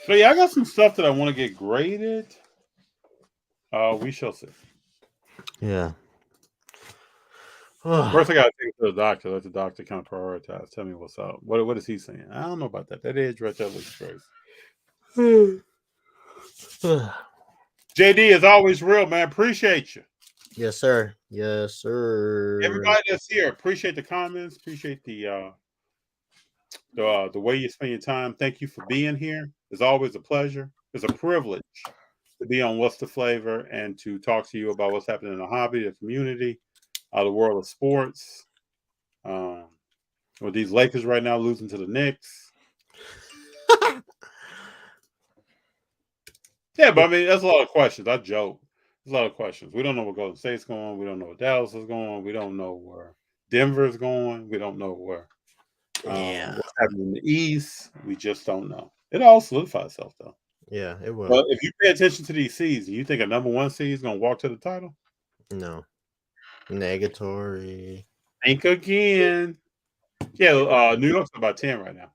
So yeah, I got some stuff that I want to get graded. We shall see. Yeah. First, I got to take it to the doctor. Let the doctor kind of prioritize. Tell me what's up. What is he saying? I don't know about that. That edge right there looks crazy. JD is always real, man. Appreciate you. Yes, sir. Yes, sir. Everybody that's here, appreciate the comments. Appreciate the way you spend your time. Thank you for being here. It's always a pleasure. It's a privilege to be on What's the Flavor and to talk to you about what's happening in the hobby, the community, the world of sports. With these Lakers right now losing to the Knicks. Yeah, but I mean, that's a lot of questions. I joke. There's a lot of questions. We don't know where Golden State's going. We don't know where Dallas is going. We don't know where Denver is going. We don't know where what's happening in the East. We just don't know. It all solidifies itself, though. Yeah, it will. But if you pay attention to these seeds, you think a number one seed is going to walk to the title? No. Negatory. Think again. Yeah, New York's about 10 right now.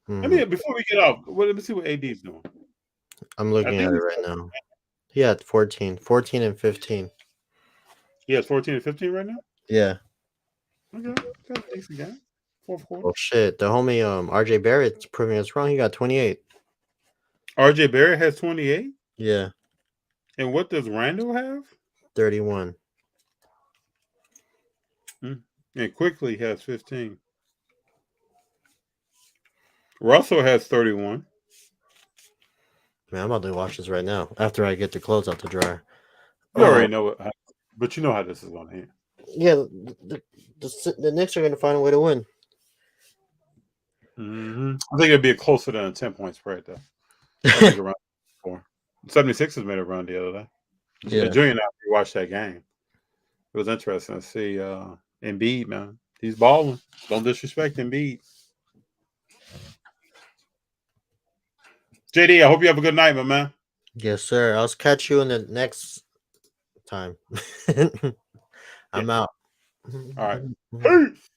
Mm-hmm. I mean, before we get off, let me see what AD's doing. I'm looking at it right now. Yeah, 14 and 15. He has 14 and 15 right now? Yeah. Okay. Thanks again. Fourth quarter. Oh, shit. The homie RJ Barrett's proving us wrong. He got 28. RJ Barrett has 28? Yeah. And what does Randall have? 31. And Quickly has 15. Russell has 31. Man, I'm about to watch this right now after I get the clothes out the dryer. You already know it, but you know how this is going to end. Yeah, the Knicks are going to find a way to win. Mm-hmm. I think it'd be closer than a 10-point spread, though. I think around 4. 76ers made a run the other day. Yeah, Junior and I watched that game. It was interesting to see Embiid, man. He's balling. Don't disrespect Embiid. JD, I hope you have a good night, my man. Yes, sir. I'll catch you in the next time. I'm out. All right. Peace.